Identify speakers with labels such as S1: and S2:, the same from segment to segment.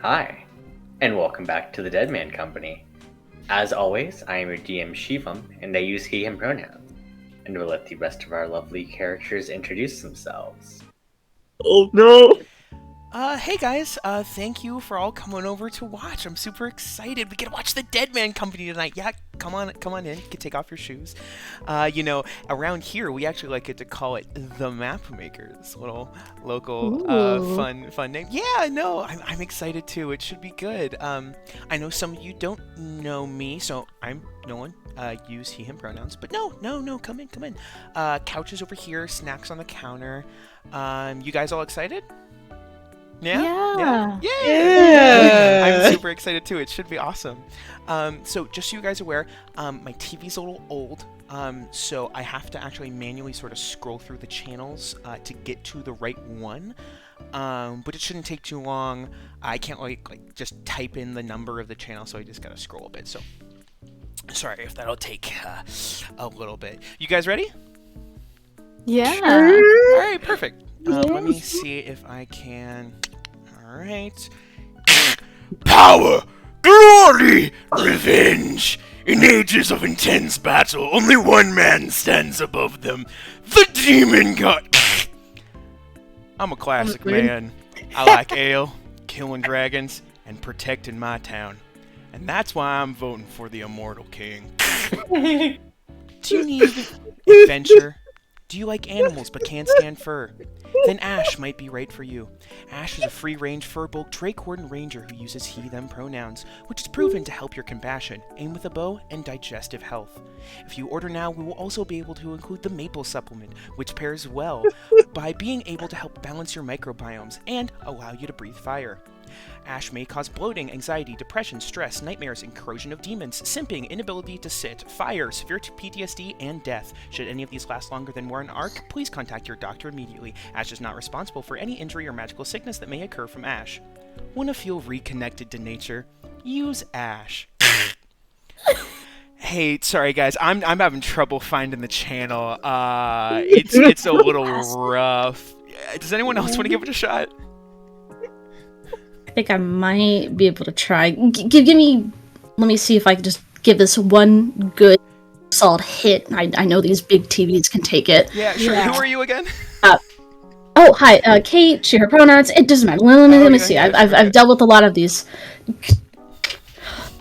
S1: Hi, and welcome back to the Deadman Company. As always, I am your DM Shivam, and I use he, him pronouns. And we'll let the rest of our lovely characters introduce themselves.
S2: Oh no!
S3: Hey guys, thank you for all coming over to watch. I'm super excited. We get to watch the Deadman Company tonight. Yeah, come on in. You can take off your shoes. Around here, we actually like it to call it the Map Makers. Little local, fun name. Yeah, no, I'm excited too. It should be good. I know some of you don't know me, so I'm Nolan. Use he, him pronouns. But no, come in. Couches over here, snacks on the counter. You guys all excited? Yeah. I'm super excited too. It should be awesome. So just so you guys are aware, my TV's a little old, so I have to actually manually sort of scroll through the channels to get to the right one. But it shouldn't take too long. I can't like just type in the number of the channel, so I just gotta scroll a bit. So sorry if that'll take a little bit. You guys ready?
S4: Yeah.
S3: All right, perfect. Let me see if I can. All right. Power, glory, revenge. In ages of intense battle, only one man stands above them. The Demon God. I'm a classic man. I like ale, killing dragons, and protecting my town. And that's why I'm voting for the Immortal King. Do you need adventure? Do you like animals but can't stand fur? Then Ash might be right for you. Ash is a free-range fur-bulk Dracorden ranger who uses he/them pronouns, which is proven to help your compassion, aim with a bow, and digestive health. If you order now, we will also be able to include the maple supplement, which pairs well by being able to help balance your microbiomes and allow you to breathe fire. Ash may cause bloating, anxiety, depression, stress, nightmares, incursion of demons, simping, inability to sit, fire, severe PTSD, and death. Should any of these last longer than one arc, please contact your doctor immediately. Ash is not responsible for any injury or magical sickness that may occur from Ash. Want to feel reconnected to nature? Use Ash. Hey, sorry guys, I'm having trouble finding the channel. It's a little rough. Does anyone else want to give it a shot?
S4: I think I might be able to try. Give me. Let me see if I can just give this one good, solid hit. I know these big TVs can take it.
S3: Yeah, sure. Yeah. Who are you again?
S4: Hi. Kate. She, her pronouns. It doesn't matter. Let me see. I've dealt with a lot of these.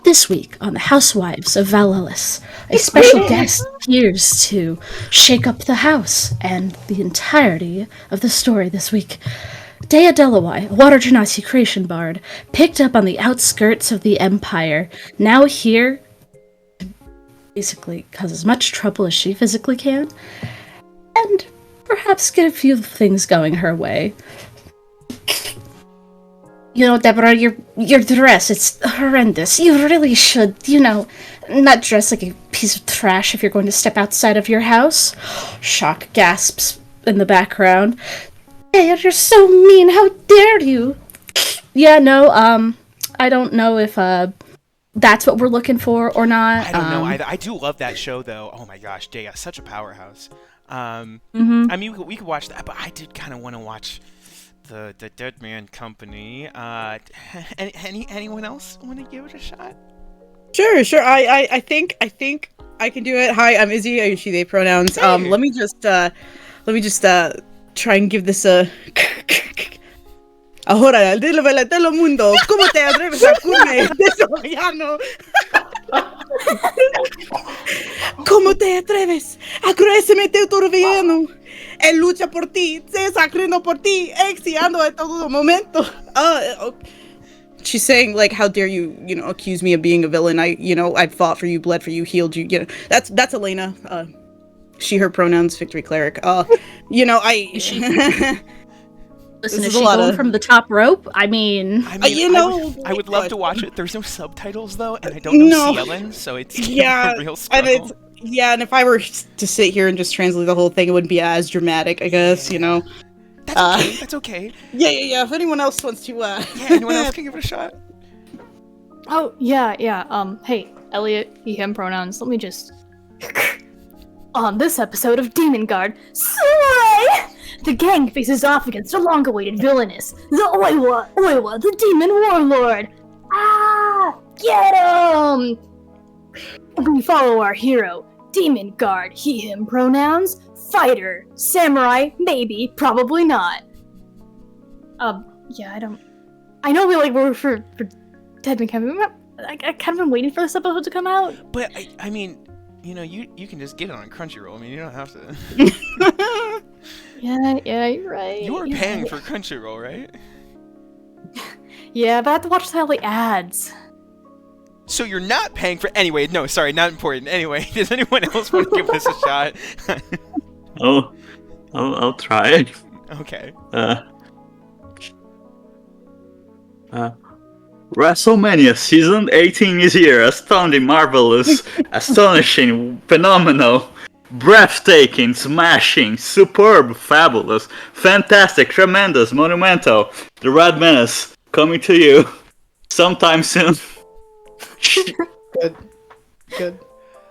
S4: This week on the Housewives of Valelis, a special guest appears to shake up the house and the entirety of the story this week. Dea Delawai, a Water Genasi creation bard, picked up on the outskirts of the Empire, now here to basically cause as much trouble as she physically can, and perhaps get a few things going her way. You know, Deborah, your dress, it's horrendous. You really should, not dress like a piece of trash if you're going to step outside of your house. Shock gasps in the background. Hey, you're so mean, how dare you? Yeah, no, I don't know if, that's what we're looking for or not.
S3: I don't know either. I do love that show, though. Oh my gosh, Dea, such a powerhouse. I mean, we could watch that, but I did kind of want to watch the Deadman Company. Anyone else want to give it a shot?
S2: Sure. I think I can do it. Hi, I'm Izzy. I use she/they pronouns.
S3: Hey.
S2: Let me just try and give this a. Ahora, dilo mundo. ¿Cómo te atreves a curme? ¿Cómo te atreves a cruelmente turbiano? Él lucha por ti, se sacrificó por ti, exiliando en todo momento. She's saying, like, how dare you, accuse me of being a villain? I've fought for you, bled for you, healed you. That's Elena. She, her pronouns, victory cleric.
S4: Listen,
S2: This
S4: is
S2: is a
S4: she
S2: lot
S4: going
S2: of-
S4: from the top rope? I mean,
S3: I would love to watch it. There's no subtitles though, and I don't know CLN, so it's a real struggle.
S2: And if I were to sit here and just translate the whole thing, it wouldn't be as dramatic, I guess.
S3: That's okay. That's okay.
S2: Yeah. If anyone else wants to,
S3: Yeah, anyone else can give it a shot.
S5: Oh, yeah. Hey, Elliot, he, him pronouns. Let me just... On this episode of Demon Guard, Slay! The gang faces off against a long-awaited villainous, the Oiwa, the Demon Warlord. Ah! Get him! We follow our hero, Demon Guard, he, him pronouns, fighter, samurai, maybe, probably not. Yeah, I know we're for Deadman Company. I kind of been waiting for this episode to come out.
S3: But I mean, you can just get it on Crunchyroll. I mean, you don't have to.
S5: Yeah, you're right.
S3: You are paying for Crunchyroll, right?
S5: Yeah, but I have to watch all the ads.
S3: So you're not paying for... Anyway, no, sorry, not important. Anyway, does anyone else want to give this a shot?
S6: I'll try.
S3: Okay.
S6: WrestleMania Season 18 is here. Astounding, marvelous, astonishing, phenomenal, breathtaking, smashing, superb, fabulous, fantastic, tremendous, monumental. The Red Menace coming to you sometime soon.
S2: Good.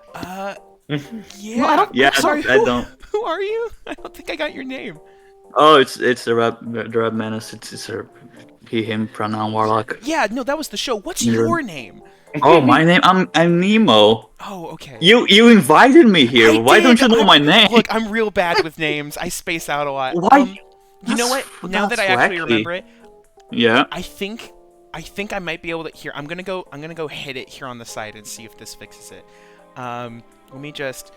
S3: Yeah.
S5: Well,
S3: Sorry,
S6: I don't.
S3: Who are you? I don't think I got your name.
S6: Oh, it's the Red Menace. It's a he, him pronoun warlock.
S3: Yeah, no, that was the show. What's your name?
S6: Oh, my name. I'm Nemo.
S3: Oh, okay.
S6: You invited me here. Why don't you know my name?
S3: Look, I'm real bad with names. I space out a lot.
S6: Why?
S3: You know what? Now that I actually remember it,
S6: Yeah.
S3: I think I might be able to. Here, I'm gonna go hit it here on the side and see if this fixes it. Let me just.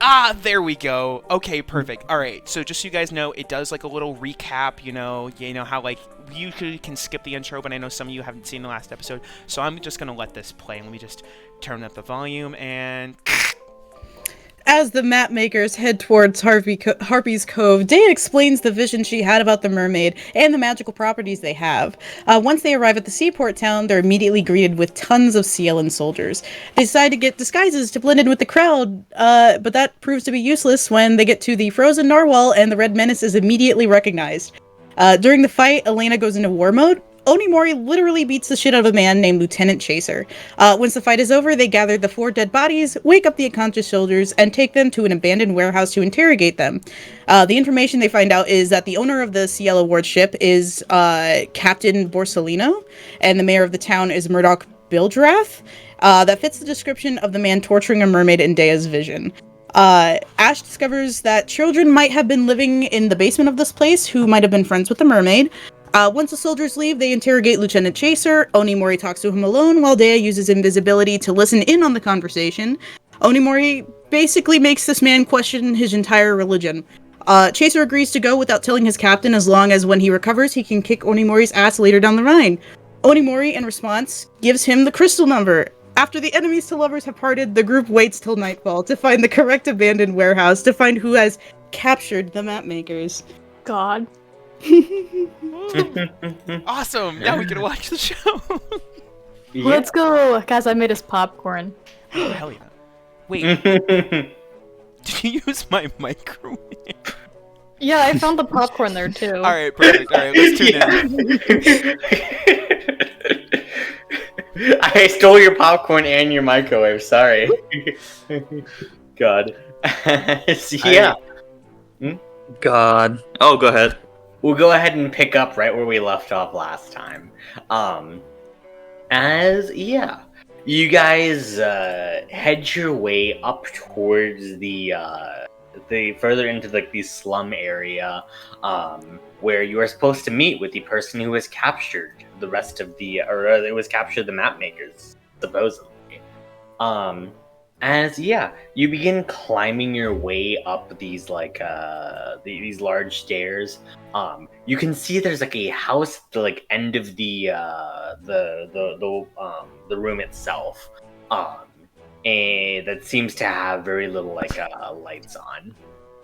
S3: Ah, there we go. Okay, perfect. All right. So just so you guys know, it does like a little recap. You know how like you usually can skip the intro, but I know some of you haven't seen the last episode, so I'm just gonna let this play. Let me just turn up the volume and.
S2: As the map makers head towards Harpy's Cove, Dea explains the vision she had about the mermaid and the magical properties they have. Once they arrive at the seaport town, they're immediately greeted with tons of Ciellan soldiers. They decide to get disguises to blend in with the crowd, but that proves to be useless when they get to the frozen narwhal and the Red Menace is immediately recognized. During the fight, Elena goes into war mode. Onimori literally beats the shit out of a man named Lieutenant Chaser. Once the fight is over, they gather the 4 dead bodies, wake up the unconscious soldiers, and take them to an abandoned warehouse to interrogate them. The information they find out is that the owner of the Cielo Ward ship is Captain Borsellino, and the mayor of the town is Murdoch Bildrath. That fits the description of the man torturing a mermaid in Dea's vision. Ash discovers that children might have been living in the basement of this place who might have been friends with the mermaid. Once the soldiers leave, they interrogate Lieutenant Chaser. Onimori talks to him alone while Dea uses invisibility to listen in on the conversation. Onimori basically makes this man question his entire religion. Chaser agrees to go without telling his captain as long as when he recovers, he can kick Onimori's ass later down the line. Onimori, in response, gives him the crystal number. After the enemies to lovers have parted, the group waits till nightfall to find the correct abandoned warehouse to find who has captured the map makers.
S5: God.
S3: Awesome! Now we can watch the show.
S1: Yeah.
S5: Let's go! Guys, I made us popcorn.
S3: Oh, hell yeah. Wait, did you use my microwave?
S5: Yeah, I found the popcorn there too.
S3: Alright, perfect. Alright, let's tune in.
S1: I stole your popcorn and your microwave. Sorry. God. Yeah.
S6: God. Oh, go ahead.
S1: We'll go ahead and pick up right where we left off last time. You guys head your way up towards the further into like the slum area, where you are supposed to meet with the person who has captured the rest of the, or it was captured the map makers, supposedly. As you begin climbing your way up these these large stairs. You can see there's like a house at the like end of the room itself. And that seems to have very little lights on,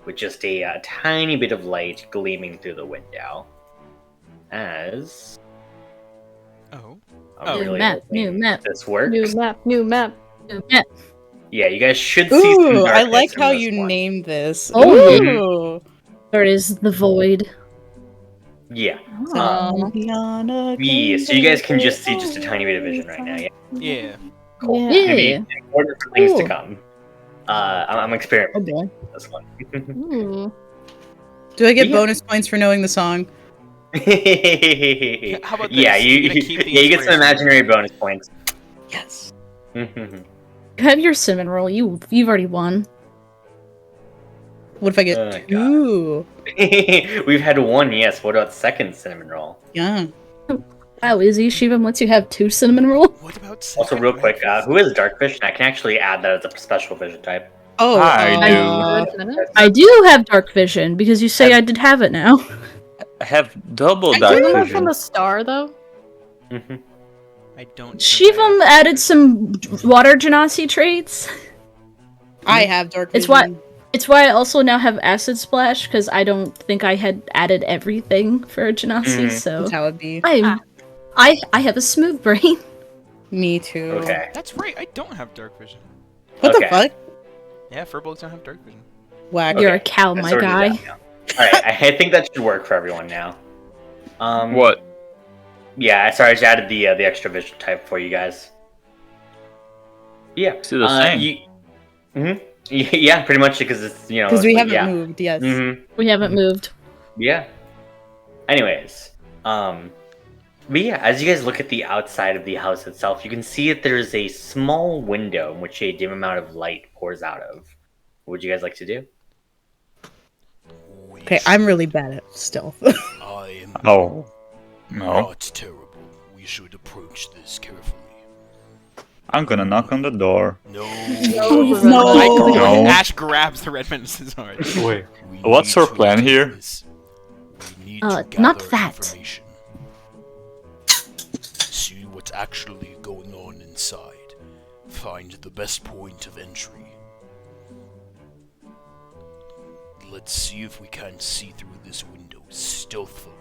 S1: with just a tiny bit of light gleaming through the window. As
S3: Oh.
S1: I'm really
S4: New
S1: hoping
S4: map.
S1: this works.
S5: New map.
S1: Yeah, you guys should see some
S2: Ooh, I
S1: darkness
S2: like
S1: in
S2: how
S1: this
S2: you
S1: one.
S2: named this.
S4: Oh,
S2: Ooh.
S4: there is the void.
S1: Yeah.
S5: Oh.
S1: Yeah, so you guys can just see just a tiny bit of vision right now. Yeah.
S3: Yeah.
S1: Cool.
S5: Yeah.
S1: Maybe important for things to
S4: Cool.
S1: come. I'm experimenting
S2: Oh boy.
S1: with this one.
S5: Ooh.
S2: Do I get
S1: Yeah.
S2: bonus points for knowing the song?
S3: How about this?
S1: Yeah,
S3: I'm gonna keep the
S1: you get some
S3: inspiration.
S1: imaginary bonus points.
S2: Yes.
S4: Have your cinnamon roll. You've already won.
S2: What if I get
S1: Oh, God.
S2: 2?
S1: We've had one, yes. What about second cinnamon roll?
S2: Yeah.
S4: Wow, Izzy, Shivam lets you have 2 cinnamon roll?
S3: What about
S1: Also,
S3: second
S1: real quick,
S3: breakfast?
S1: who is dark vision? I can actually add that as a special vision type.
S2: Oh,
S6: I
S4: I do have dark vision, because you say I did have it now.
S6: I have double
S2: I
S6: dark
S5: Isn't that
S6: vision.
S5: from the star though?
S1: Mhm.
S3: I don't. think
S4: Shivam
S3: I
S4: added some water genasi traits.
S2: I have dark vision.
S4: It's why- It's why I also now have acid splash, because I don't think I had added everything for genasi, so
S2: That's how it be.
S4: I have a smooth brain.
S2: Me too.
S1: Okay.
S3: That's right. I don't have dark vision.
S2: What
S1: Okay.
S2: the fuck?
S3: Yeah, furbolgs don't have dark vision.
S2: Whack.
S4: You're
S1: Okay,
S4: a cow,
S1: let's
S4: my
S1: sort it
S4: guy.
S1: out now. Alright, I think that should work for everyone now.
S6: What?
S1: Yeah, sorry, I just added the extra vision type for you guys. Yeah.
S6: Still the same.
S1: Yeah, pretty much because it's
S2: Because we haven't
S1: yeah.
S2: moved, yes.
S4: We haven't moved.
S1: Yeah. Anyways, but yeah, as you guys look at the outside of the house itself, you can see that there's a small window in which a dim amount of light pours out of. What would you guys like to do?
S2: Okay, I'm really bad at stealth.
S7: I am
S6: Oh. No.
S7: not terrible. We should approach this carefully.
S6: I'm gonna knock on the door.
S7: No.
S2: No.
S3: Ash grabs the red men's heart.
S6: Wait.
S7: We
S6: What's
S7: need
S6: our
S7: to
S6: plan
S7: do
S6: here?
S7: this. We need to
S4: Not
S7: gather
S4: that.
S7: information. See what's actually going on inside. Find the best point of entry. Let's see if we can see through this window stealthily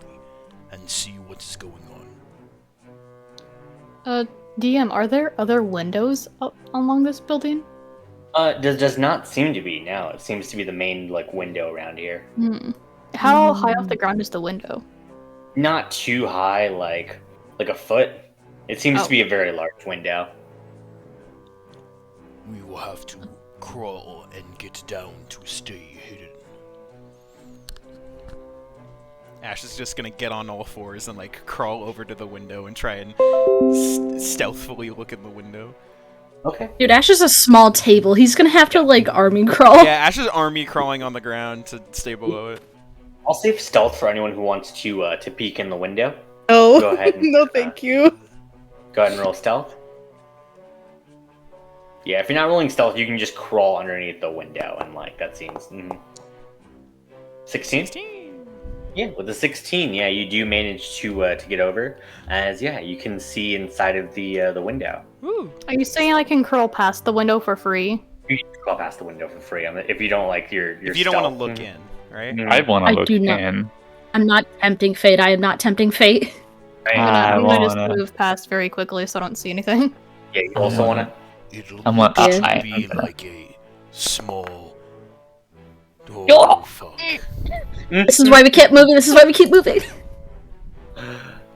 S7: and see what is going on.
S5: DM, are there other windows along this building?
S1: Does not seem to be now. It seems to be the main window around here.
S5: How high off the ground is the window?
S1: Not too high, like a foot. It seems
S5: Oh.
S1: to be a very large window.
S7: We will have to crawl and get down to stay hidden.
S3: Ash is just gonna get on all fours and crawl over to the window and try and stealthily look in the window.
S1: Okay.
S4: Dude, Ash is a small table. He's gonna have to army crawl.
S3: Yeah, Ash is army crawling on the ground to stay below it.
S1: I'll save stealth for anyone who wants to peek in the window.
S2: Oh,
S1: Go ahead and,
S2: no thank you.
S1: Go ahead and roll stealth. Yeah, if you're not rolling stealth, you can just crawl underneath the window, and that seems. 16? Yeah, with the 16, yeah, you do manage to get over, as you can see inside of the window.
S3: Woo!
S5: Are you saying I can crawl past the window for free?
S1: You can crawl past the window for free. If you don't like your
S3: If you don't want to
S1: stealth.
S3: look in, right?
S6: I wanna
S4: I
S6: look
S4: do not.
S6: in.
S4: I'm not tempting fate. I am not tempting fate.
S1: Right?
S6: I
S5: I'm gonna just
S6: wanna.
S5: move past very quickly so I don't see anything.
S1: Yeah, you also want to.
S7: It'll
S6: I'm gonna-
S7: just
S6: I-
S7: be
S6: I'm gonna-
S7: like a small.
S4: Oh.
S7: Oh, fuck.
S4: This is why we keep moving. This is why we keep moving.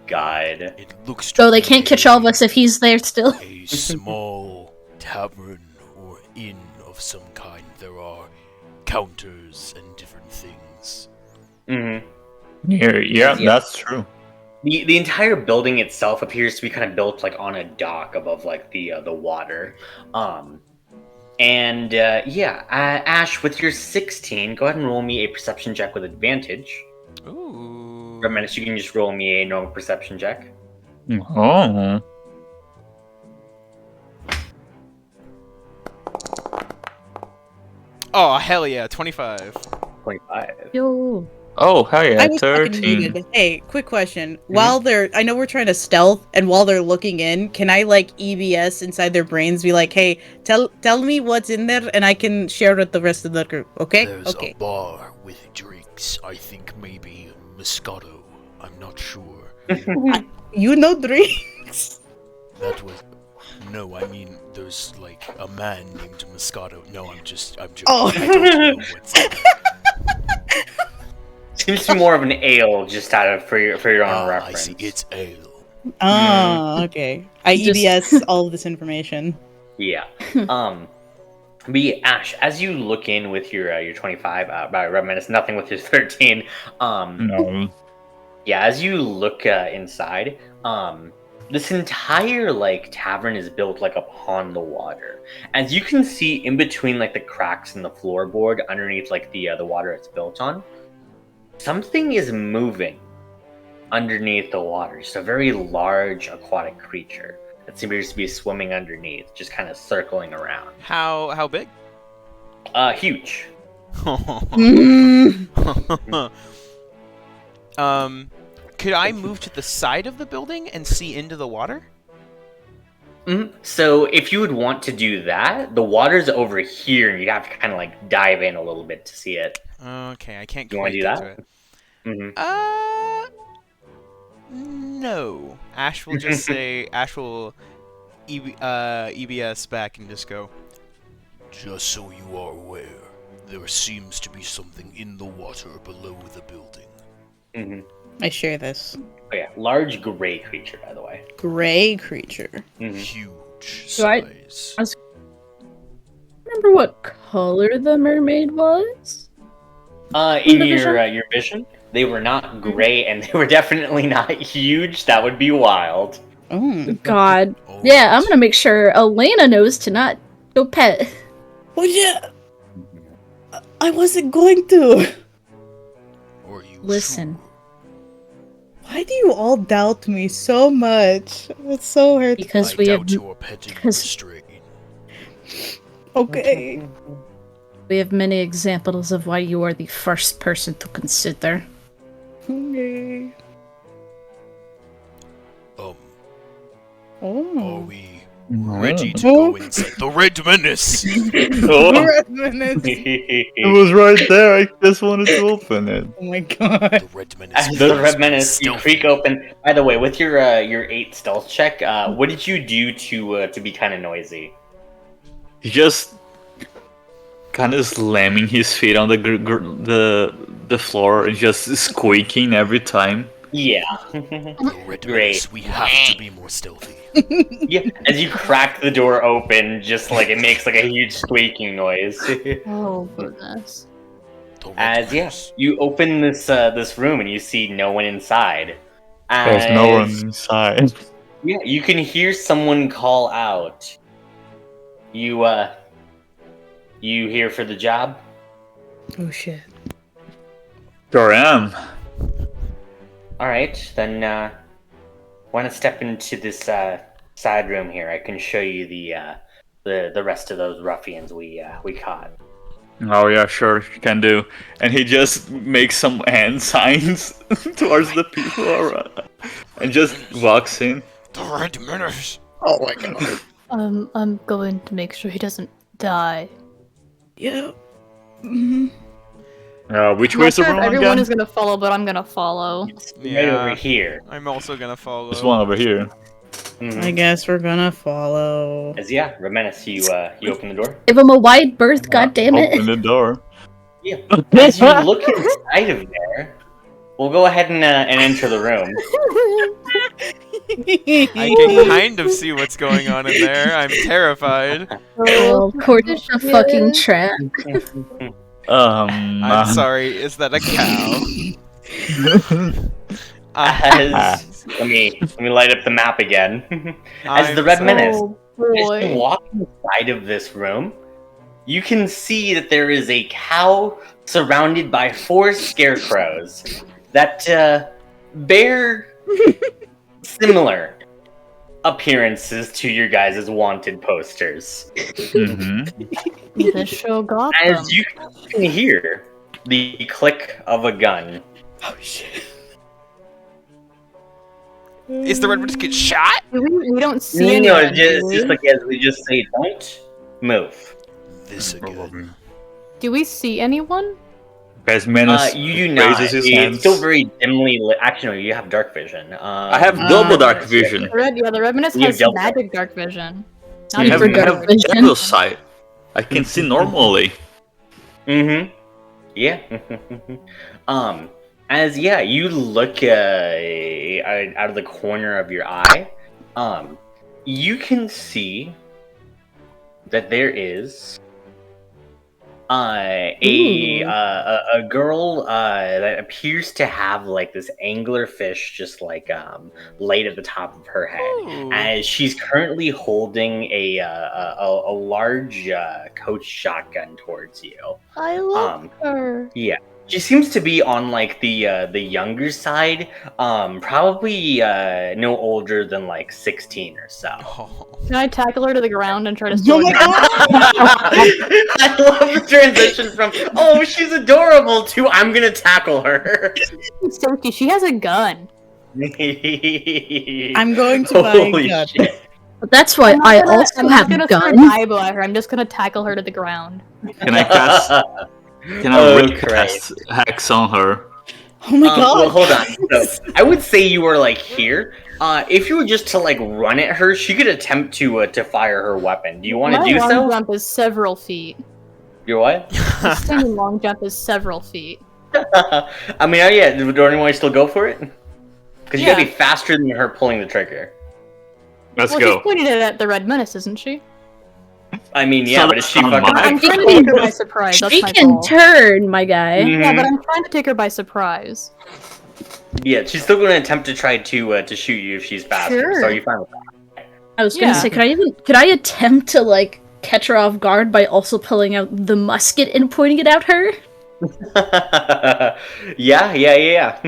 S1: God.
S7: It looks
S4: So they can't catch all of us if he's there still.
S7: a small tavern or inn of some kind. There are counters and different things.
S6: Yeah, that's true.
S1: The entire building itself appears to be kind of built on a dock above the water. Ash, with your 16, go ahead and roll me a perception check with advantage.
S3: Ooh.
S1: For a minute, you can just roll me a normal perception check.
S6: Oh.
S3: Oh, hell yeah, 25.
S1: 25.
S4: Yo.
S6: Oh, hell yeah,
S2: I was fucking
S6: 13.
S2: muted. Hey, quick question. While I know we're trying to stealth, and while they're looking in, can I like EBS inside their brains, be like, "Hey, tell me what's in there, and I can share with the rest of the group." Okay?
S7: There's
S2: Okay.
S7: a bar with drinks. I think maybe Moscato. I'm not sure.
S2: You know drinks.
S7: That was. No, I mean, there's like a man named Moscato. No, I'm joking.
S2: Oh.
S7: I don't know what's in there.
S1: Seems to be more of an ale, just out of for your own
S7: Ah, I
S1: reference.
S7: see. It's ale.
S2: Oh, okay. I
S4: Just-
S2: EBS all of this information.
S1: Yeah. But yeah, Ash, as you look in with your 25, by Red Menace, nothing with your 13.
S6: No.
S1: Yeah, as you look inside, this entire like tavern is built like upon the water. As you can see, in between like the cracks in the floorboard, underneath like the water it's built on, something is moving underneath the water. Just a very large aquatic creature that seems to be swimming underneath, just kind of circling around.
S3: How big?
S1: Huge.
S3: Could I move to the side of the building and see into the water?
S1: So if you would want to do that, the water's over here, and you'd have to kind of like dive in a little bit to see it.
S3: Okay, I can't
S1: You wanna
S3: quite
S1: do
S3: get
S1: that?
S3: to it.
S1: Mm-hmm.
S3: No. Ash will just say, Ash will EBS back and just go,
S7: Just so you are aware, there seems to be something in the water below the building.
S1: Mm-hmm.
S2: I share this.
S1: Oh yeah, large gray creature, by the way.
S2: Gray creature.
S1: Mm-hmm.
S7: Huge
S4: Do I-
S7: size.
S4: Remember what color the mermaid was?
S1: In
S4: the
S1: your vision, they were not gray, and they were definitely not huge. That would be wild.
S2: Oh.
S4: God.
S7: All
S4: Yeah, I'm
S7: right.
S4: gonna make sure Elena knows to not go pet.
S2: Oh yeah. I wasn't going to.
S7: Are you
S4: Listen.
S7: sure?
S2: Why do you all doubt me so much? It's so hurtful.
S4: Because
S7: I
S4: we have
S7: doubt you are petting the
S4: 'cause-
S7: string.
S2: Okay.
S4: we have many examples of why you are the first person to consider.
S2: Okay.
S7: Are
S2: Oh.
S7: we
S6: No.
S7: ready to go inside the Red Menace?
S6: Oh,
S2: Minutes.
S6: it was right there. I just wanted to open it.
S2: Oh my god.
S7: The Red Menace.
S1: As the
S7: must
S1: Red
S7: be
S1: Menace, you
S7: stealthy.
S1: creak open. By the way, with your 8 stealth check, what did you do to be kind of noisy?
S6: He just kind of slamming his feet on the floor and just squeaking every time.
S1: Yeah.
S7: The Red
S1: Great.
S7: Menace, we have to be more stealthy.
S1: Yeah. As you crack the door open, just like it makes like a huge squeaking noise.
S5: Oh goodness.
S7: The Red
S1: As
S7: Menace.
S1: you open this room and you see no one inside.
S6: There's no one
S1: As-
S6: inside.
S1: Yeah, you can hear someone call out. You here for the job?
S2: Oh shit.
S6: Sure am.
S1: All right, then. Want to step into this side room here? I can show you the rest of those ruffians we caught.
S6: Oh yeah, sure, you can do. And he just makes some hand signs towards the people around, and just walks in.
S7: The Red Menace.
S2: Oh my god.
S5: I'm going to make sure he doesn't die.
S2: Yeah. Mm-hmm.
S6: Which
S5: I'm
S6: way
S5: not
S6: is the
S5: sure if
S6: room
S5: everyone
S6: again?
S5: is gonna follow, but I'm gonna follow.
S1: Right over here.
S3: I'm also gonna follow.
S6: There's one over here.
S1: Mhm.
S2: I guess we're gonna follow.
S1: As yeah, Remenis, you open the door.
S4: Give him a wide berth, goddammit.
S6: Open the door.
S1: Yeah. As you look inside of there, we'll go ahead and enter the room.
S3: I can kind of see what's going on in there. I'm terrified.
S4: Well, of course, it's a fucking trap.
S3: I'm sorry, is that a cow?
S1: As let me light up the map again. As the Red Menace,
S5: Oh
S1: as you
S5: boy.
S1: walk inside of this room, you can see that there is a cow surrounded by 4 scarecrows that bear similar appearances to your guys' wanted posters.
S6: Mm-hmm.
S5: The show got them.
S1: As you can hear the click of a gun.
S2: Oh shit.
S3: Is the red one just get shot?
S5: We don't see
S1: No,
S5: anyone. do
S1: just
S5: we?
S1: like as we just say, don't move.
S7: This again.
S5: Do we see anyone?
S6: Guys, Menace
S1: You do not.
S6: raises his
S1: It's
S6: hands.
S1: still very dimly lit. Actually, no, you have dark vision.
S6: I have double dark vision.
S5: The red menace
S1: You
S5: has
S1: don't.
S5: magic dark vision.
S6: I
S5: Not
S6: have,
S5: even
S6: I have
S5: dark
S4: vision.
S6: devil sight. I can see normally.
S1: Mm-hmm. Yeah. As you look out of the corner of your eye, you can see that there is a girl that appears to have like this anglerfish just like laid at the top of her head,
S3: Ooh.
S1: as she's currently holding a large coach shotgun towards you.
S5: I love her.
S1: Yeah. She seems to be on like the younger side, probably no older than like 16 or so.
S3: Oh.
S5: Can I tackle her to the ground and try to
S2: Oh
S5: slow
S2: my
S5: her down?
S1: I love the transition from "oh, she's adorable" to "I'm gonna tackle her."
S5: So cute. She has a gun.
S2: I'm going to buy a
S1: Holy
S2: gun.
S1: shit.
S4: But that's why
S5: I'm
S4: I
S5: not gonna-
S4: also
S5: I'm
S4: have
S5: not
S4: a
S5: gonna throw
S4: gun.
S5: an eyeball at her. I'm just gonna tackle her to the ground.
S6: Can I cast? Can I
S1: Oh,
S6: recast Hex on her?
S2: Oh my god.
S1: Well, hold on. So, I would say you were like here. If you were just to like run at her, she could attempt to fire her weapon. Do you want to
S5: My
S1: do
S5: long
S1: so?
S5: jump is several feet.
S1: Your what?
S5: My standing long jump is several feet.
S1: I mean, yeah. Do anyone want to still go for it? Because you gotta
S5: Yeah.
S1: be faster than her pulling the trigger.
S6: Let's
S5: Well,
S6: go.
S5: she's pointing it at the red menace, isn't she?
S1: I mean, yeah,
S6: So
S1: but is she
S6: that's not
S1: fucking?
S6: mine.
S5: I'm trying to take her by surprise. That's
S4: She
S5: my
S4: can
S5: goal.
S4: turn, my guy.
S1: Mhm.
S5: Yeah, but I'm trying to take her by surprise.
S1: Yeah, she's still going to attempt to try to shoot you if she's faster.
S5: Sure.
S1: So are you fine with
S4: I was gonna
S5: Yeah.
S4: say, could I attempt to like catch her off guard by also pulling out the musket and pointing it at her?
S1: that? Yeah.
S4: Yeah,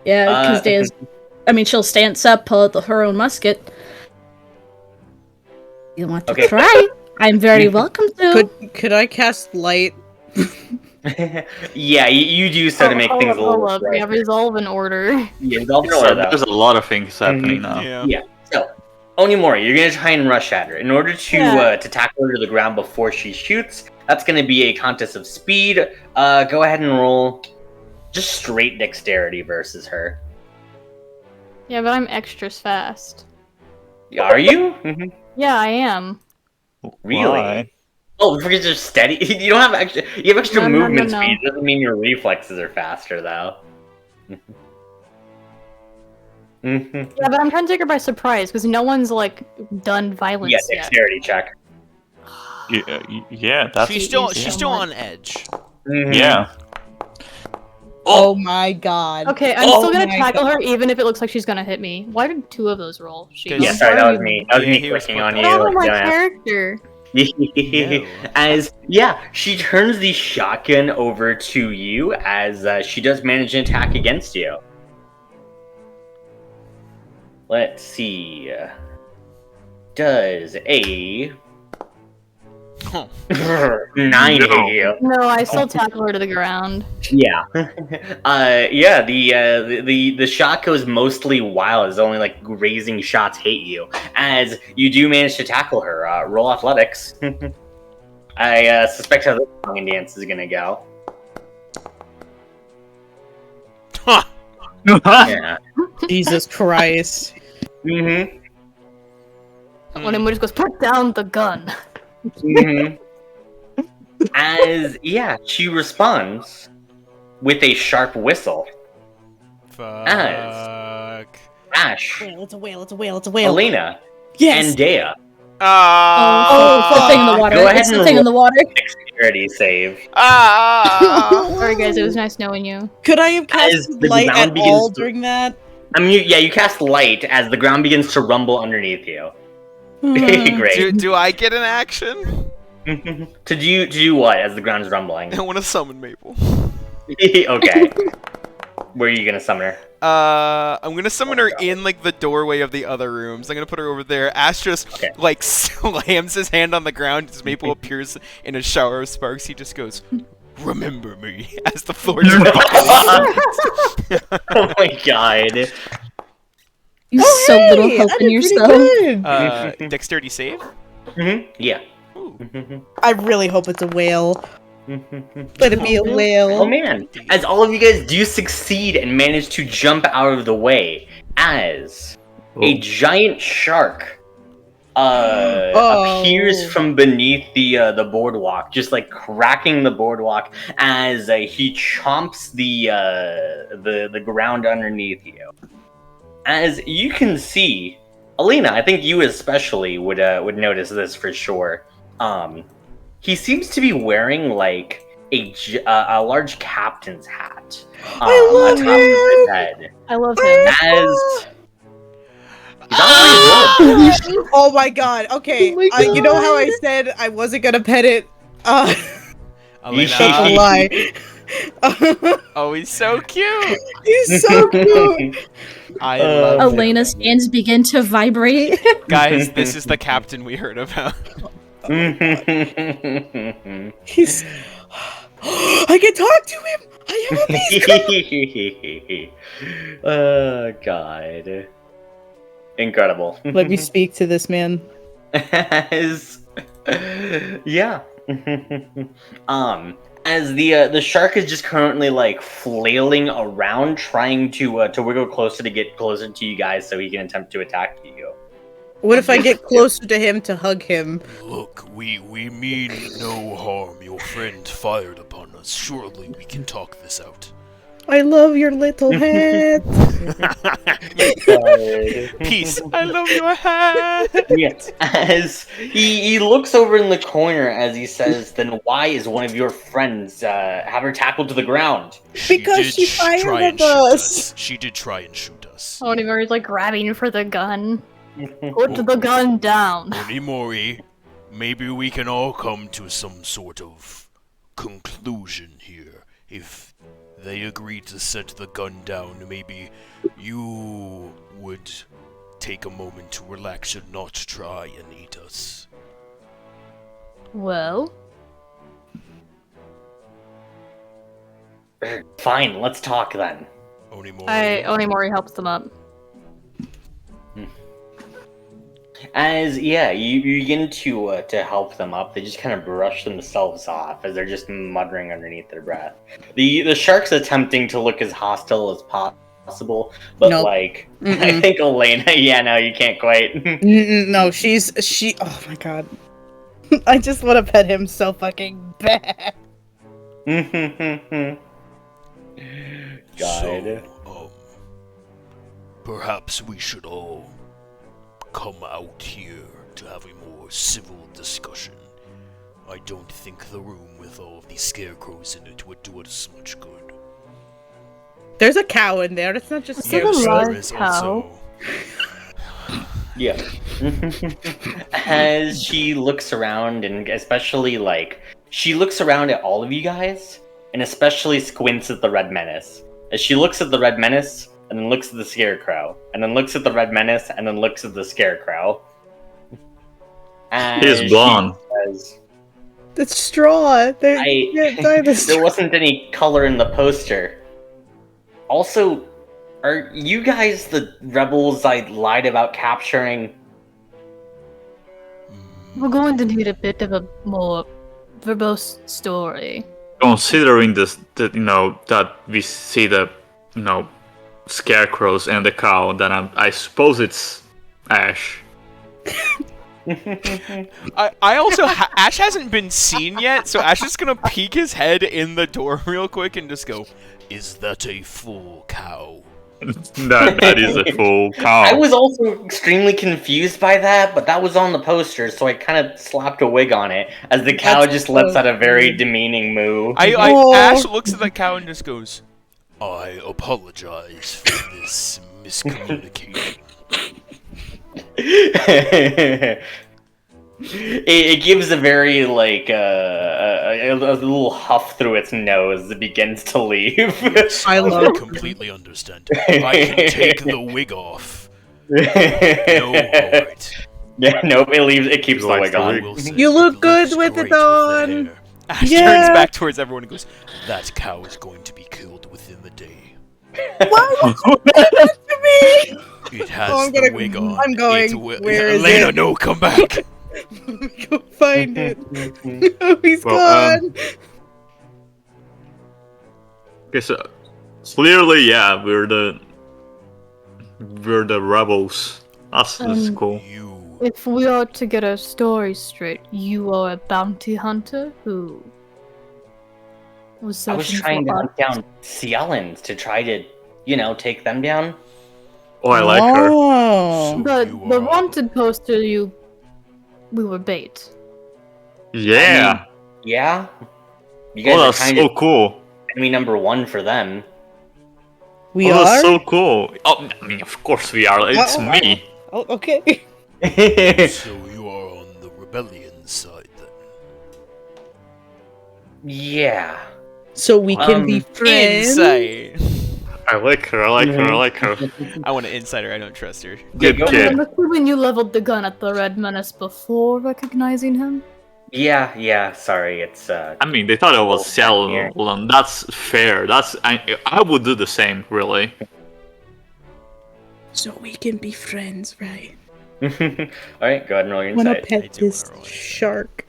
S4: because Daya's. I mean, she'll stance up, pull out her own musket. You want to
S1: Okay.
S4: try? I'm very welcome to.
S2: Could I cast light?
S1: Yeah, you do so to make things a little.
S5: hold up. We have resolve in order.
S1: Yeah, it's all
S6: So
S1: for that.
S6: there's a lot of things happening now.
S3: Yeah.
S1: Yeah. So, Onimori, you're gonna try and rush at her. In order to
S5: Yeah.
S1: to tackle her to the ground before she shoots, that's gonna be a contest of speed. Go ahead and roll just straight dexterity versus her.
S5: Yeah, but I'm extra fast.
S1: Are you?
S5: Yeah, I am.
S1: Really?
S6: Why?
S1: Oh, because you're steady. You don't have extra. You have extra
S5: No, no, no,
S1: movement
S5: no.
S1: speed. Doesn't mean your reflexes are faster, though. Mhm.
S5: Yeah, but I'm trying to take her by surprise because no one's like done violence
S1: Yeah,
S5: yet.
S1: dexterity check.
S6: Yeah, that's
S3: She's still
S5: easy.
S3: she's still on edge.
S1: Mhm.
S6: yeah.
S2: Oh my god.
S5: Okay, I'm
S2: Oh
S5: still gonna
S2: my
S5: tackle
S2: God.
S5: her even if it looks like she's gonna hit me. Why did two of those roll? She
S3: Yeah,
S1: Yeah, sorry, that was me. That was
S3: Yeah,
S1: me
S3: he was
S1: clicking on
S3: fucking-
S1: you.
S5: Get out of my
S1: Yeah.
S5: character.
S3: No.
S1: As she turns the shotgun over to you as she does manage an attack against you. Let's see. Does a
S3: Huh.
S1: 9
S6: No.
S1: hit you?
S5: No, I still tackle her to the ground.
S1: Yeah. The shot goes mostly wild as only like grazing shots hit you. As you do manage to tackle her, roll athletics. I suspect how this song and dance is gonna go.
S3: Huh.
S1: Yeah.
S2: Jesus Christ.
S1: Mm-hmm.
S5: When Emma just goes, put down the gun.
S1: Mm-hmm. As she responds with a sharp whistle.
S3: Fuck.
S1: Ash,
S2: Whale, it's a whale, it's a whale, it's a whale.
S1: Elena,
S2: Yes.
S1: and Dea.
S4: Oh, it's the thing in the water.
S1: Go ahead
S4: It's the
S1: and
S4: thing in the water.
S1: Dexterity save.
S5: Sorry guys, it was nice knowing you.
S2: Could I have
S1: As
S2: cast
S1: the
S2: light
S1: ground
S2: at
S1: begins
S2: all
S1: to-
S2: during that?
S1: I mean, you cast light as the ground begins to rumble underneath you. Great.
S3: Do I get an action?
S1: to do what as the ground's rumbling?
S3: I want to summon Maple.
S1: Okay. Where are you gonna summon her?
S3: I'm gonna summon her in like the doorway of the other rooms. I'm gonna put her over there. Ash just like slams his hand on the ground as Maple appears in a shower of sparks. He just goes, "Remember me," as the floor just
S1: Oh my god.
S4: You so little hope in yourself.
S3: Dexterity save.
S1: Yeah.
S3: Ooh.
S2: I really hope it's a whale. Let it be a whale.
S1: Oh man, as all of you guys do succeed and manage to jump out of the way, as a giant shark appears from beneath the boardwalk, just like cracking the boardwalk as he chomps the ground underneath you. As you can see, Alina, I think you especially would notice this for sure. He seems to be wearing like a large captain's hat.
S2: I love
S1: on top of his head.
S5: I love him.
S1: As
S2: Oh my god. Okay. You know how I said I wasn't gonna pet it? That's a
S3: Alina.
S2: lie.
S3: Oh, he's so cute.
S2: He's so cute.
S3: I love
S4: Elena's hands begin to vibrate.
S3: Guys, this is the captain we heard about.
S2: He's. I can talk to him. I am a beast.
S1: Oh god. Incredible.
S2: Let me speak to this man.
S1: Yeah. As the shark is just currently like flailing around, trying to wiggle closer to get closer to you guys, so he can attempt to attack you.
S2: What if I get closer to him to hug him?
S7: Look, we mean no harm. Your friend fired upon us. Surely we can talk this out.
S2: I love your little hat.
S3: Peace. I love your hat.
S1: Yes. As he looks over in the corner as he says, "Then why is one of your friends have her tackled to the ground?"
S2: Because
S7: did
S2: she
S7: try
S2: fired
S7: and
S2: at
S7: shoot
S2: us.
S7: She did try and shoot us.
S5: Onimori's like grabbing for the gun. Put the gun down.
S7: Onimori, maybe we can all come to some sort of conclusion here. If they agree to set the gun down, maybe you would take a moment to relax and not try and eat us.
S5: Well,
S1: Fine, let's talk then.
S5: Onimori helps them up.
S1: As you begin to help them up, they just kind of brush themselves off as they're just muttering underneath their breath. The shark's attempting to look as hostile as possible, but
S2: Nope.
S1: like I think Elena, yeah, no, you can't quite.
S2: No, she. Oh my god. I just want to pet him so fucking bad.
S1: God.
S7: So, perhaps we should all come out here to have a more civil discussion. I don't think the room with all of these scarecrows in it would do us much good.
S2: There's a cow in there. It's not just
S5: Is it a
S2: scarecrows.
S5: large
S7: There is
S5: cow?
S7: also
S1: Yeah. As she looks around, and especially like she looks around at all of you guys, and especially squints at the Red Menace. As she looks at the Red Menace, and then looks at the Scarecrow, and then looks at the Red Menace, and then looks at the Scarecrow. And
S6: He's blonde.
S1: she says,
S2: It's straw. There
S1: there wasn't any color in the poster. Also, are you guys the rebels I lied about capturing?
S5: We're going to need a bit of a more verbose story.
S6: Considering this, that that we see the scarecrows and the cow, then I suppose it's Ash.
S3: I also Ash hasn't been seen yet, so Ash is gonna peek his head in the door real quick and just go,
S7: is that a full cow?
S6: that is a full cow.
S1: I was also extremely confused by that, but that was on the poster, so I kind of slapped a wig on it as the cow
S2: That's
S1: just lets
S2: so
S1: out a very demeaning moo.
S2: Oh.
S3: Ash looks at the cow and just goes,
S7: I apologize for this miscommunication.
S1: It gives a very like a little huff through its nose that begins to leave.
S2: I
S7: I
S2: love
S7: completely understand. I can take the wig off. No, alright.
S1: Yeah, nope. It leaves. It keeps the
S6: Like
S1: wig
S6: the
S1: on.
S6: wig.
S7: Will say
S2: You look
S7: it
S2: good
S7: looks
S2: with it
S7: great the
S2: on.
S7: hair.
S3: Ash turns
S2: Yeah.
S3: back towards everyone and goes,
S7: That cow is going to be killed within the day.
S2: Why would you do that to me?
S7: It has
S2: Oh, I'm
S7: the
S2: gonna-
S7: wig on.
S2: I'm going.
S7: It will-
S2: Where is
S7: Elena,
S2: it?
S7: no, come back.
S2: Go find it. Oh, he's
S6: Well,
S2: gone.
S6: Okay, so clearly, yeah, we're the rebels. That's cool.
S7: You.
S5: If we are to get our story straight, you are a bounty hunter who was
S1: I was
S5: searching
S1: trying to
S5: for
S1: hunt down Cielans to try to, take them down.
S6: Oh, I like her.
S2: Oh.
S5: The
S7: You
S5: the
S7: are-
S5: wanted poster we were bait.
S6: Yeah.
S1: Yeah. You guys
S6: Oh,
S1: are
S6: that's
S1: kind
S6: so
S1: of
S6: cool.
S1: enemy number one for them.
S2: We
S6: Oh,
S2: are.
S6: that's so cool. Oh, I mean, of course we are. It's
S2: Oh,
S6: me.
S2: Oh, okay.
S7: So you are on the rebellion side then.
S1: Yeah.
S2: So we can be friends.
S3: insight.
S6: I like her. I like her. I like her.
S3: I want an insider. I don't trust her.
S6: Good
S1: go
S6: kid.
S5: I'm assuming you leveled the gun at the Red Menace before recognizing him.
S1: Yeah. Sorry, it's
S6: I mean, they thought it was
S1: here.
S6: Nolan. That's fair. I would do the same, really.
S2: So we can be friends, right?
S1: All right, go ahead and roll your
S2: Wanna
S1: insight.
S2: pet
S3: do wanna
S2: this
S3: roll insight.
S2: shark?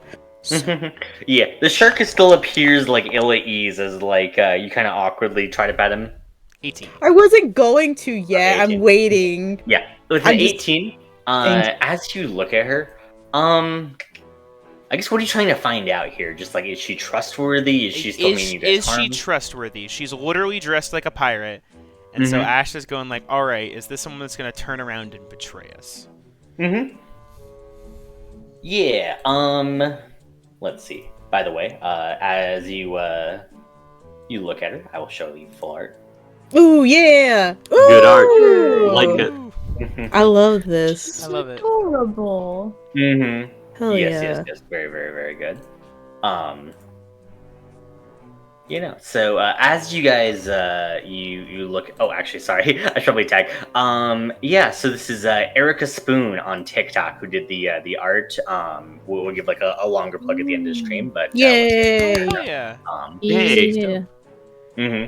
S1: Yeah, the shark still appears like ill at ease as like you kind of awkwardly try to pet him.
S3: 18.
S2: I wasn't going to yet.
S1: Okay,
S2: I'm waiting.
S1: Yeah, with
S2: I'm
S1: an
S2: just-
S1: 18,
S2: Thank
S1: as you look at her, I guess what are you trying to find out here? Just like, is she trustworthy? Is she still meaning you guys
S3: Is she
S1: harm?
S3: trustworthy? She's literally dressed like a pirate. And so
S1: Mhm.
S3: Ash is going like, all right, is this someone that's going to turn around and betray us?
S1: Mm-hmm. Yeah. Let's see. By the way, as you look at her, I will show you full art.
S2: Ooh, yeah.
S6: Good art.
S2: Ooh.
S6: Like it.
S2: I love this.
S3: I love it.
S5: Adorable.
S1: Mm-hmm.
S2: Hell
S1: yes,
S2: yeah.
S1: yes. Very, very, very good. So as you guys you look, oh, actually, sorry, I should probably tag. So this is Erica Spoon on TikTok who did the art. We'll give like a longer plug at the end of the stream, but
S2: Yay.
S3: Oh, yeah.
S6: Hey.
S5: Yeah.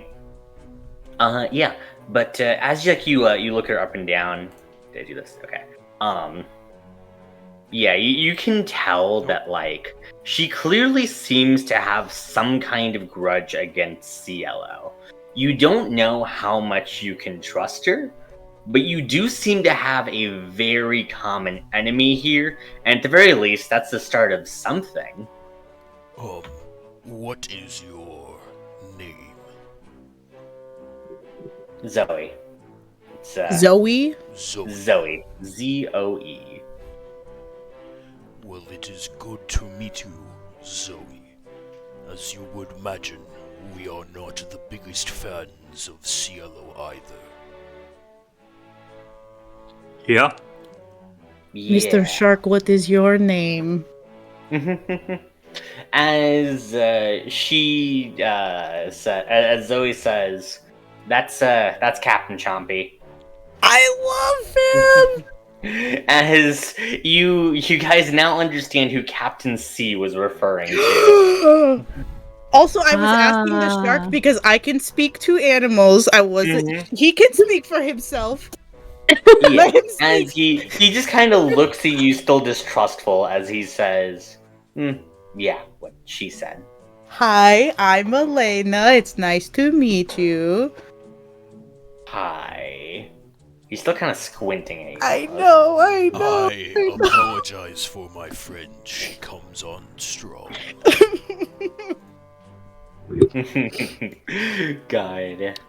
S1: Yeah. But as you look her up and down, did I do this? Okay. Yeah, you can tell that like she clearly seems to have some kind of grudge against Cielo. You don't know how much you can trust her, but you do seem to have a very common enemy here, and at the very least, that's the start of something.
S7: What is your name?
S1: Zoe. It's
S2: Zoe?
S7: Zoe.
S1: Zoe. Zoe.
S7: Well, it is good to meet you, Zoe. As you would imagine, we are not the biggest fans of Cielo either.
S6: Yeah.
S2: Mr. Shark, what is your name?
S1: As as Zoe says, that's Captain Chompy.
S2: I love him!
S1: As you guys now understand who Captain C was referring to.
S2: Also, I was asking the shark because I can speak to animals. I wasn't.
S1: Mhm.
S2: He can speak for himself.
S1: Yeah,
S2: Let him
S1: as
S2: speak.
S1: he just kind of looks at you, still distrustful, as he says, "Yeah, what she said."
S2: Hi, I'm Elena. It's nice to meet you.
S1: Hi. He's still kind of squinting at you.
S2: I know.
S7: I apologize for my friend. She comes on strong.
S1: God.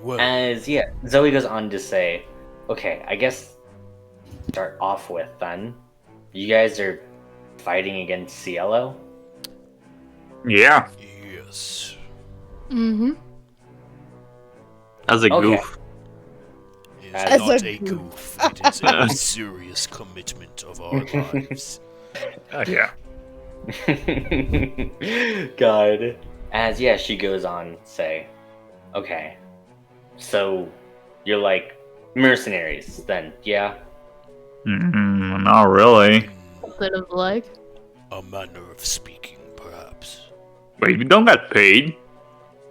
S7: Well,
S1: As Zoe goes on to say, okay, I guess start off with then. You guys are fighting against Cielo?
S6: Yeah.
S7: yes.
S5: Mm-hmm.
S6: As a
S1: Okay.
S6: goof.
S7: It
S2: As
S7: is not
S2: a
S7: a goof. It is a serious commitment of our lives.
S6: Yeah.
S1: God. As she goes on to say, okay, so you're like mercenaries then, yeah?
S6: Not really.
S5: A bit of like.
S7: A manner of speaking, perhaps.
S6: Wait, we don't get paid.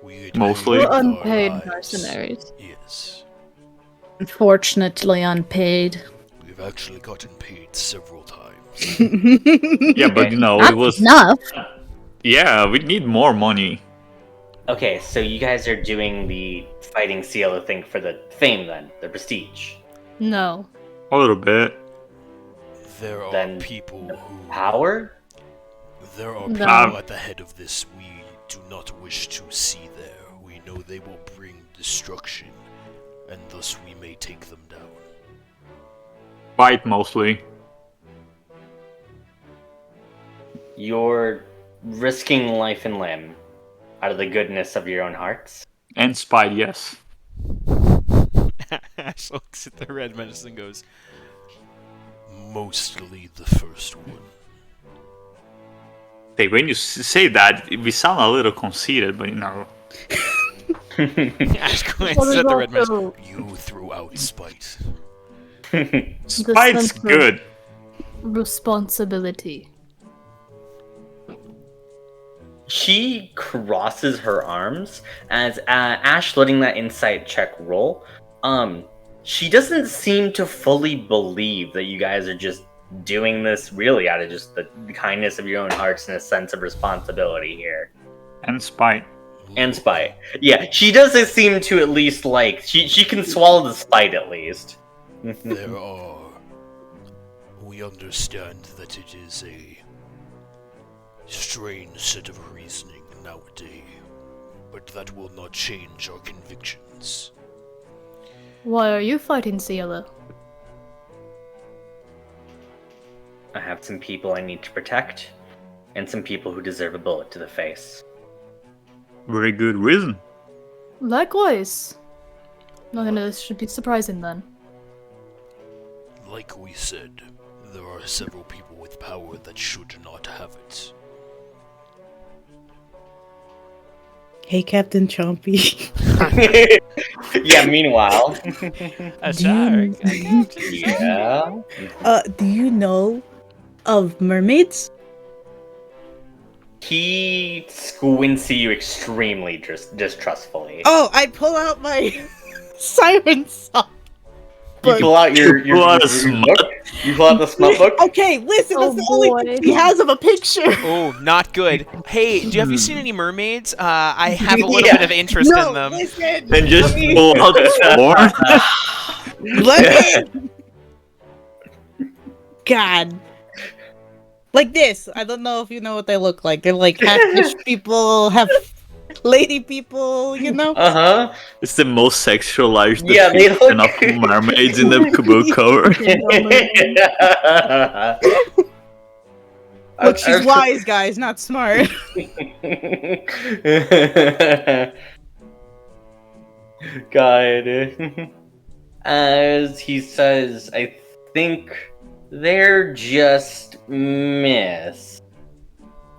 S7: We get
S6: Mostly.
S7: paid
S5: We're
S7: with our
S5: unpaid
S7: lives.
S5: mercenaries.
S7: Yes.
S4: Unfortunately unpaid.
S7: We've actually gotten paid several times.
S6: Yeah, but it
S4: Not
S6: was.
S4: enough.
S6: Yeah, we need more money.
S1: Okay, so you guys are doing the fighting seal thing for the fame then, the prestige.
S5: No.
S6: A little bit.
S7: There are
S1: Then
S7: people who...
S1: Power?
S7: There are
S5: No.
S7: people at the head of this we do not wish to see there. We know they will bring destruction, and thus we may take them down.
S6: Fight mostly.
S1: You're risking life and limb out of the goodness of your own hearts?
S6: And spite, yes.
S3: Ash looks at the red medicine and goes,
S7: Mostly the first one.
S6: Hey, when you say that, we sound a little conceited, but
S3: Ash glances at the red medicine.
S7: You threw out spite.
S6: Spite's
S5: sense of-
S6: good.
S5: Responsibility.
S1: She crosses her arms as Ash letting that insight check roll. She doesn't seem to fully believe that you guys are just doing this really out of just the kindness of your own hearts and a sense of responsibility here.
S6: And spite.
S1: And spite. Yeah, she does seem to at least like she can swallow the spite at least.
S7: There are. We understand that it is a strange set of reasoning nowadays, but that will not change our convictions.
S5: Why are you fighting Cielo?
S1: I have some people I need to protect, and some people who deserve a bullet to the face.
S6: Very good reason.
S5: Likewise. Nothing of this should be surprising then.
S7: Like we said, there are several people with power that should not have it.
S2: Hey, Captain Chompy.
S1: Yeah, meanwhile.
S3: a
S2: Do you-
S3: shark.
S1: Yeah.
S2: Do you know of mermaids?
S1: He squints at you extremely distrustfully.
S2: Oh, I pull out my siren song.
S1: You pull out your
S6: pull out a
S1: your
S6: smut.
S1: book? You pull out the smut book?
S2: Okay, listen,
S5: Oh,
S2: that's the only
S5: boy.
S2: thing he has of a picture.
S3: Oh, not good. Hey, have you seen any mermaids? I have a little
S1: Yeah.
S3: bit of interest
S2: No,
S3: in them.
S2: listen.
S6: Then just pull out the sword.
S2: Let me. God. Like this. I don't know if you know what they look like. They're like half-fish people, half lady people, you know?
S1: Uh-huh.
S6: It's the most sexualized
S1: Yeah, they
S6: depiction
S1: look-
S6: of mermaids in the book cover.
S2: Look, she's wise, guys, not smart.
S1: God. As he says, I think they're just miss.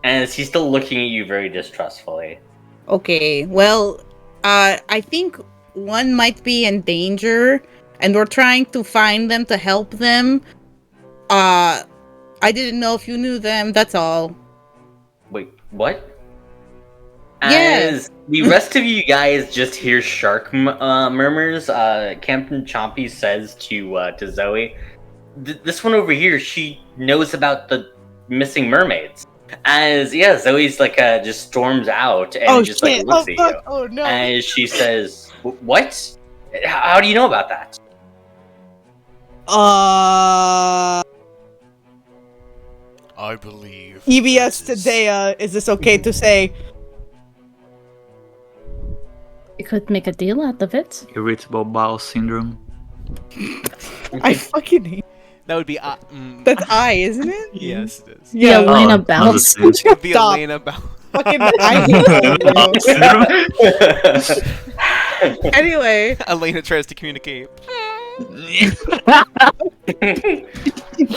S1: As he's still looking at you very distrustfully.
S2: Okay, well, I think one might be in danger, and we're trying to find them to help them. I didn't know if you knew them, that's all.
S1: Wait, what?
S2: Yeah.
S1: As the rest of you guys just hear shark murmurs, Captain Chompy says to Zoe, "This one over here, she knows about the missing mermaids." As Zoe's like just storms out and just like looks at you.
S2: Oh no.
S1: As she says, "What? How do you know about that?"
S7: I believe.
S2: EBS
S7: that is-
S2: today, is this okay to say?
S4: You could make a deal out of it.
S6: Irritable bowel syndrome.
S2: I fucking hate
S3: That would be.
S2: that's I, isn't it?
S3: Yes, it is.
S4: The
S2: Yeah.
S4: Elena
S6: Oh,
S4: Bounce.
S6: positive.
S3: It would be
S2: Stop.
S3: Elena about.
S2: Fucking I hate that, bro. Anyway,
S3: Elena tries to communicate.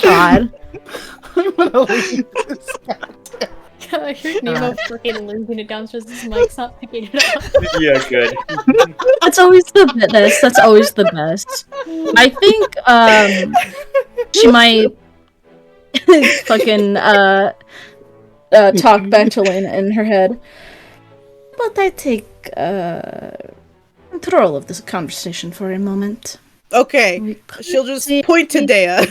S4: God.
S2: I'm gonna leave this.
S5: I heard Nemo freaking losing it downstairs. His mic's not picking it up.
S1: Yeah, good.
S4: That's always the best. That's always the best. I think she might fucking talk back to Lena in her head. But I take control of this conversation for a moment.
S2: Okay, she'll just point to Dea.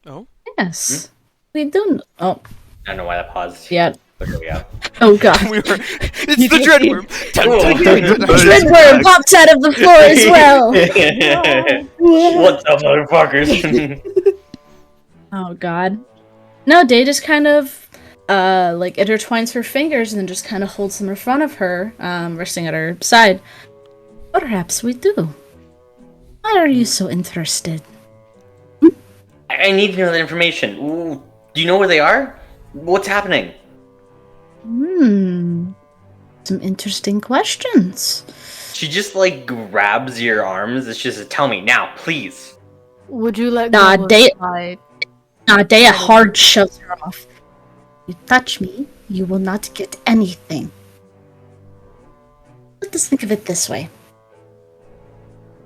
S3: Oh?
S4: Yes. We do. Oh,
S1: I don't know why that paused.
S4: yeah.
S1: But here we go.
S4: Oh god.
S3: It's the dreadworm.
S4: Dreadworm pops out of the floor as well.
S1: What's up, motherfuckers?
S4: Oh god. No, Day just kind of like intertwines her fingers and then just kind of holds them in front of her, resting at her side. Perhaps we do. Why are you so interested?
S1: I need to know that information. Ooh, do you know where they are? What's happening?
S4: Some interesting questions.
S1: She just like grabs your arms. It's just tell me now, please.
S5: Would you let
S4: Nah,
S5: go
S4: Day
S5: aside?
S4: hard shoves her off. You touch me, you will not get anything. Let us think of it this way.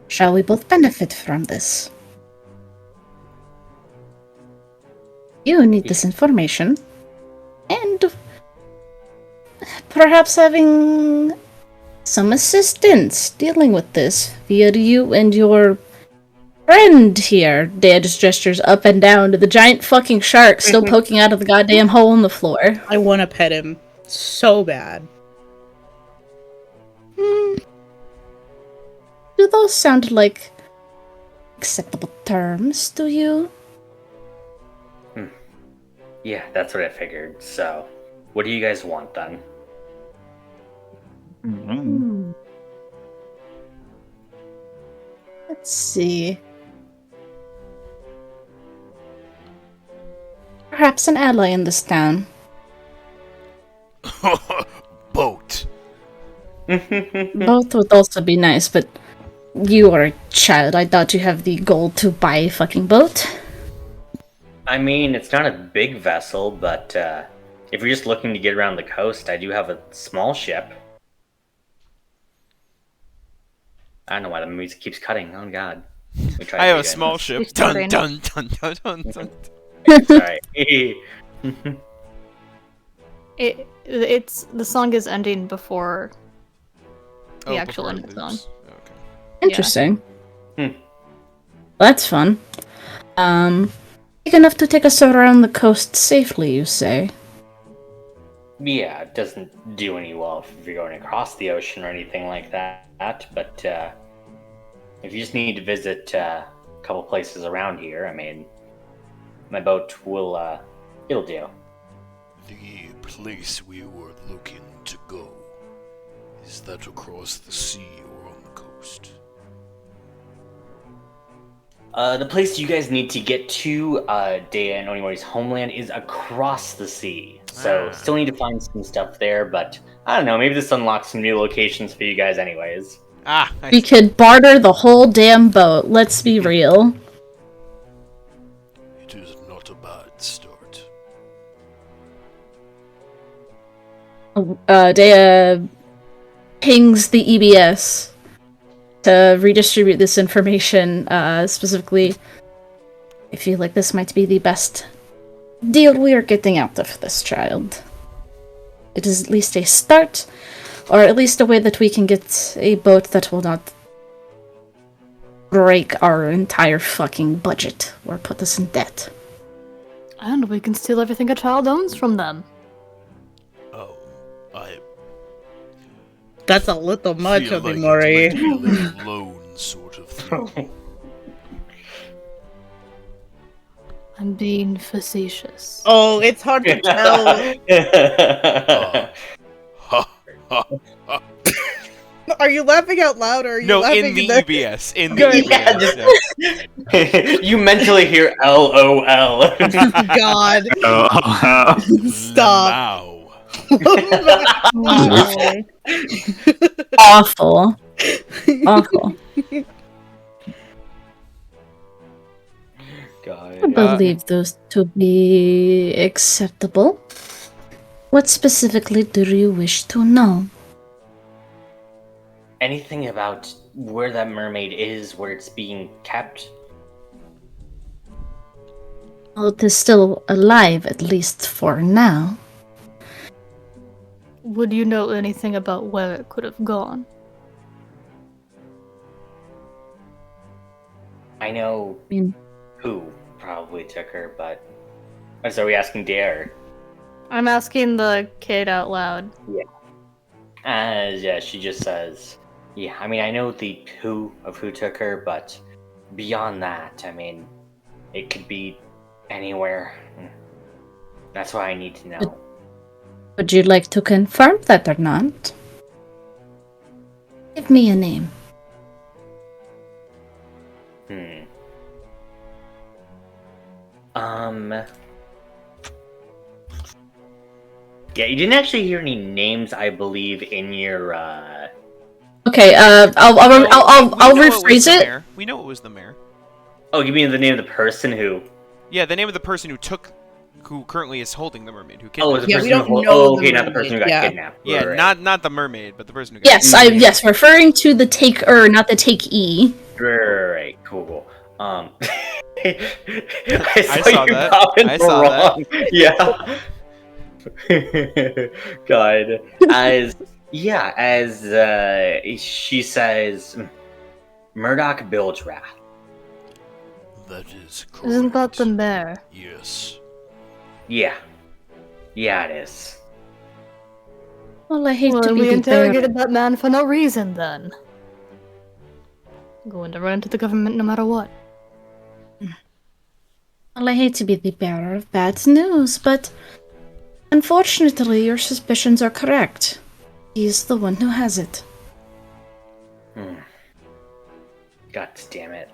S4: Shall we both benefit from this? You need this information, and perhaps having some assistance dealing with this via you and your friend here. Dad just gestures up and down to the giant fucking shark still poking out of the goddamn hole in the floor.
S2: I want to pet him so bad.
S4: Do those sound like acceptable terms to you?
S1: Yeah, that's what I figured. So, what do you guys want then?
S4: Let's see. Perhaps an ally in this town.
S7: Boat.
S4: Both would also be nice, but you are a child. I doubt you have the gold to buy a fucking boat.
S1: I mean, it's not a big vessel, but if you're just looking to get around the coast, I do have a small ship. I don't know why the music keeps cutting. Oh god.
S3: I have a small ship. Dun dun dun dun dun dun.
S1: Sorry.
S5: It's the song is ending before the actual
S3: before
S5: end
S3: it
S5: of the song.
S3: loops. Okay.
S4: Interesting.
S1: Hmm.
S4: That's fun. Big enough to take us around the coast safely, you say?
S1: Yeah, it doesn't do any well if you're going across the ocean or anything like that, but if you just need to visit a couple places around here, I mean, my boat will, it'll do.
S7: The place we were looking to go, is that across the sea or on the coast?
S1: The place you guys need to get to, Dea and Onimori's homeland is across the sea. So, still need to find some stuff there, but I don't know, maybe this unlocks some new locations for you guys anyways.
S4: We could barter the whole damn boat, let's be real.
S7: It is not a bad start.
S4: Dea pings the EBS to redistribute this information, specifically. I feel like this might be the best deal we are getting out of this child. It is at least a start, or at least a way that we can get a boat that will not break our entire fucking budget or put us in debt.
S5: And we can steal everything a child owns from them.
S7: Oh, I
S2: That's a little much,
S7: feel like
S2: Onimori.
S7: it might be a live alone sort of thing.
S5: I'm being facetious.
S2: Oh, it's hard to tell. Are you laughing out loud or are you
S3: No,
S2: laughing
S3: in the
S2: the-
S3: EBS. In the
S2: Good.
S3: EBS. Yeah.
S1: You mentally hear LOL.
S2: God,
S6: Oh,
S2: stop.
S7: Now,
S4: Awful. Awful.
S1: God.
S4: I believe those to be acceptable. What specifically do you wish to know?
S1: Anything about where that mermaid is, where it's being kept?
S4: Well, it is still alive, at least for now.
S5: Would you know anything about where it could have gone?
S1: I know
S4: I mean,
S1: who probably took her, but... So are we asking Dare?
S5: I'm asking the kid out loud.
S1: Yeah, she just says, yeah, I mean, I know the who of who took her, but beyond that, I mean, it could be anywhere. That's why I need to know.
S4: would you like to confirm that or not? Give me a name.
S1: Yeah, you didn't actually hear any names, I believe, in your,
S4: Okay, I'll
S3: We know was
S4: rephrase
S3: the
S4: it.
S3: mayor. We know it was the mayor.
S1: Oh, you mean the name of the person who...
S3: Yeah, the name of the person who currently is holding the mermaid, who
S1: Oh,
S3: kidnapped
S1: the
S2: Yeah,
S1: person
S2: we don't
S1: who...
S2: know
S1: Oh,
S2: the
S1: okay, not the
S2: mermaid,
S1: person who got
S2: yeah.
S1: kidnapped.
S3: Yeah,
S1: Right.
S3: not the mermaid, but the person who got
S4: Yes, referring to the not the take-e.
S1: Right, cool. I
S3: I saw
S1: you
S3: that.
S1: popping
S3: I
S1: for
S3: saw that.
S1: wrong. Yeah. God. She says, Murdoch builds wrath.
S7: That is correct.
S5: Isn't that the mayor?
S7: Yes.
S1: Yeah. Yeah, it is.
S4: Well, I hate
S5: Well,
S4: to be
S5: we
S4: the bearer.
S5: interrogated that man for no reason then. Going to run into the government no matter what.
S4: Well, I hate to be the bearer of bad news, but unfortunately, your suspicions are correct. He's the one who has it.
S1: God damn it.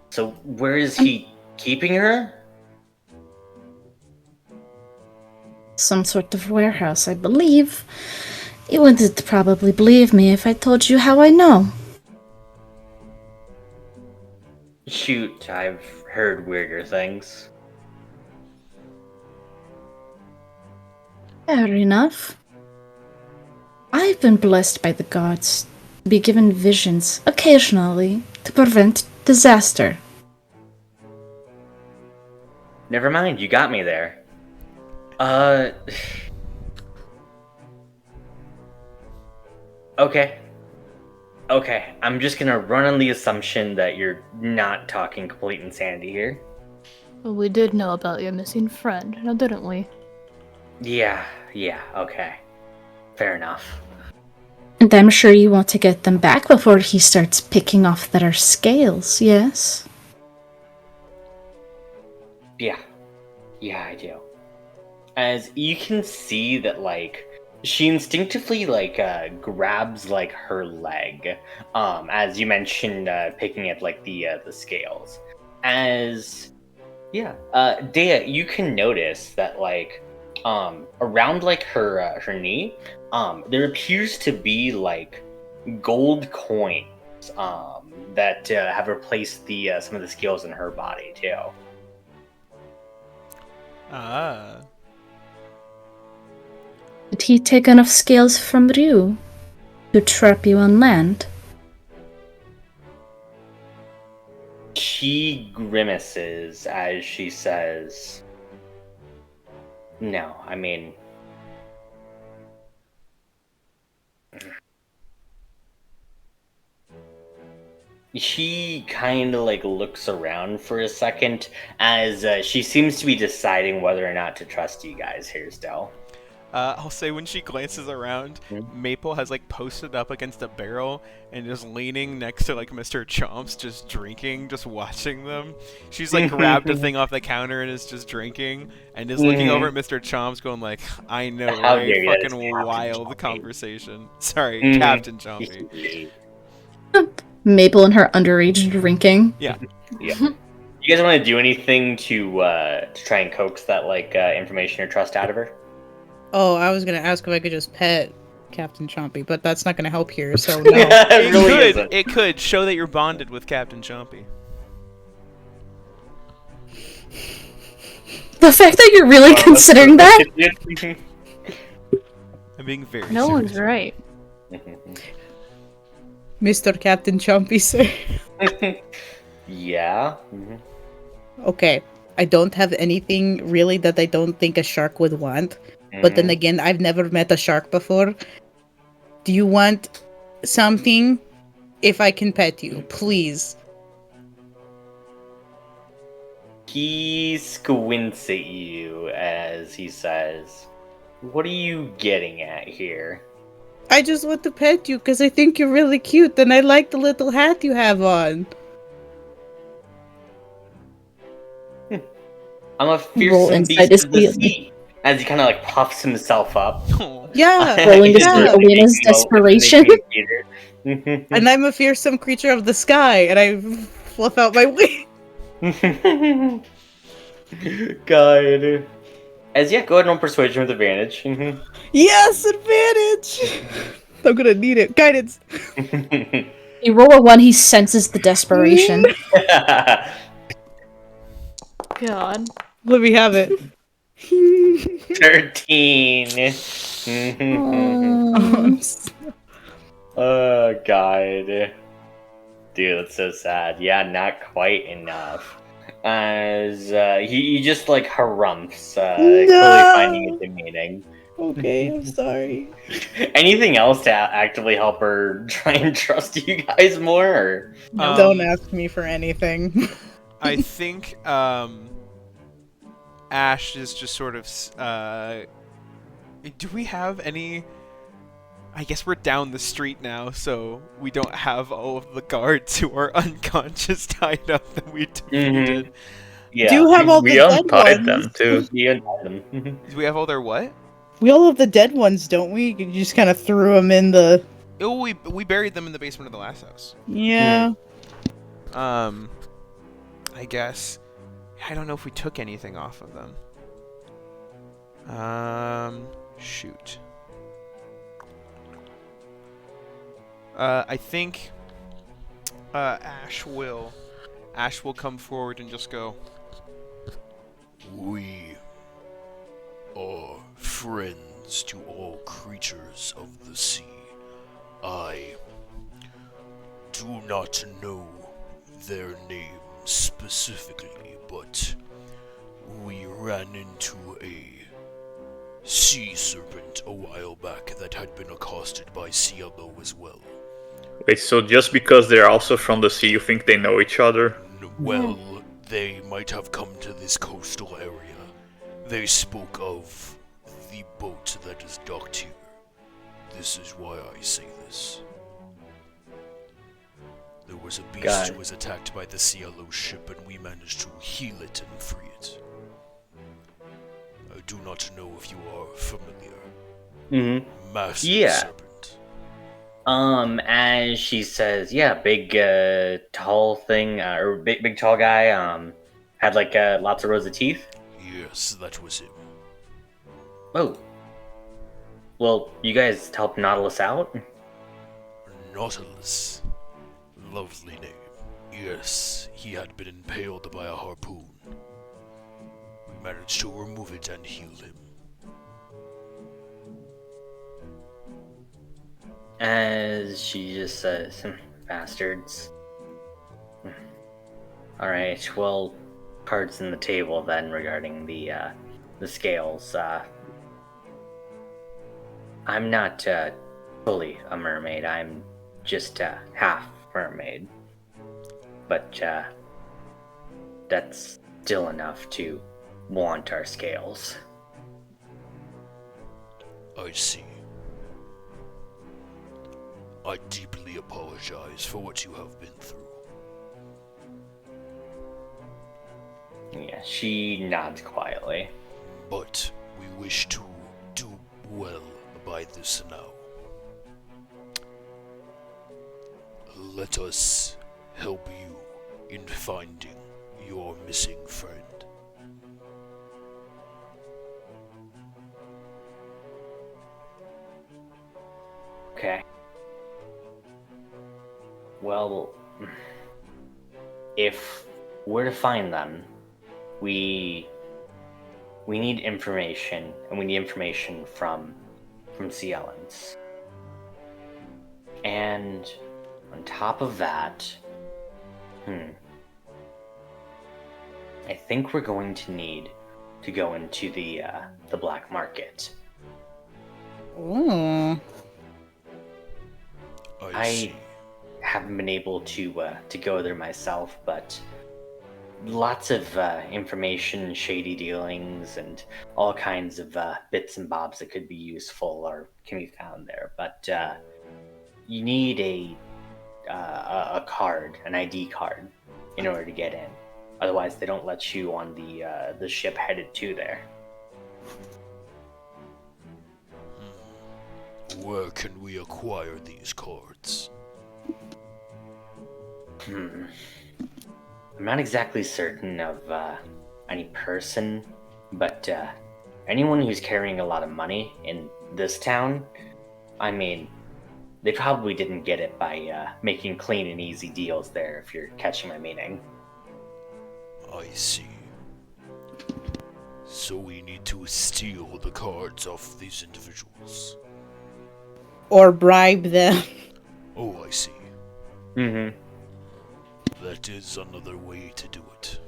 S1: So, where is he keeping her?
S4: Some sort of warehouse, I believe. You wouldn't probably believe me if I told you how I know.
S1: Shoot, I've heard weirder things.
S4: Fair enough. I've been blessed by the gods to be given visions occasionally to prevent disaster.
S1: Never mind, you got me there. Okay. Okay, I'm just gonna run on the assumption that you're not talking complete insanity here.
S5: Well, we did know about your missing friend, now didn't we?
S1: Yeah, okay. Fair enough.
S4: And I'm sure you want to get them back before he starts picking off their scales, yes?
S1: Yeah, I do. As you can see that, she instinctively, grabs, her leg, as you mentioned, picking at, the scales. As, Dea, you can notice that, around, her knee, there appears to be, gold coins, that, have replaced some of the scales in her body, too.
S3: Ah.
S4: Did he take enough scales from you to trap you on land?
S1: She grimaces as she says, no, I mean... She kind of looks around for a second as she seems to be deciding whether or not to trust you guys here still.
S3: I'll say when she glances around, Maple has posted up against a barrel and is leaning next to Mr. Chomps, just drinking, just watching them. She's grabbed a thing off the counter and is just drinking, and is looking over at Mr. Chomps, going I know,
S1: How
S3: right?
S1: dare you, that is
S3: Fucking
S1: Captain
S3: wild
S1: Chompy.
S3: conversation. Sorry, Captain Chompy.
S4: Maple and her underage drinking.
S3: Yeah.
S1: You guys want to do anything to try and coax that information or trust out of her?
S2: Oh, I was gonna ask if I could just pet Captain Chompy, but that's not going to help here, so no.
S1: It really isn't.
S3: It could show that you're bonded with Captain Chompy.
S4: The fact that you're really considering that?
S3: I'm being very
S5: No
S3: serious.
S5: one's right.
S2: Mr. Captain Chompy, sir.
S1: Yeah.
S2: Okay, I don't have anything really that I don't think a shark would want. But then again, I've never met a shark before. Do you want something? If I can pet you, please.
S1: He squints at you as he says, "What are you getting at here?"
S2: I just want to pet you because I think you're really cute and I like the little hat you have on.
S1: I'm a
S4: Roll
S1: fearsome
S4: inside
S1: beast of the
S4: his
S1: sea. As he kind of like puffs himself up.
S2: Yeah,
S4: Rolling to see
S2: yeah.
S4: Alina's desperation.
S2: And I'm a fearsome creature of the sky, and I fluff out my wings.
S1: God. As yeah, go ahead and roll persuasion with advantage.
S2: Yes, advantage! I'm gonna need it. Guidance.
S4: You roll a 1, he senses the desperation.
S5: God.
S2: Let me have it.
S1: 13. Oh god. Dude, that's so sad. Yeah, not quite enough. As he just like harumphs, clearly finding it demeaning.
S2: Okay, I'm sorry.
S1: Anything else to actively help her try and trust you guys more? Or?
S2: Don't ask me for anything.
S3: I think Ash is just sort of. Do we have any? I guess we're down the street now, so we don't have all of the guards who are unconscious tied up that we defeated.
S1: Yeah.
S2: Do you have all the
S6: We
S2: dead
S6: untied
S2: ones?
S6: them too.
S1: You untied them.
S3: Do we have all their what?
S2: We all have the dead ones, don't we? You just kind of threw them in the...
S3: Oh, we buried them in the basement of the last house.
S2: Yeah.
S3: I guess. I don't know if we took anything off of them. Shoot. I think Ash will come forward and just go,
S7: We are friends to all creatures of the sea. I do not know their names specifically, but we ran into a sea serpent a while back that had been accosted by Cielo as well.
S6: Wait, so just because they're also from the sea, you think they know each other?
S7: Well, they might have come to this coastal area. They spoke of the boat that is docked here. This is why I say this. There was a beast who was attacked by the Cielo ship, and we managed to heal it and free it. I do not know if you are familiar. Massive serpent.
S1: As she says, yeah, big, tall thing, or big, tall guy, had like lots of rows of teeth.
S7: Yes, that was him.
S1: Oh. Well, you guys helped Nautilus out?
S7: Nautilus. Lovely name. Yes, he had been impaled by a harpoon. We managed to remove it and heal him.
S1: As she just says, bastards. Alright, well, cards in the table then regarding the scales. I'm not fully a mermaid, I'm just half mermaid. But that's still enough to want our scales.
S7: I see. I deeply apologize for what you have been through.
S1: Yeah, she nods quietly.
S7: But we wish to do well by this now. Let us help you in finding your missing friend.
S1: Okay. Well, if we're to find them, we need information, and we need information from Cielans. And on top of that, I think we're going to need to go into the black market.
S2: Ooh.
S1: I haven't been able to go there myself, but lots of information, shady dealings, and all kinds of bits and bobs that could be useful can be found there. But you need a card, an ID card, in order to get in. Otherwise, they don't let you on the ship headed to there.
S7: Where can we acquire these cards?
S1: I'm not exactly certain of any person, but anyone who's carrying a lot of money in this town, I mean, they probably didn't get it by making clean and easy deals there, if you're catching my meaning.
S7: I see. So we need to steal the cards off these individuals.
S2: Or bribe them.
S7: Oh, I see.
S1: Mm-hmm.
S7: That is another way to do it.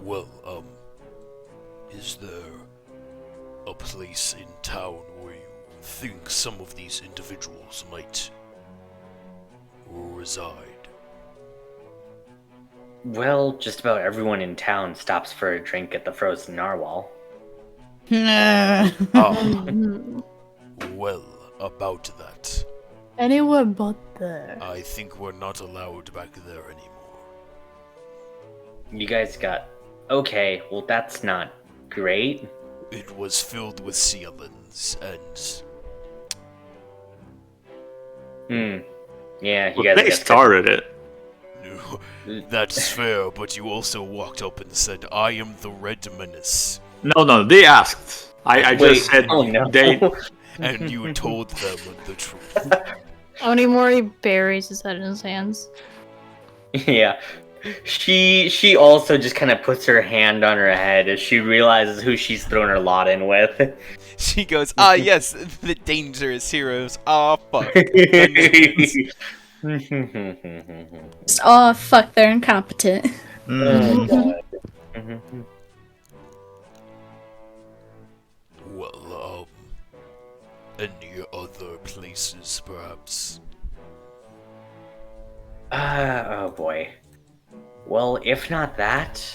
S7: Well, is there a place in town where you think some of these individuals might reside?
S1: Well, just about everyone in town stops for a drink at the Frozen Narwhal.
S5: Mhm.
S7: Well, about that,
S5: Anywhere but there.
S7: I think we're not allowed back there anymore.
S1: You guys got... Okay, well that's not great.
S7: It was filled with Cielans, and
S1: Yeah, you
S6: Well,
S1: guys
S6: they
S1: got...
S6: started it.
S7: no, that's fair, but you also walked up and said, I am the Red Menace.
S6: No, they asked. I
S1: Wait,
S6: just said
S1: oh no.
S6: they.
S7: And you told them the truth.
S5: Onimori buries his head in his hands.
S1: Yeah. She also just kind of puts her hand on her head as she realizes who she's thrown her lot in with.
S3: She goes, yes, the dangerous heroes. Fuck.
S4: Just, oh, fuck, they're incompetent.
S7: Well, any other places, perhaps?
S1: Oh boy. Well, if not that,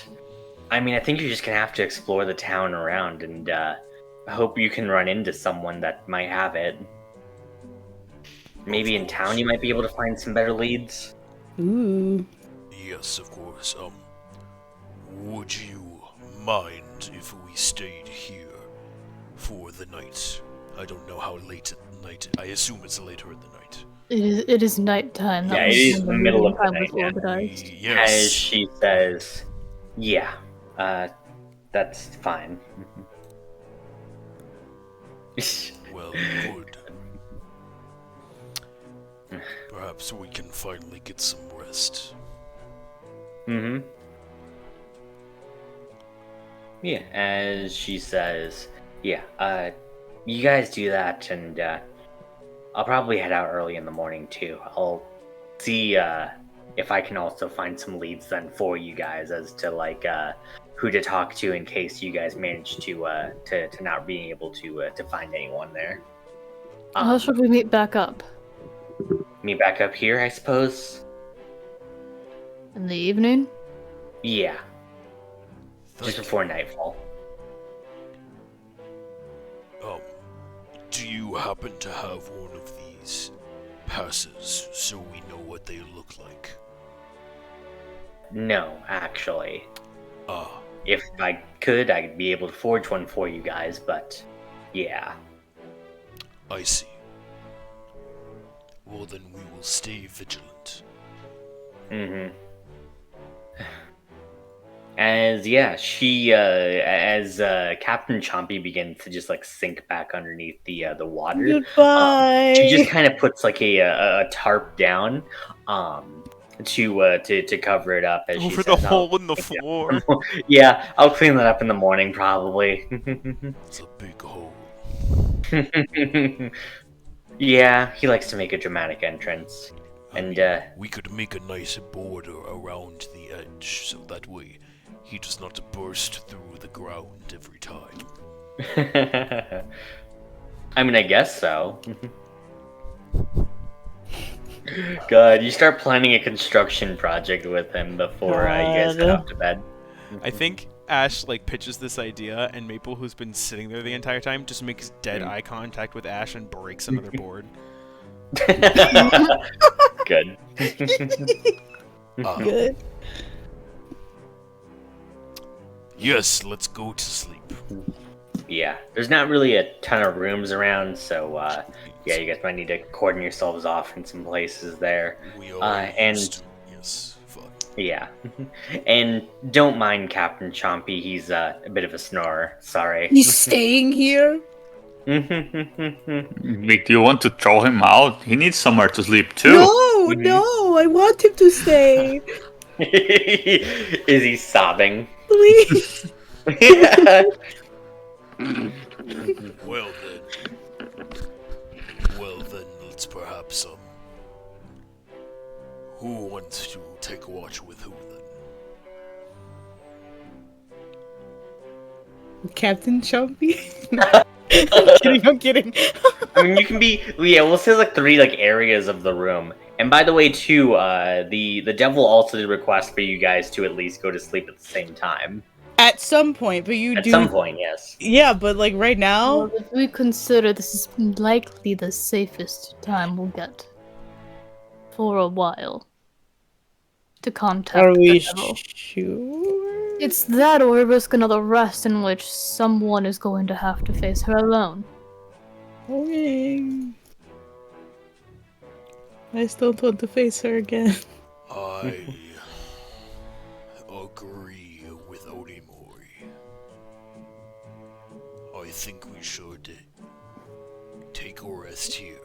S1: I mean, I think you're just gonna have to explore the town around, and hope you can run into someone that might have it. Maybe in town you might be able to find some better leads.
S2: Ooh.
S7: Yes, of course. Would you mind if we stayed here for the night? I don't know how late at night. I assume it's later in the night.
S5: It is nighttime.
S1: Yeah, it is the middle of the
S5: time
S1: night,
S5: was
S1: yeah.
S5: organized.
S1: As
S7: Yes.
S1: she says, yeah, that's fine.
S7: Well, good. Perhaps we can finally get some rest.
S1: Yeah, as she says, yeah, you guys do that, and I'll probably head out early in the morning too. I'll see if I can also find some leads then for you guys as to like who to talk to in case you guys manage to not being able to find anyone there.
S5: How should we meet back up?
S1: Meet back up here, I suppose.
S5: In the evening?
S1: Yeah,
S7: Thank
S1: just
S7: you.
S1: before nightfall.
S7: Do you happen to have one of these passes so we know what they look like?
S1: No, actually.
S7: Ah,
S1: If I could, I'd be able to forge one for you guys, but yeah.
S7: I see. Well, then we will stay vigilant.
S1: As Captain Chompy begins to just like sink back underneath the water.
S2: Goodbye.
S1: She just kind of puts like a tarp down, to cover it up as she
S3: Over
S1: says,
S3: the hole in the floor.
S1: Yeah, I'll clean that up in the morning probably.
S7: It's a big hole.
S1: Yeah, he likes to make a dramatic entrance. And
S7: We could make a nice border around the edge, so that way he does not burst through the ground every time.
S1: I mean, I guess so. God, you start planning a construction project with him before you guys head off to bed.
S3: I think Ash like pitches this idea, and Maple, who's been sitting there the entire time, just makes dead eye contact with Ash and breaks another board.
S1: Good.
S2: Good.
S7: Yes, let's go to sleep.
S1: Yeah, there's not really a ton of rooms around, so yeah, you guys might need to cordon yourselves off in some places there.
S7: We are
S1: and
S7: used to- yes, fun.
S1: yeah, and don't mind Captain Chompy. He's a bit of a snorer. Sorry.
S2: He's staying here?
S6: Vic, do you want to throw him out? He needs somewhere to sleep too.
S2: No, I want him to stay.
S1: Is he sobbing?
S2: Please.
S1: Yeah.
S7: Well then, let's perhaps, who wants to take watch with who then?
S2: Captain Chompy? I'm kidding.
S1: I mean, you can be. Yeah, we'll say like 3 like areas of the room. And by the way, too, the devil also did request for you guys to at least go to sleep at the same time.
S2: At some point, but you
S1: At
S2: do.
S1: some point, yes.
S2: Yeah, but like right now.
S5: Well, if we consider this is likely the safest time we'll get for a while to contact
S2: Are we
S5: the devil.
S2: sure?
S5: It's that or risk another rest in which someone is going to have to face her alone.
S2: Okay. I still don't want to face her again.
S7: I agree with Odimori. I think we should take a rest here.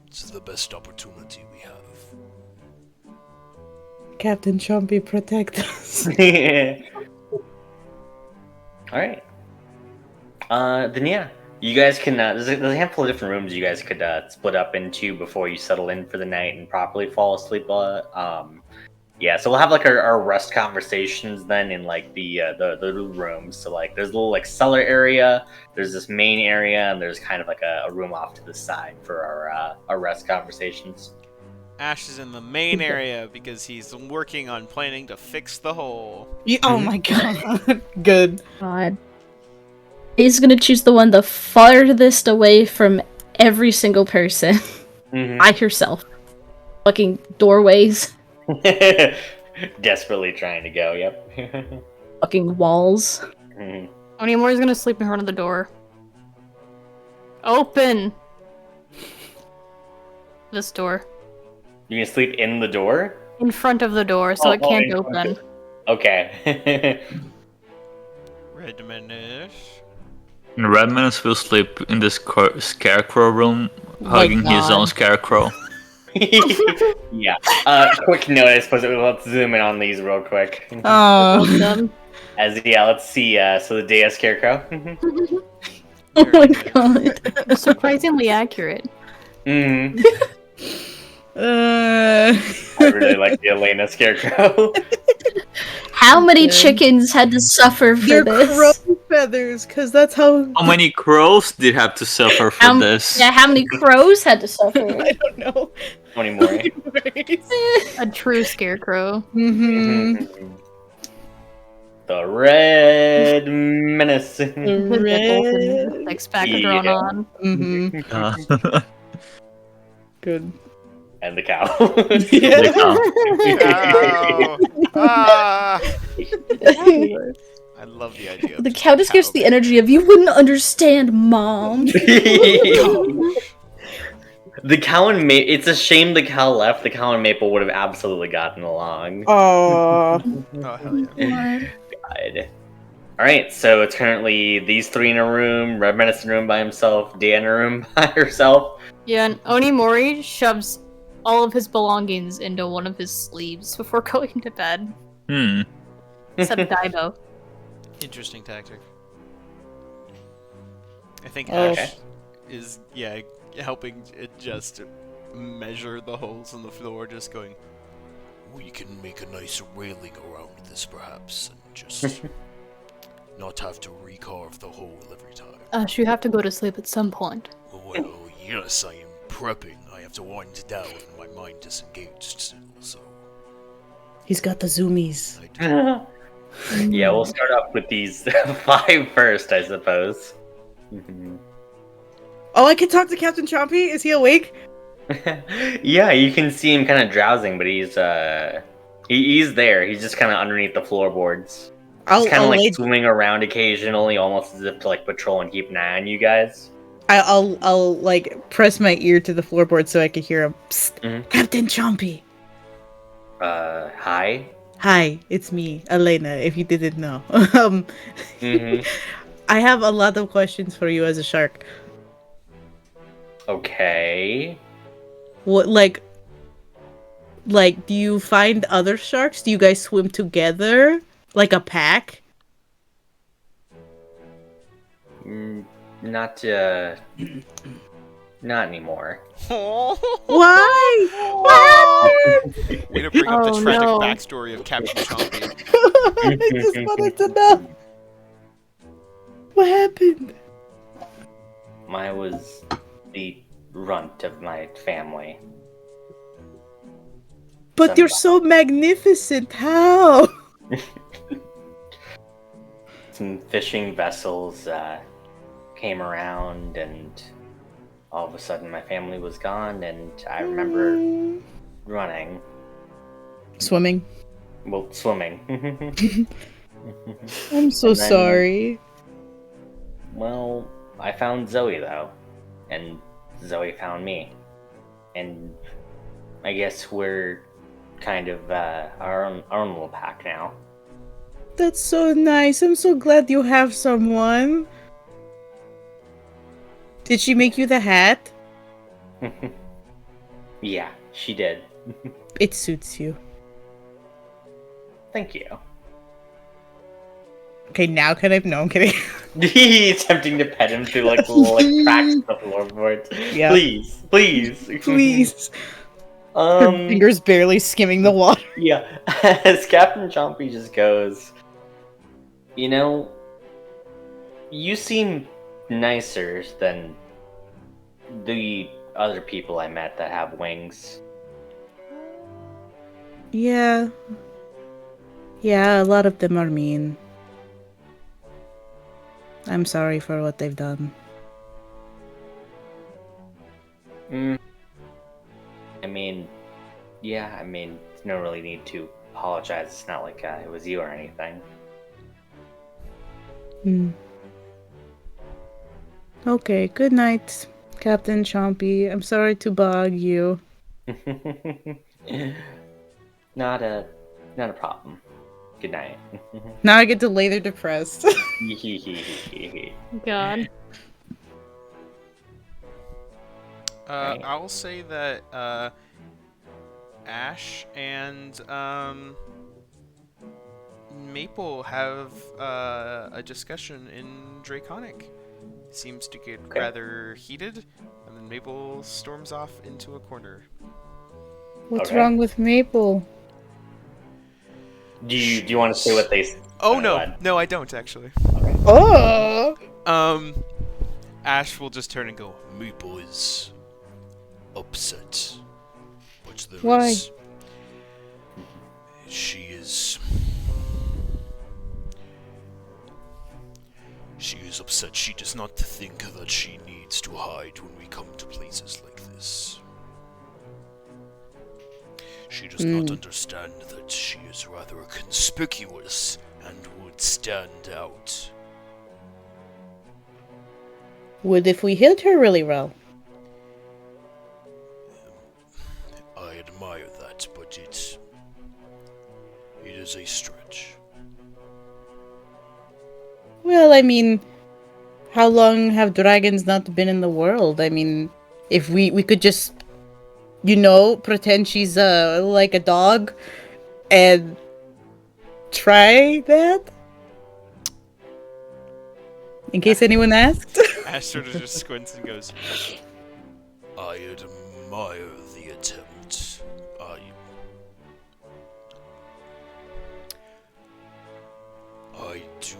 S7: It's the best opportunity we have.
S2: Captain Chompy, protect us.
S1: Alright. Then yeah. You guys can, there's a handful of different rooms you guys could split up into before you settle in for the night and properly fall asleep. Yeah, so we'll have like our rest conversations then in like the rooms. So like there's a little like cellar area, there's this main area, and there's kind of like a room off to the side for our rest conversations.
S3: Ash is in the main area because he's working on planning to fix the hole.
S2: Oh my god. Good.
S4: God. He's gonna choose the one the farthest away from every single person.
S1: Mm-hmm.
S4: By herself. Fucking doorways.
S1: Desperately trying to go, yep.
S4: Fucking walls.
S1: Mhm.
S5: Onimori's gonna sleep in front of the door. Open! This door.
S1: You can sleep in the door?
S5: In front of the door, so it can't
S1: in front
S5: open.
S1: of- Okay.
S3: Redmanish.
S6: Redmanus will sleep in the scarecrow room,
S2: my
S6: hugging his
S2: God.
S6: own scarecrow.
S1: Yeah. Quick note, I suppose let's zoom in on these real quick.
S2: Oh.
S5: Them.
S1: Let's see. So the Dea Scarecrow.
S4: Oh my god.
S5: Surprisingly accurate.
S1: Mm-hmm.
S2: Uh,
S1: I really like the Elena Scarecrow.
S4: How many
S2: Okay.
S4: chickens had to suffer for
S2: they're
S4: this?
S2: crow feathers, because that's how.
S6: How many crows did have to suffer for this?
S4: Yeah, how many crows had to suffer?
S2: I don't know.
S1: Tony more.
S5: A true scarecrow.
S2: Mm-hmm.
S1: The Red Menace.
S2: Red.
S5: Six pack drawn
S1: Yeah.
S5: on.
S2: Mm-hmm. Good.
S1: And the cow.
S6: The cow.
S3: Cow. Ah! I love the idea. Of
S4: The cow just gives the energy of, you wouldn't understand, Mom.
S1: The cow and Maple. It's a shame the cow left. The cow and Maple would have absolutely gotten along.
S2: Oh,
S3: Oh hell yeah!
S1: God. All right, so it's currently these three in a room. Red Menace in a room by himself. Dan in a room by herself.
S5: Yeah, and Onimori shoves all of his belongings into one of his sleeves before going to bed. Except Daibo.
S3: Interesting tactic. I think
S2: Oh.
S3: Ash is helping it just measure the holes in the floor, just going.
S7: We can make a nice railing around this, perhaps, and just not have to recarve the hole every time.
S5: Ash, you have to go to sleep at some point.
S7: Well, yes, I am prepping. I have to wind down. My mind is engaged still, so
S2: he's got the zoomies.
S7: I do.
S1: Yeah, we'll start off with these 5 first, I suppose.
S2: Oh, I can talk to Captain Chompy. Is he awake?
S1: Yeah, you can see him kind of drowsing, but he's he's there. He's just kind of underneath the floorboards. He's kind of like swimming around occasionally, almost as if to like patrol and keep an eye on you guys.
S2: I'll like press my ear to the floorboard so I can hear him. Psst, Captain Chompy.
S1: Hi.
S2: Hi, it's me, Elena. If you didn't know, I have a lot of questions for you as a shark.
S1: Okay.
S2: What like do you find other sharks? Do you guys swim together like a pack?
S1: Not anymore.
S2: Why? What?
S3: Way to bring up the
S5: Oh,
S3: tragic
S5: no.
S3: backstory of Captain Chompy.
S2: I just wanted to know. What happened?
S1: I was the runt of my family.
S2: But you're so magnificent. How?
S1: Some fishing vessels came around, and all of a sudden my family was gone, and I remember running.
S2: Swimming.
S1: Well, swimming.
S2: I'm so
S1: And then-
S2: sorry.
S1: Well, I found Zoe, though. And Zoe found me. And I guess we're kind of our own little pack now.
S2: That's so nice. I'm so glad you have someone. Did she make you the hat?
S1: Yeah, she did.
S2: It suits you.
S1: Thank you.
S2: Okay, now can I? No, I'm kidding.
S1: He's attempting to pet him through like little like cracks in the floorboards.
S2: Yeah.
S1: Please, please,
S2: Please. Her
S1: Um.
S2: fingers barely skimming the water.
S1: Yeah. As Captain Chompy just goes, you know, you seem nicer than the other people I met that have wings.
S2: Yeah. Yeah, a lot of them are mean. I'm sorry for what they've done.
S1: I mean, yeah, there's no really need to apologize. It's not like it was you or anything.
S2: Okay, good night, Captain Chompy. I'm sorry to bug you.
S1: Not a problem. Good night.
S2: Now I get to lay there depressed.
S5: God.
S1: Right.
S3: I'll say that Ash and Maple have a discussion in Draconic. Seems to get rather heated, and then Maple storms off into a corner.
S2: What's
S1: Okay.
S2: wrong with Maple?
S1: Do you want to say what they?
S3: Oh
S1: go
S3: no,
S1: ahead.
S3: no, I don't actually.
S2: Oh!
S3: Ash will just turn and go.
S7: Maple is upset. But there
S2: Why?
S7: is- She is upset. She does not think that she needs to hide when we come to places like this. She does not understand that she is rather conspicuous and would stand out.
S2: What if we hit her really well? I mean, how long have dragons not been in the world? I mean, if we could just, pretend she's like a dog and try that? In case anyone asked.
S3: Ash sort of just squints and goes,
S7: I admire the attempt. I do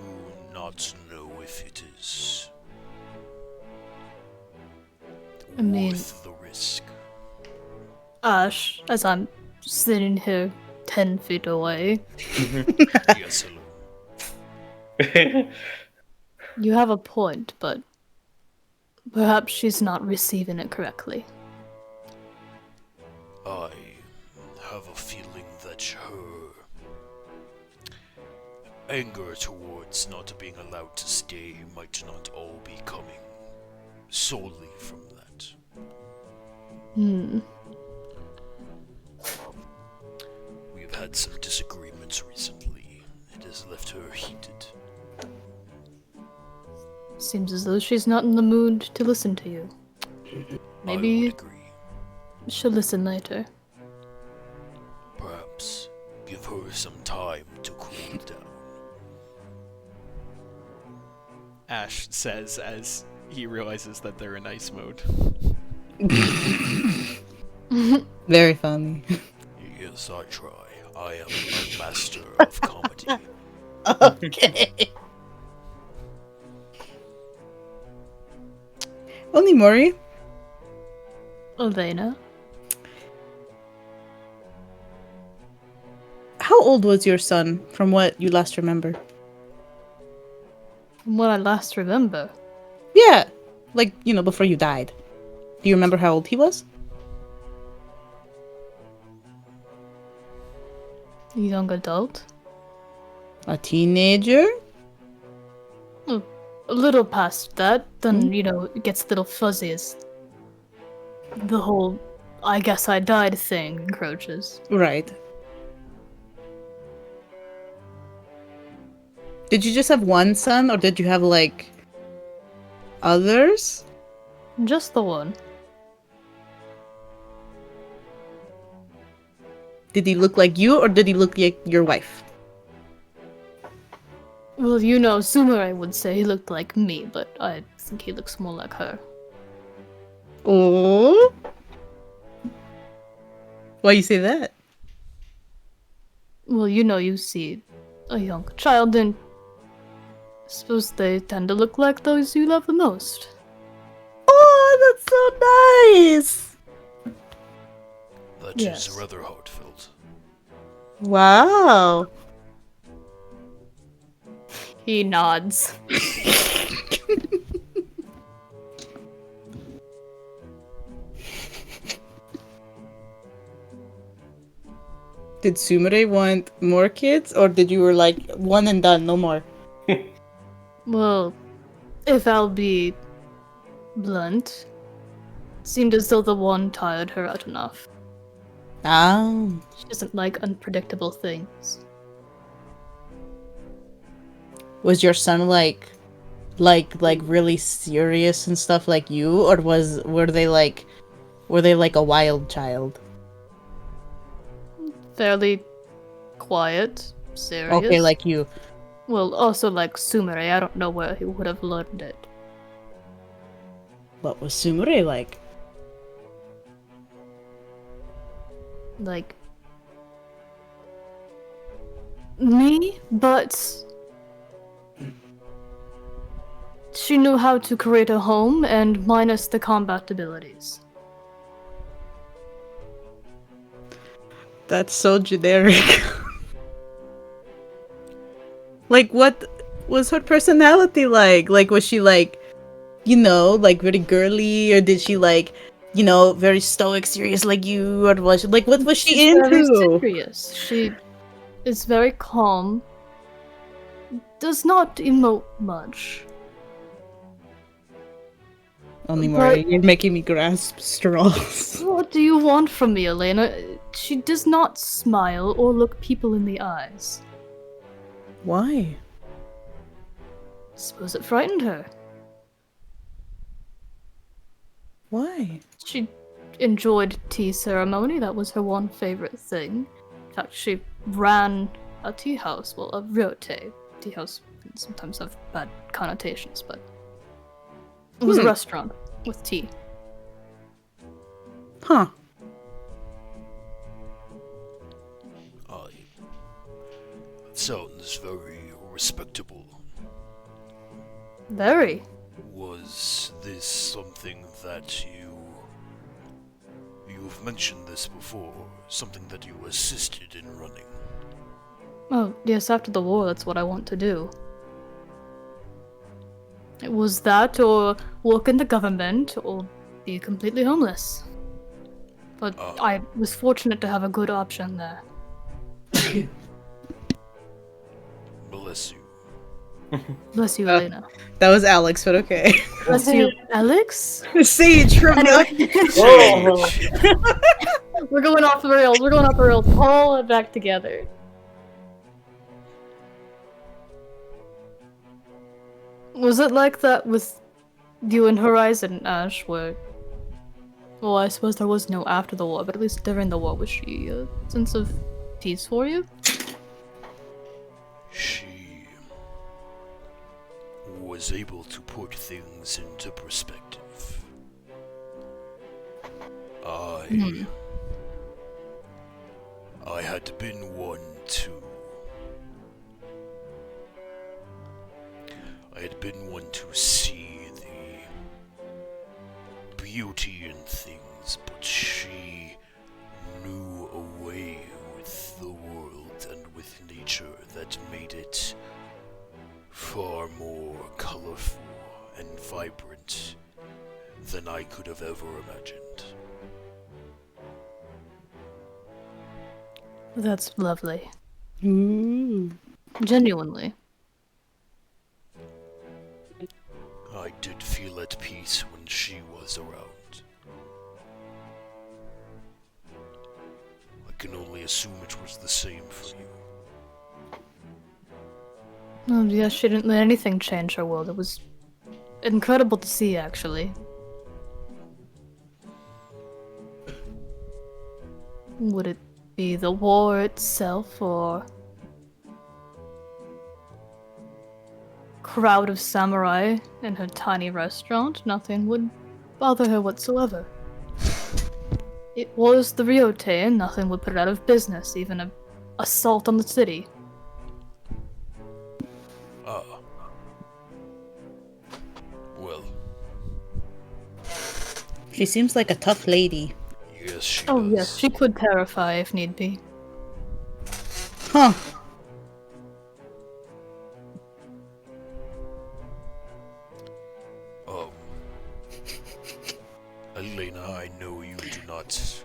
S7: not know if it is
S5: I mean-
S7: worth the risk.
S5: Ash, as I'm sitting here 10 feet away,
S7: Yes, hello.
S5: you have a point, but perhaps she's not receiving it correctly.
S7: I have a feeling that her anger towards not being allowed to stay might not all be coming solely from that. We've had some disagreements recently. It has left her heated.
S5: Seems as though she's not in the mood to listen to you.
S7: I would
S5: Maybe
S7: agree.
S5: she'll listen later.
S7: Perhaps give her some time to cool down.
S3: Ash says as he realizes that they're in ice mode.
S2: Very funny.
S7: Yes, I try. I am a master of comedy.
S2: Okay. Only Mori.
S5: Elena?
S2: How old was your son, from what you last remember?
S5: From what I last remember,
S2: Yeah, like, before you died. Do you remember how old he was?
S5: a young adult?
S2: A teenager?
S5: A little past that, then, it gets a little fuzzy as the whole I guess I died thing encroaches.
S2: Right. Did you just have one son, or did you have, others?
S5: Just the one.
S2: Did he look like you, or did he look like your wife?
S5: Well, Sumire would say he looked like me, but I think he looks more like her.
S2: Oh. Why you say that?
S5: Well, you see a young child, and I suppose they tend to look like those you love the most.
S2: Oh, that's so nice!
S7: That is
S5: Yes.
S7: rather heartfelt.
S2: Wow.
S5: He nods.
S2: Did Sumire want more kids, or did you were like, one and done, no more?
S5: Well, if I'll be blunt, it seemed as though the one tired her out enough.
S2: Ah.
S5: She doesn't like unpredictable things.
S2: Was your son like really serious and stuff like you, or were they like a wild child?
S5: Fairly quiet, serious.
S2: Okay, like you.
S5: Well, also like Sumire, I don't know where he would have learned it.
S2: What was Sumire like?
S5: Like me, but she knew how to create a home and minus the combat abilities.
S2: That's so generic. Like, what was her personality like? Like, was she like, very girly, or did she very stoic, serious like you, or was she, what was she
S5: She's very
S2: into?
S5: serious. She is very calm. Does not emote much.
S2: Only more,
S5: But-
S2: you're making me grasp straws.
S5: What do you want from me, Elena? She does not smile or look people in the eyes.
S2: Why?
S5: Suppose it frightened her.
S2: Why?
S5: She enjoyed tea ceremony. That was her one favorite thing. In fact, she ran a tea house. Well, a ryote. Tea house can sometimes have bad connotations, but it was a restaurant with tea.
S2: Huh.
S7: That sounds very respectable.
S5: Very.
S7: Was this something that you've mentioned this before, something that you assisted in running?
S5: Oh, yes, after the war, that's what I want to do. It was that, or work in the government, or be completely homeless. But I was fortunate to have a good option there.
S7: Bless you.
S5: Bless you, Elena.
S2: That was Alex, but okay.
S5: Bless you, Alex?
S2: Sage from
S5: Anyway. We're going off the rails. We're going off the rails. Pull it back together. Was it like that with you and Horizon, Ash, where... Well, I suppose there was no after the war, but at least during the war, was she a sense of peace for you?
S7: She was able to put things into perspective. I had been one to... I had been one to see the beauty in things, but she knew a way with the world and with nature that made it far more colorful and vibrant than I could have ever imagined.
S5: That's lovely.
S2: Ooh.
S5: Genuinely.
S7: I did feel at peace when she was around. I can only assume it was the same for you.
S5: Oh, yes, she didn't let anything change her world. It was incredible to see, actually. Would it be the war itself, or... crowd of samurai in her tiny restaurant? Nothing would bother her whatsoever. It was the Ryote, and nothing would put it out of business, even an assault on the city.
S7: Well,
S2: She seems like a tough lady.
S7: yes, she
S5: Oh
S7: does.
S5: yes, she could terrify if need be.
S2: Huh.
S7: Elena, I know you do not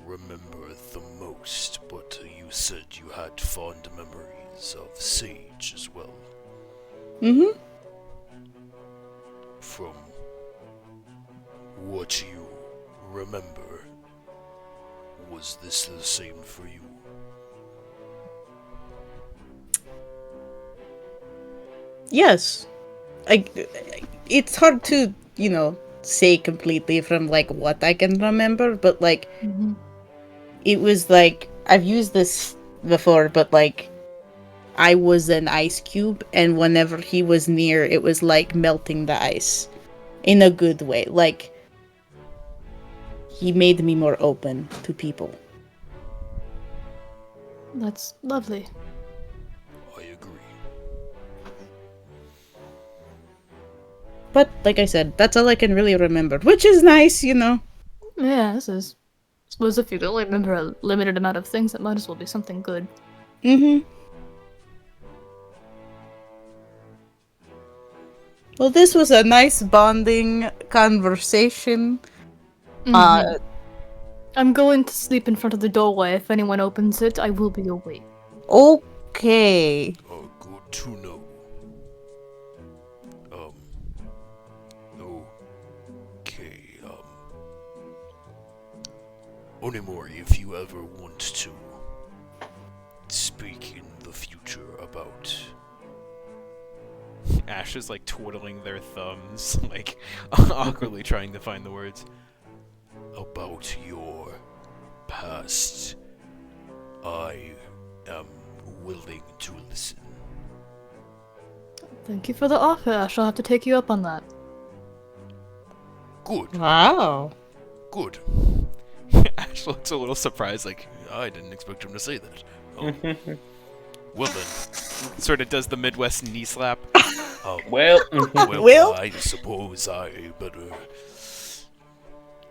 S7: remember the most, but you said you had fond memories of Sage as well.
S2: Mm-hmm.
S7: From what you remember, was this the same for you?
S2: Yes. It's hard to, say completely from, what I can remember, but, it was, I've used this before, but, I was an ice cube, and whenever he was near, it was, melting the ice. In a good way. He made me more open to people.
S5: That's lovely.
S7: I agree.
S2: But, like I said, that's all I can really remember, which is nice,
S5: Yeah, this is... I suppose if you can only remember a limited amount of things, it might as well be something good.
S2: Mm-hmm. Well, this was a nice bonding conversation.
S5: Mm-hmm. I'm going to sleep in front of the doorway. If anyone opens it, I will be awake.
S2: Okay.
S7: Oh, good to know. Okay, Onimori, if you ever want to speak in the future about
S3: Ash is like twiddling their thumbs, like awkwardly trying to find the words.
S7: About your past, I am willing to listen.
S5: Thank you for the offer, Ash. I'll have to take you up on that.
S7: Good,
S2: Wow.
S7: good.
S3: Ash looks a little surprised, like,
S7: I didn't expect him to say that. Oh. Well then,
S3: sort of does the Midwest knee slap.
S1: Well,
S2: Will?
S7: I suppose I better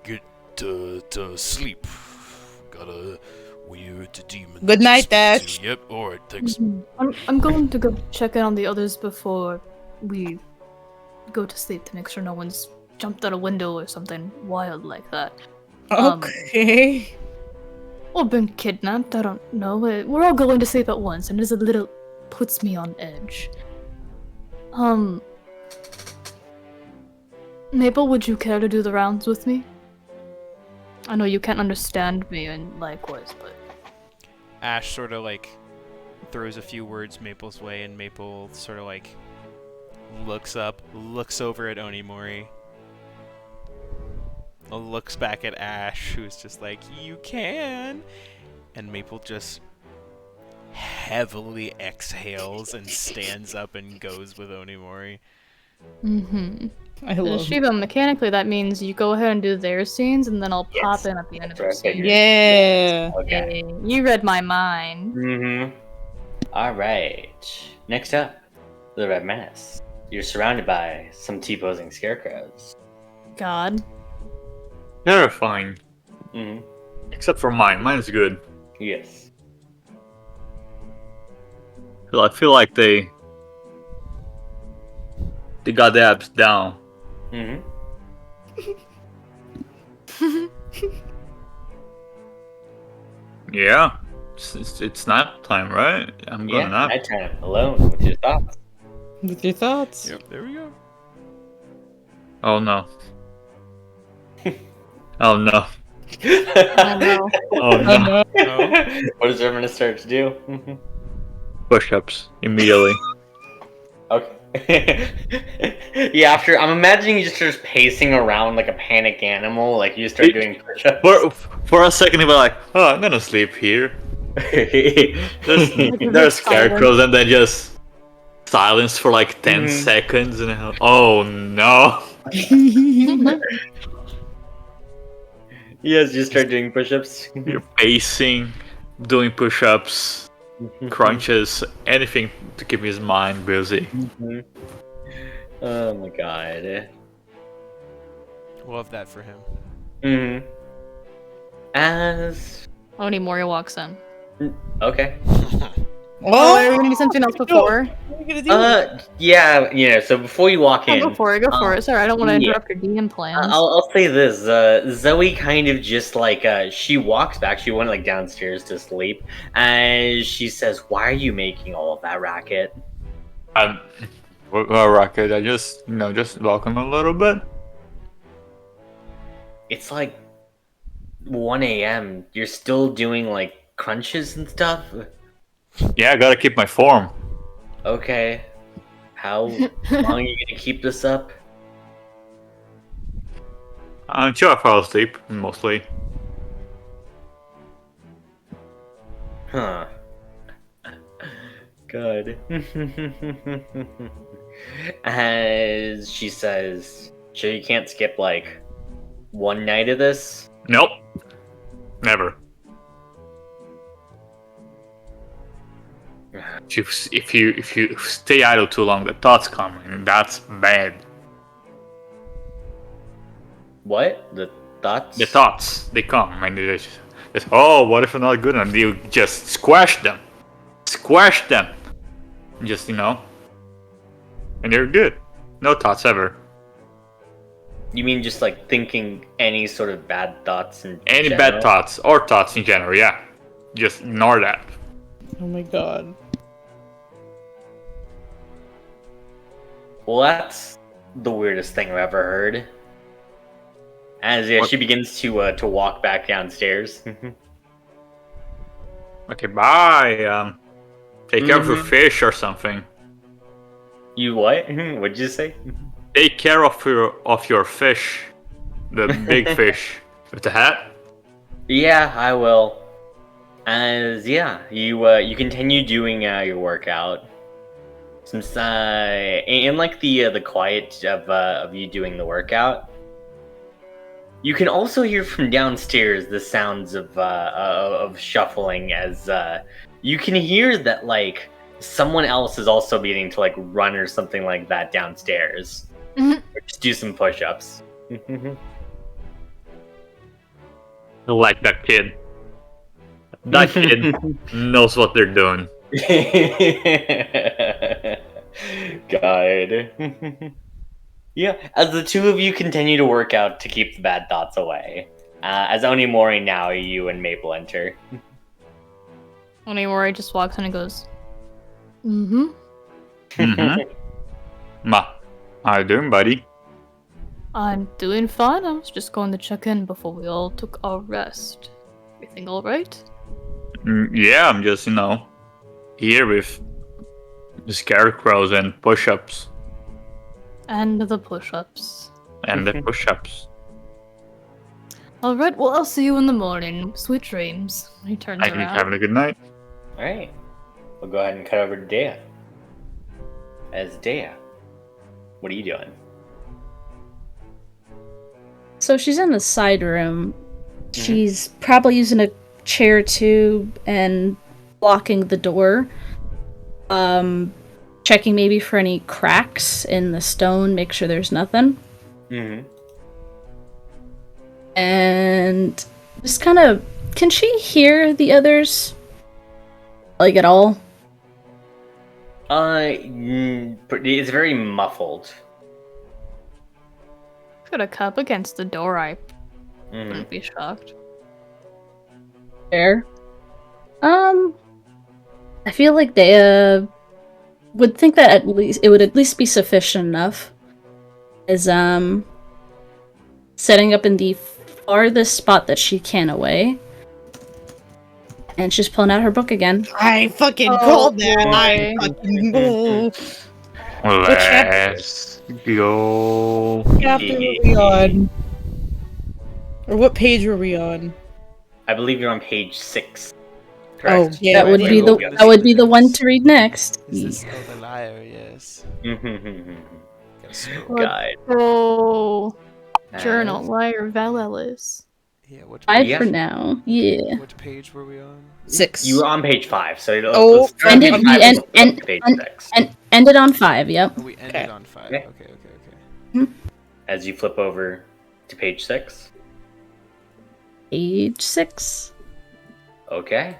S7: get to sleep. Got a weird demon.
S2: Good night,
S7: to speak to.
S2: Dash.
S7: Yep, alright, thanks.
S5: I'm going to go check in on the others before we go to sleep to make sure no one's jumped out a window or something wild like that.
S2: Okay.
S5: Or been kidnapped, I don't know. We're all going to sleep at once, and puts me on edge. Maple, would you care to do the rounds with me? I know you can't understand me, and likewise, but...
S3: Ash sort of like throws a few words Maple's way, and Maple sort of like looks up, looks over at Onimori, looks back at Ash, who's just like, you can, and Maple just heavily exhales and stands up and goes with Onimori.
S2: I love
S5: Shiva, mechanically that means you go ahead and do their scenes, and then I'll pop in at the end of their
S1: That's what I
S5: scene.
S1: figured.
S2: Yeah.
S1: Okay.
S5: Hey, you read my mind.
S1: Mm-hmm. Alright. Next up, the Red Menace. You're surrounded by some T-posing scarecrows.
S5: God.
S6: Terrifying.
S1: Mm-hmm.
S6: Except for mine. Mine is good.
S1: Yes.
S6: I feel like they got the abs down.
S1: Mm-hmm.
S6: Yeah. It's nap time, right? I'm going
S1: Yeah,
S6: nap.
S1: nighttime. Alone with your thoughts.
S2: With your thoughts?
S3: Yep, there we go.
S6: Oh no. Oh no.
S5: I know.
S6: Oh no.
S1: What is everyone start to do?
S6: Push-ups immediately.
S1: Okay. Yeah, after I'm imagining you just starts pacing around like a panic animal, like you start doing push-ups.
S6: For a second, you were like, "Oh, I'm gonna sleep here." There's scarecrows, and then just silence for like 10 seconds, and then, oh no.
S1: Yes, you start doing push-ups.
S6: You're pacing, doing push-ups, crunches, anything to keep his mind busy.
S1: Oh my god.
S3: Love that for him.
S1: Mm-hmm. As
S5: Onimori walks in.
S1: okay.
S5: Oh, are we gonna do something else before?
S1: Yeah. So before you walk in,
S5: Go for it. Sorry, I don't want to
S1: yeah.
S5: interrupt your DM plans.
S1: I'll say this. Zoe kind of just like she walks back. She went like downstairs to sleep, and she says, "Why are you making all of that racket?"
S6: Racket, I just welcome a little bit.
S1: It's like 1 a.m. You're still doing like crunches and stuff.
S6: Yeah, I gotta keep my form.
S1: Okay. How long are you gonna keep this up?
S6: Until I fall asleep, mostly.
S1: Huh. Good. As she says, sure you can't skip like one night of this?
S6: Nope. Never. If you stay idle too long, the thoughts come, and that's bad.
S1: What? The thoughts?
S6: The thoughts, they come, and they just, oh, what if I'm not good enough? You just squash them. Just, and you're good. No thoughts ever.
S1: You mean just like thinking any sort of bad thoughts in
S6: Any
S1: general?
S6: bad thoughts, or thoughts in general, yeah. Just ignore that.
S2: Oh my god.
S1: Well, that's the weirdest thing I've ever heard. As she begins to walk back downstairs.
S6: Okay, bye. Take care of your fish or something.
S1: You what? What'd you say?
S6: Take care of your fish, the big fish with the hat.
S1: Yeah, I will. As you continue doing your workout. Some in like the quiet of you doing the workout. You can also hear from downstairs the sounds of shuffling as you can hear that like someone else is also beginning to like run or something like that downstairs.
S5: Mhm.
S1: Or just do some push-ups.
S6: Like that kid. That kid knows what they're doing.
S1: God. Yeah, as the two of you continue to work out to keep the bad thoughts away. As Onimori now, you and Maple enter.
S5: Onimori just walks in and goes, mm-hmm.
S6: Ma, how you doing, buddy?
S5: I'm doing fine. I was just going to check in before we all took our rest. Everything alright?
S6: Yeah, I'm just, here with the scarecrows and push-ups.
S5: And the push-ups.
S6: And the push-ups.
S5: Alright, well, I'll see you in the morning. Sweet dreams. He turns
S6: I think
S5: around.
S6: having a good night.
S1: Alright. We'll go ahead and cut over to Dea. As Dea, what are you doing?
S4: So she's in the side room. She's probably using a chair too and blocking the door. Checking maybe for any cracks in the stone, make sure there's nothing. And just kind of, can she hear the others? Like at all?
S1: It's very muffled.
S5: Got a cup against the door, I wouldn't be shocked.
S4: Fair. I feel like Dea would think that it would at least be sufficient enough. As setting up in the farthest spot that she can away. And she's pulling out her book again.
S2: I fucking called that. I fucking
S6: Let's go.
S2: chapter were we on? Or what page were we on?
S1: I believe you're on page 6.
S2: Oh,
S1: Correct?
S2: yeah.
S4: That would be the one to read next.
S3: This is the liar, yes. Gotta scroll.
S1: Guide.
S5: Oh, journal, liar, Val Ellis.
S3: Yeah, what
S4: 5
S1: Yeah.
S4: for now. Yeah.
S3: what page were we on?
S2: 6.
S1: You were on page 5, so
S2: Oh,
S1: let's start on
S4: ended-
S1: page 5
S4: and-
S1: and flip to page 6.
S4: And ended on 5, yep.
S3: Oh, we ended
S2: Okay.
S3: on 5.
S1: Okay.
S3: Okay.
S1: As you flip over to page 6.
S4: Page 6.
S1: Okay.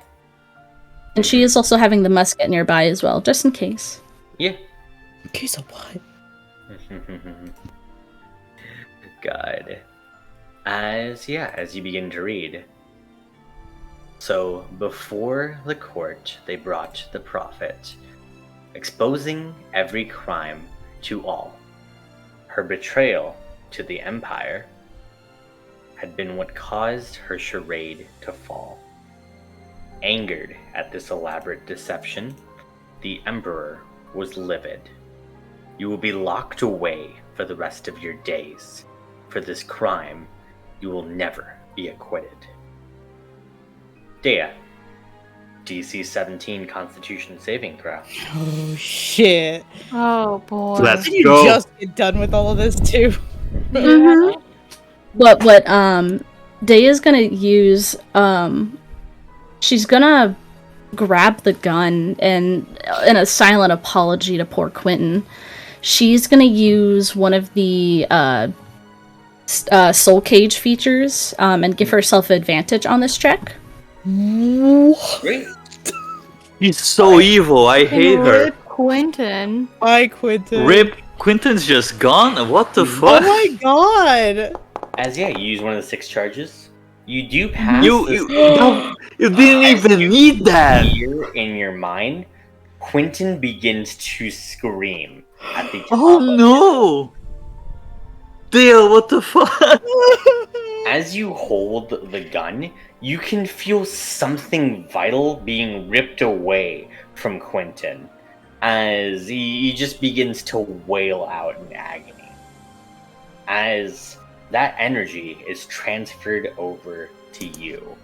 S4: And she is also having the musket nearby as well, just in case.
S1: Yeah.
S2: In case of what?
S1: God. As you begin to read. So, before the court, they brought the prophet, exposing every crime to all. Her betrayal to the Empire had been what caused her charade to fall. Angered at this elaborate deception, the Emperor was livid. You will be locked away for the rest of your days. For this crime, you will never be acquitted. Dea, DC 17 Constitution saving throw.
S2: Oh, shit.
S5: Oh boy.
S6: Let's
S2: Did you
S6: go.
S2: just get done with all of this, too?
S4: Mm-hmm. What Dea's gonna use, she's gonna grab the gun and, in a silent apology to poor Quentin, she's gonna use one of the, soul cage features, and give herself advantage on this check.
S1: Great.
S6: He's so evil. I hate her.
S5: Rip Quentin.
S2: Bye, Quentin.
S6: Rip. Quentin's just gone? What the
S2: Oh
S6: fuck?
S2: my god!
S1: As you use one of the 6 charges, you do pass
S6: You
S1: this
S6: you didn't even need that.
S1: fear in your mind. Quentin begins to scream at the top
S6: Oh
S1: of
S6: no. Dale, what the fuck?
S1: As you hold the gun, you can feel something vital being ripped away from Quentin. as he just begins to wail out in agony. As that energy is transferred over to you,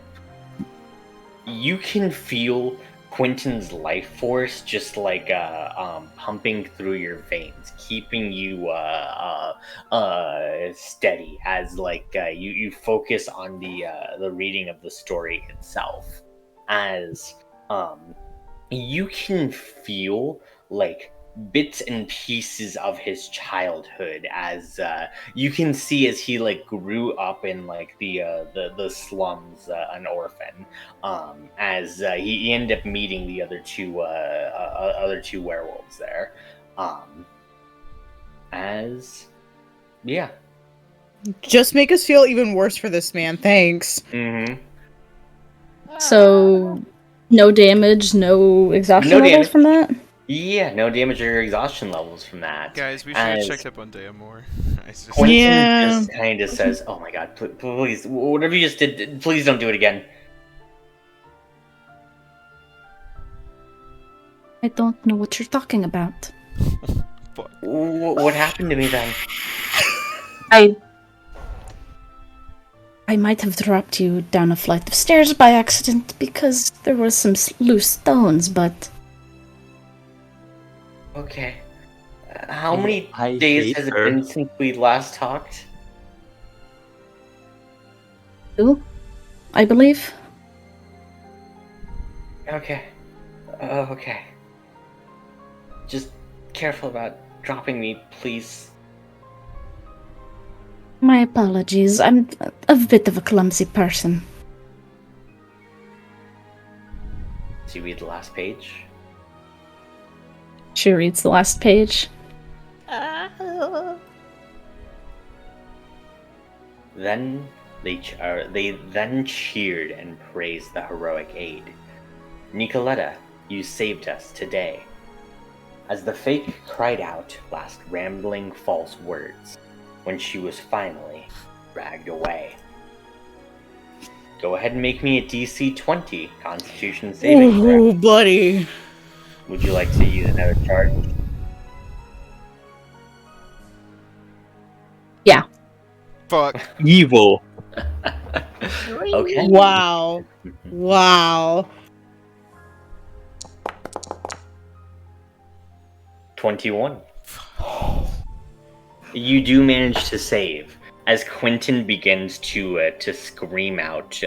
S1: you can feel Quentin's life force just like pumping through your veins, keeping you steady as you focus on the reading of the story itself. As you can feel like bits and pieces of his childhood, as you can see as he like grew up in like the slums, an orphan, as he ended up meeting the other two werewolves there, as yeah.
S2: Just make us feel even worse for this man. Thanks.
S1: Mm-hmm.
S4: So, no damage, no exhaustion
S1: No
S4: levels
S1: damage.
S4: from that?
S1: Yeah, no damage or exhaustion levels from that.
S3: Guys, we should have
S1: As
S3: checked up on Dea more.
S1: Quentin
S2: Yeah.
S1: just kind of says, "Oh my god, please, whatever you just did, please don't do it again."
S4: I don't know what you're talking about.
S3: Fuck.
S1: What happened to me then?
S4: I might have dropped you down a flight of stairs by accident because there were some loose stones, but
S1: Okay. How many
S6: I
S1: days
S6: hate
S1: has it
S6: her.
S1: been since we last talked?
S4: 2, I believe.
S1: Okay. Okay. Just careful about dropping me, please.
S4: My apologies. I'm a bit of a clumsy person.
S1: Do you read the last page?
S4: She reads the last page.
S1: Then they then cheered and praised the heroic aid. Nicoletta, you saved us today. As the fake cried out last rambling false words, when she was finally dragged away. Go ahead and make me a DC 20 Constitution saving throw.
S2: Ooh, buddy.
S1: Would you like to use another charge?
S4: Yeah.
S3: Fuck.
S6: Evil.
S1: Okay.
S2: Wow. Wow.
S1: 21. You do manage to save as Quentin begins to scream out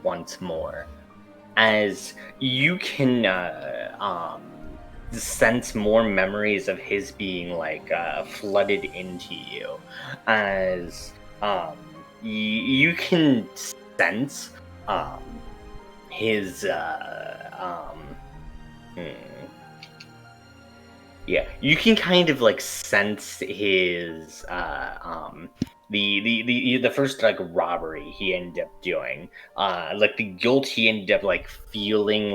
S1: once more, as you can sense more memories of his being flooded into you, as you can sense his yeah, you can kind of sense his the first robbery he ended up doing, the guilt he ended up feeling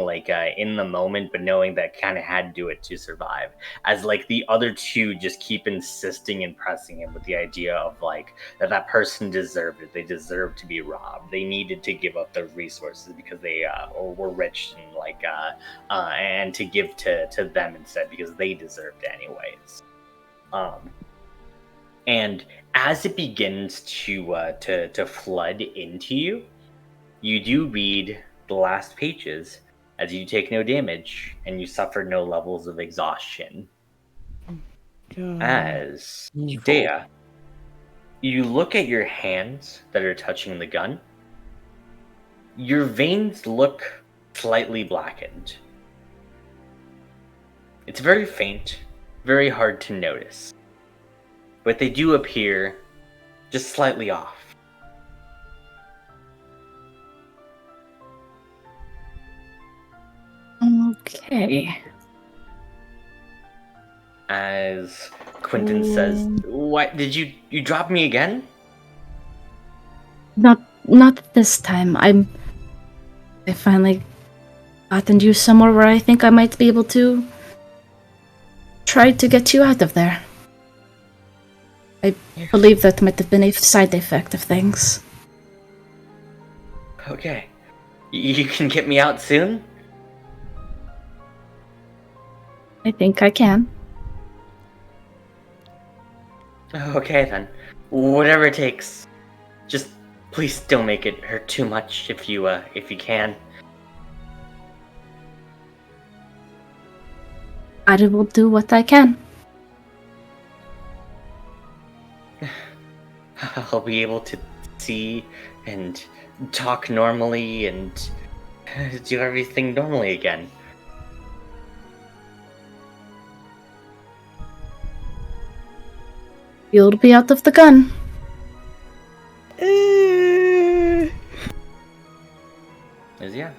S1: in the moment, but knowing that kind of had to do it to survive, as the other two just keep insisting and pressing him with the idea of that person deserved it. They deserved to be robbed. They needed to give up their resources because they were rich and and to give to them instead because they deserved it anyways. And as it begins to flood into you, you do read the last pages as you take no damage and you suffer no levels of exhaustion.
S2: God.
S1: As
S6: Evil.
S1: Dea, you look at your hands that are touching the gun. Your veins look slightly blackened. It's very faint, very hard to notice, but they do appear just slightly off.
S4: Okay.
S1: As Quentin says, "What did you drop me again?"
S4: Not this time. I finally gotten you somewhere where I think I might be able to try to get you out of there. I believe that might have been a side effect of things.
S1: Okay, you can get me out soon.
S4: I think I can.
S1: Okay then. Whatever it takes. Just please don't make it hurt too much if you can.
S4: I will do what I can.
S1: I'll be able to see and talk normally and do everything normally again.
S4: You'll be out of the gun.
S1: Yeah.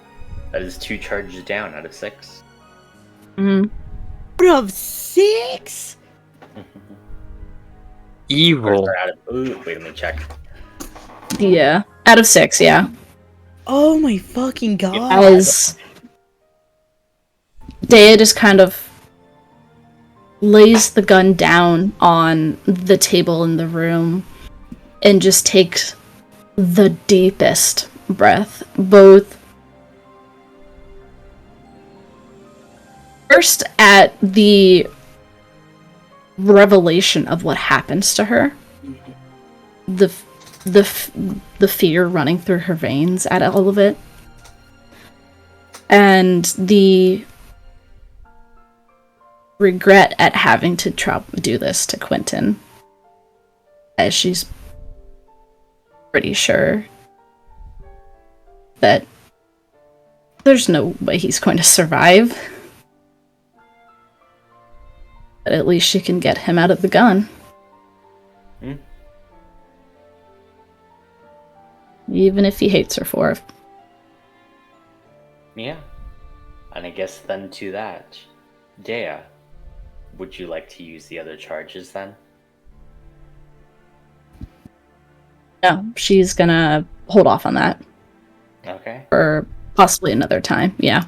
S1: That is 2 charges down out of 6.
S4: Mm.
S2: Out of 6?
S6: Evil.
S1: Or out of, ooh, wait, let me check.
S4: Yeah. Out of 6, yeah.
S2: Oh my fucking god.
S4: As Dea just kind of lays the gun down on the table in the room and just takes the deepest breath, both first at the revelation of what happens to her, the fear running through her veins at all of it, and the regret at having to do this to Quentin, as she's pretty sure that there's no way he's going to survive. But at least she can get him out of the gun. Even if he hates her for it.
S1: Yeah. And I guess then to that, Dea, would you like to use the other charges then?
S4: No, she's gonna hold off on that.
S1: Okay.
S4: For possibly another time, yeah.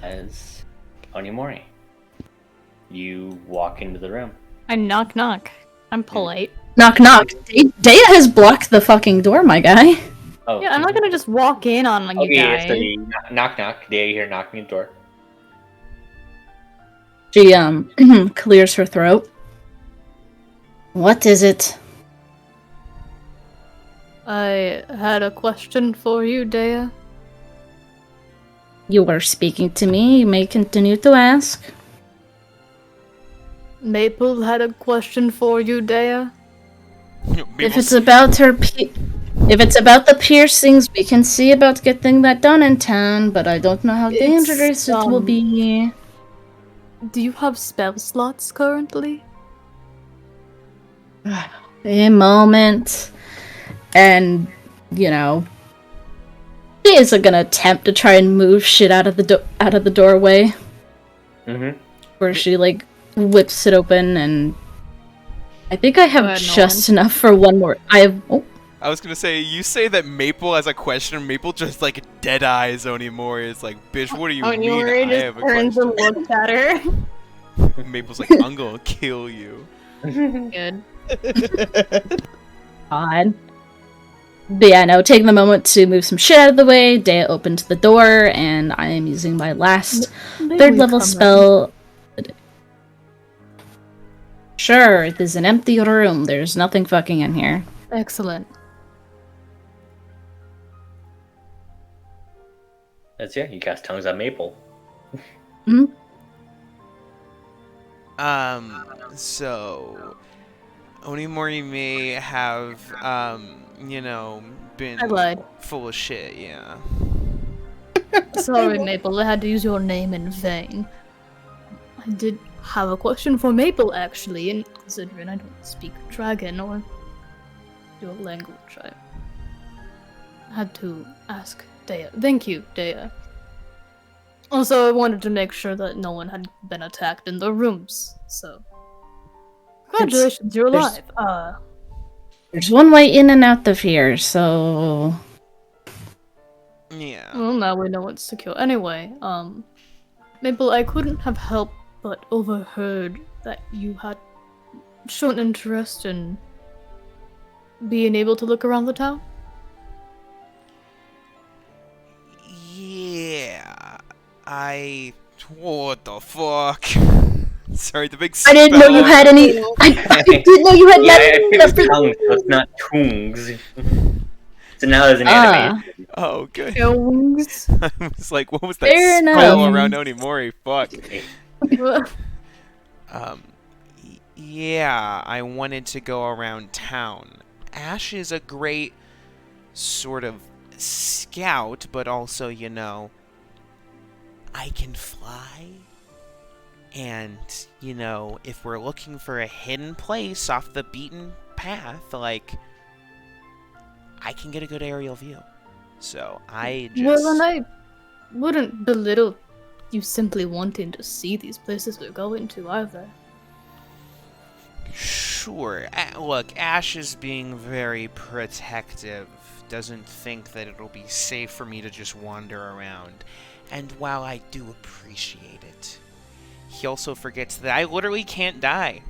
S1: That is Onimori. You walk into the room.
S5: I knock knock. I'm polite.
S4: Knock knock. Dea has blocked the fucking door, my guy.
S1: Oh.
S5: Yeah, I'm not gonna just walk in on you
S1: Okay,
S5: guys.
S1: so you knock knock. Dea, you hear knocking at the door.
S4: She clears her throat. What is it?
S5: I had a question for you, Dea.
S4: You were speaking to me. You may continue to ask.
S5: Maple had a question for you, Dea.
S4: If it's about her if it's about the piercings, we can see about getting that done in town, but I don't know how dangerous it will be.
S5: Do you have spell slots currently?
S4: A moment. And, you know, she isn't gonna attempt to try and move shit out of the doorway.
S1: Mm-hmm.
S4: Where she, like, whips it open, and I think I have just enough for one more.
S3: I was gonna say, you say that Maple has a question, Maple just, like, dead eyes Onimori. It's like, bitch, what do you mean I have a question?
S5: Turns and looks at her.
S3: Maple's like, I'm gonna kill you.
S5: Good.
S4: God. But yeah, no, taking the moment to move some shit out of the way, Dea opens the door, and I am using my last third level spell. Sure, it is an empty room. There's nothing fucking in here.
S5: Excellent.
S1: That's you cast tongues on Maple.
S4: Mm-hmm.
S3: So Onimori may have, you know, been
S5: I lied.
S3: full of shit, yeah.
S5: Sorry, Maple, I had to use your name in vain. I did have a question for Maple, actually, and considering I don't speak dragon or your language, I had to ask Dea. Thank you, Dea. Also, I wanted to make sure that no one had been attacked in the rooms, so... Congratulations, you're alive.
S4: There's one way in and out of here, so...
S3: Yeah.
S5: Well, now we know it's secure. Anyway, Maple, I couldn't have helped but overheard that you had shown interest in being able to look around the town?
S3: Yeah. I What the fuck? Sorry, the big
S4: I didn't know you
S3: spell.
S4: had any. I didn't know you had
S1: Yeah,
S4: that.
S1: it was tongues, so it's not tungs. So now there's an
S4: Ah,
S1: animation.
S3: Oh, good.
S5: Elves.
S3: I was like, what was that
S4: Fair
S3: spell
S4: enough.
S3: around Onimori? Fuck. Yeah, I wanted to go around town. Ash is a great sort of scout, but also, I can fly. And, if we're looking for a hidden place off the beaten path, like, I can get a good aerial view. So, I just...
S5: Well, and I wouldn't belittle you simply wanting to see these places we're going to either.
S3: Sure. Look, Ash is being very protective. Doesn't think that it'll be safe for me to just wander around. And while I do appreciate it, he also forgets that I literally can't die.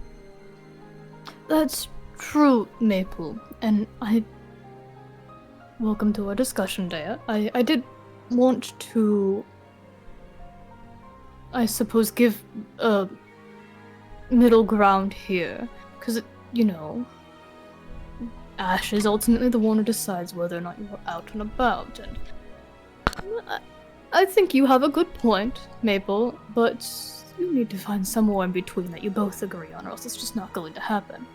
S5: That's true, Maple. And welcome to our discussion, Dea. I did want to, I suppose, give a middle ground here. Because, Ash is ultimately the one who decides whether or not you are out and about. And I think you have a good point, Maple, but you need to find somewhere in between that you both agree on, or else it's just not going to happen.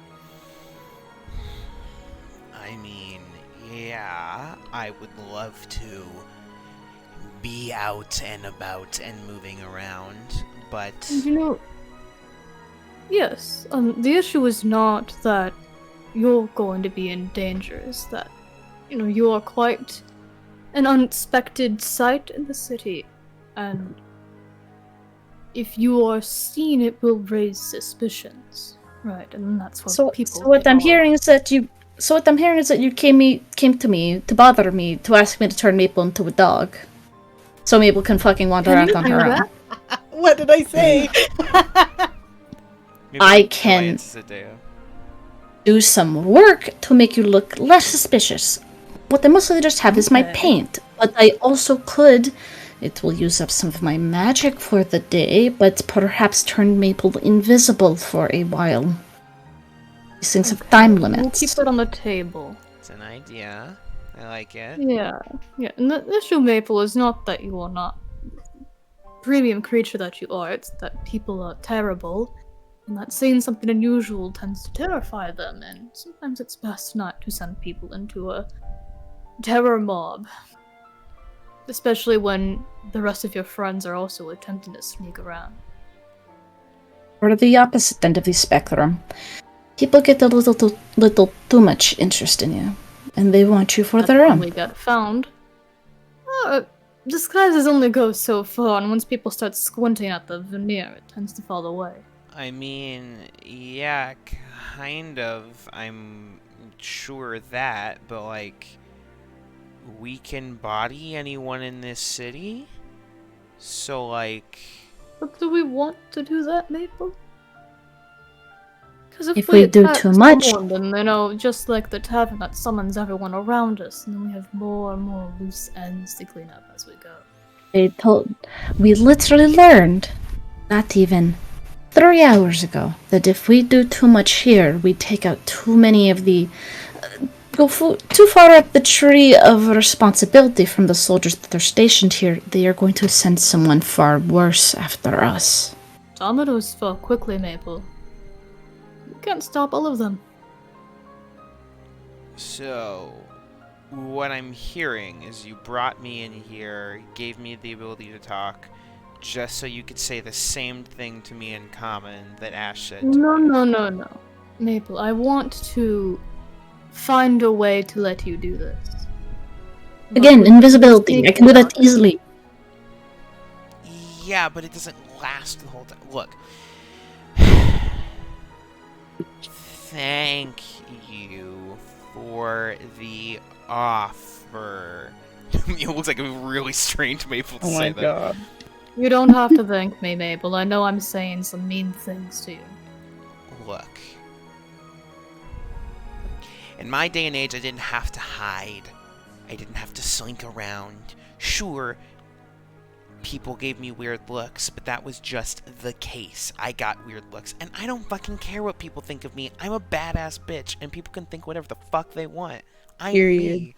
S3: I mean, yeah, I would love to be out and about and moving around, but...
S5: Yes, the issue is not that you're going to be in danger, it's that, you are quite an unexpected sight in the city, and if you are seen, it will raise suspicions, right? And that's what people.
S4: So what I'm hearing is that you. So what I'm hearing is that you came to me to bother me to ask me to turn Maple into a dog, so Maple can fucking wander around on her own.
S2: What did I say?
S4: I can do some work to make you look less suspicious. What I mostly just have is my paint, but I also could. It will use up some of my magic for the day, but perhaps turn Maple invisible for a while. These things have time limits.
S5: We'll keep it on the table.
S3: It's an idea. I like it.
S5: Yeah. And the issue, Maple, is not that you are not premium creature that you are. It's that people are terrible, and that seeing something unusual tends to terrify them. And sometimes it's best not to send people into a terror mob. Especially when the rest of your friends are also attempting to sneak around.
S4: Or the opposite end of the spectrum. People get a little too much interest in you, and they want you for their own.
S5: We got found. Disguises only go so far, and once people start squinting at the veneer, it tends to fall away.
S3: I mean, yeah, kind of. I'm sure that, but like... we can body anyone in this city? So, like...
S5: But do we want to do that, Maple? Because
S4: if we do too much...
S5: someone, then, just like the tavern that summons everyone around us, and then we have more and more loose ends to clean up as we go.
S4: We literally learned, not even 3 hours ago, that if we do too much here, we take out too many of the... go too far up the tree of responsibility from the soldiers that are stationed here, they are going to send someone far worse after us.
S5: Dominoes fall quickly, Maple. You can't stop all of them.
S3: So, what I'm hearing is you brought me in here, gave me the ability to talk, just so you could say the same thing to me in common that Ash said.
S5: No. Maple, I want to find a way to let you do this.
S4: Again, invisibility. I can do that easily.
S3: Yeah, but it doesn't last the whole time. Look. Thank you for the offer. It looks like a really strange Maple to say that.
S2: God.
S5: You don't have to thank me, Maple. I know I'm saying some mean things to you.
S3: Look. In my day and age, I didn't have to hide. I didn't have to slink around. Sure, people gave me weird looks, but that was just the case. I got weird looks, and I don't fucking care what people think of me. I'm a badass bitch, and people can think whatever the fuck they want. I'm
S2: Period.
S3: me.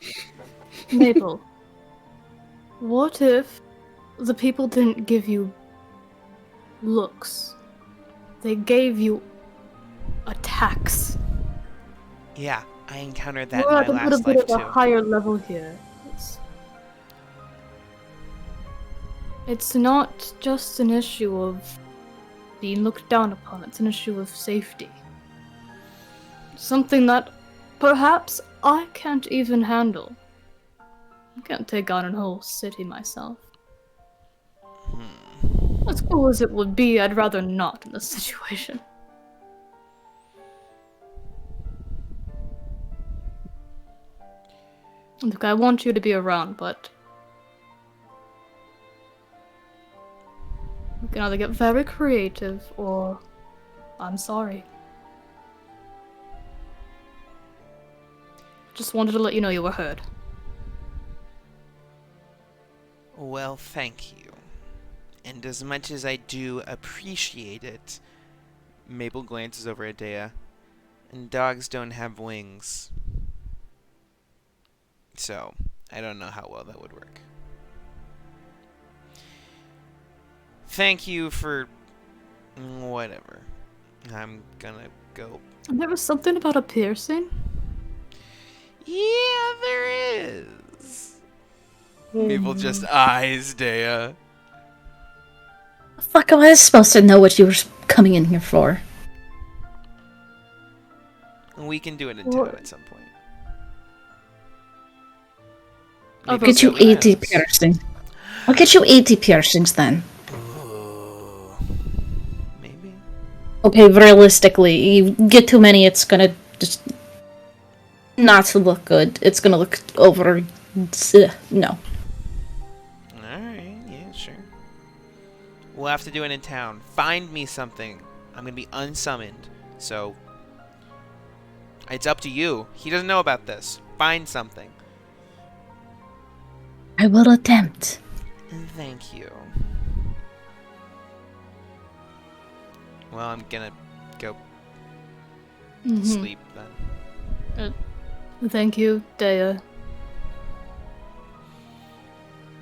S5: Maple, what if the people didn't give you looks? They gave you attacks.
S3: Yeah, I encountered that
S5: We're
S3: in
S5: at a
S3: my
S5: little
S3: last
S5: bit
S3: life
S5: of a
S3: too.
S5: higher level here. It's not just an issue of being looked down upon, it's an issue of safety. Something that perhaps I can't even handle. I can't take on a whole city myself. As cool as it would be, I'd rather not in this situation. Look, I want you to be around, but we can either get very creative, or I'm sorry. Just wanted to let you know you were heard.
S3: Well, thank you. And as much as I do appreciate it, Mabel glances over at Dea, and dogs don't have wings. So, I don't know how well that would work. Thank you for whatever. I'm gonna go.
S5: And there was something about a piercing?
S3: Yeah, there is. Mabel just eyes Dea.
S4: Fuck, am I supposed to know what you were coming in here for?
S3: We can do it in town at some point.
S5: I'll
S3: Maybe
S4: Get you
S3: so
S4: 80
S3: ends.
S4: piercings. I'll get you 80 piercings then.
S3: Ooh, maybe.
S4: Okay, realistically, you get too many, it's gonna just not look good. It's gonna look over. No.
S3: Alright, yeah, sure. We'll have to do it in town. Find me something. I'm gonna be unsummoned, so it's up to you. He doesn't know about this. Find something.
S4: I will attempt.
S3: Thank you. Well, I'm gonna go sleep then.
S5: Thank you, Dea.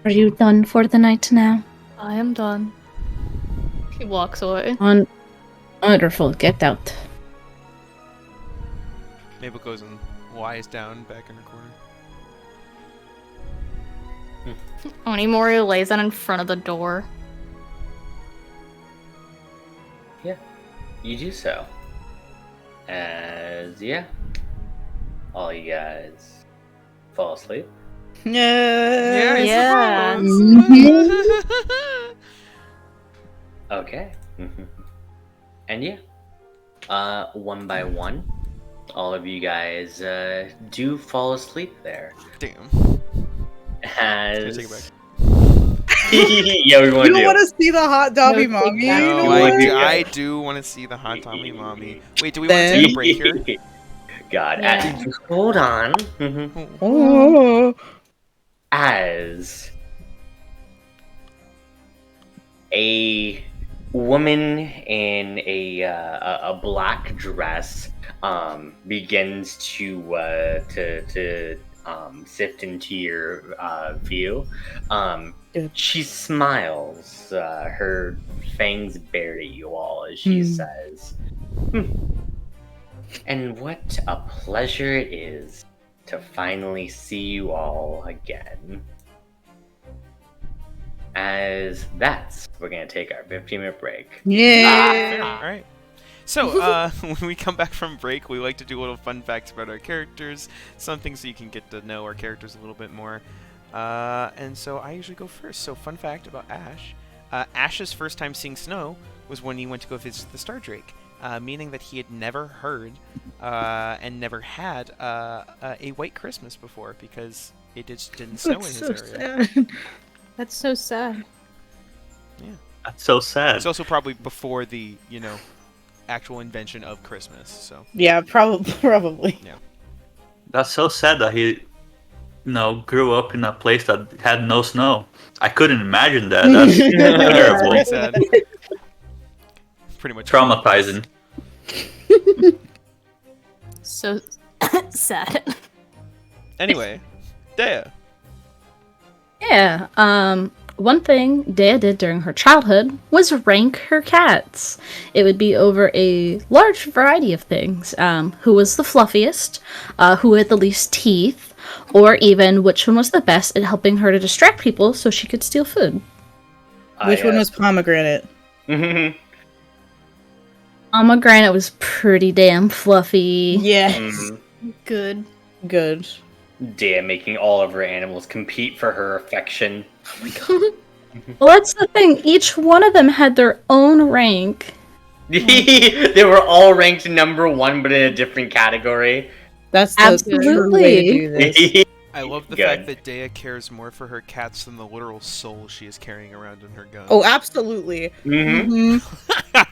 S4: Are you done for the night now?
S5: I am done. He walks away.
S4: Wonderful, get out.
S3: Mabel goes and lies down back in her corner.
S5: Onimori lays down in front of the door.
S1: Yeah, you do so. As, yeah, all you guys fall asleep.
S2: Yeah.
S1: Okay. And yeah, one by one, all of you guys do fall asleep there.
S3: Damn.
S1: As
S3: Take it back.
S1: yeah, we want
S2: You
S1: to
S2: don't want to see the hot Dobby
S5: No,
S2: mommy?
S5: take
S2: You
S3: No,
S2: know
S1: what?
S3: I do want to see the hot Tommy mommy. Wait, do we want to take a break here?
S1: God,
S5: Yeah.
S1: hold on.
S2: Oh.
S1: As a woman in a black dress begins to sift into your view. She smiles, her fangs bared at you all as she says, "And what a pleasure it is to finally see you all again." As that's, we're gonna take our 15-minute break.
S2: Yeah.
S3: All right. So, when we come back from break, we like to do little fun facts about our characters, something so you can get to know our characters a little bit more. And so I usually go first. So, fun fact about Ash. Ash's first time seeing snow was when he went to go visit the Star Drake, meaning that he had never heard and never had a white Christmas before because it just didn't snow in his area.
S2: Sad.
S5: That's so sad.
S6: That's so sad.
S3: It's also probably before the, actual invention of Christmas, so.
S2: Yeah, probably.
S6: That's so sad that he grew up in a place that had no snow. I couldn't imagine that. That's
S3: That's pretty
S6: terrible.
S3: sad. Pretty much
S6: Traumatizing.
S5: So sad.
S3: Anyway, Dea.
S4: Yeah, one thing Dea did during her childhood was rank her cats. It would be over a large variety of things. Who was the fluffiest, who had the least teeth, or even which one was the best at helping her to distract people so she could steal food.
S2: Which one was pomegranate?
S4: Pomegranate was pretty damn fluffy.
S2: Yes.
S5: Good.
S2: Good.
S1: Dea making all of her animals compete for her affection.
S4: Well, that's the thing. Each one of them had their own rank.
S1: They were all ranked number 1, but in a different category.
S2: That's the
S4: Absolutely.
S2: true way to do this.
S3: I love the
S1: Good.
S3: fact that Dea cares more for her cats than the literal soul she is carrying around in her gun.
S2: Oh, absolutely.
S1: Mm-hmm.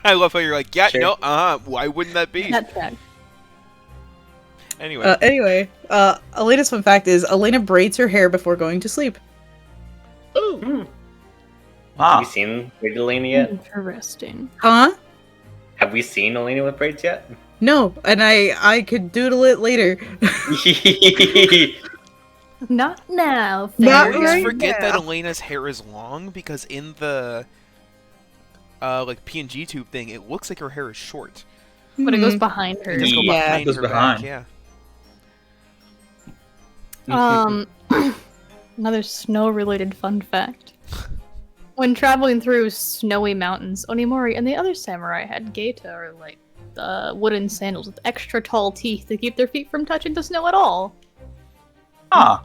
S3: I love how you're like, yeah,
S1: Sure.
S3: no, why wouldn't that be?
S5: That's bad.
S3: Anyway.
S2: Elena's fun fact is Elena braids her hair before going to sleep.
S1: Have
S6: Wow.
S1: we seen Elena yet?
S5: Interesting.
S2: Huh?
S1: Have we seen Elena with braids yet?
S2: No, and I could doodle it later.
S5: Not now.
S3: I
S2: Not
S3: always
S2: right
S3: forget that
S2: now.
S3: Elena's hair is long because in the like PNG tube thing, it looks like her hair is short.
S5: But it goes behind her.
S3: It just go
S2: Yeah.
S3: behind
S6: Goes
S3: her
S6: behind.
S3: back. Yeah.
S5: Another snow-related fun fact. When traveling through snowy mountains, Onimori and the other samurai had geita, or like wooden sandals with extra tall teeth to keep their feet from touching the snow at all.
S6: Ah.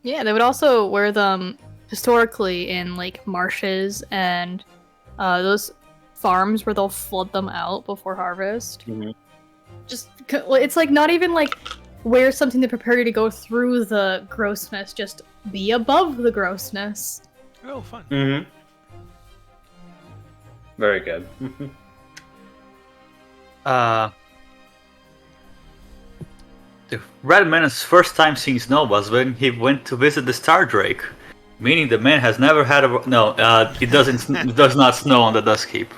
S5: Yeah, they would also wear them historically in like marshes and those farms where they'll flood them out before harvest.
S1: Mhm.
S5: It's like not even like wear something to prepare you to go through the grossness, just be above the grossness.
S3: Oh, fun.
S1: Mm-hmm. Very good.
S6: The Redman's first time seeing snow was when he went to visit the Star Drake, meaning the man has never had a it does not snow on the Dusk Heap.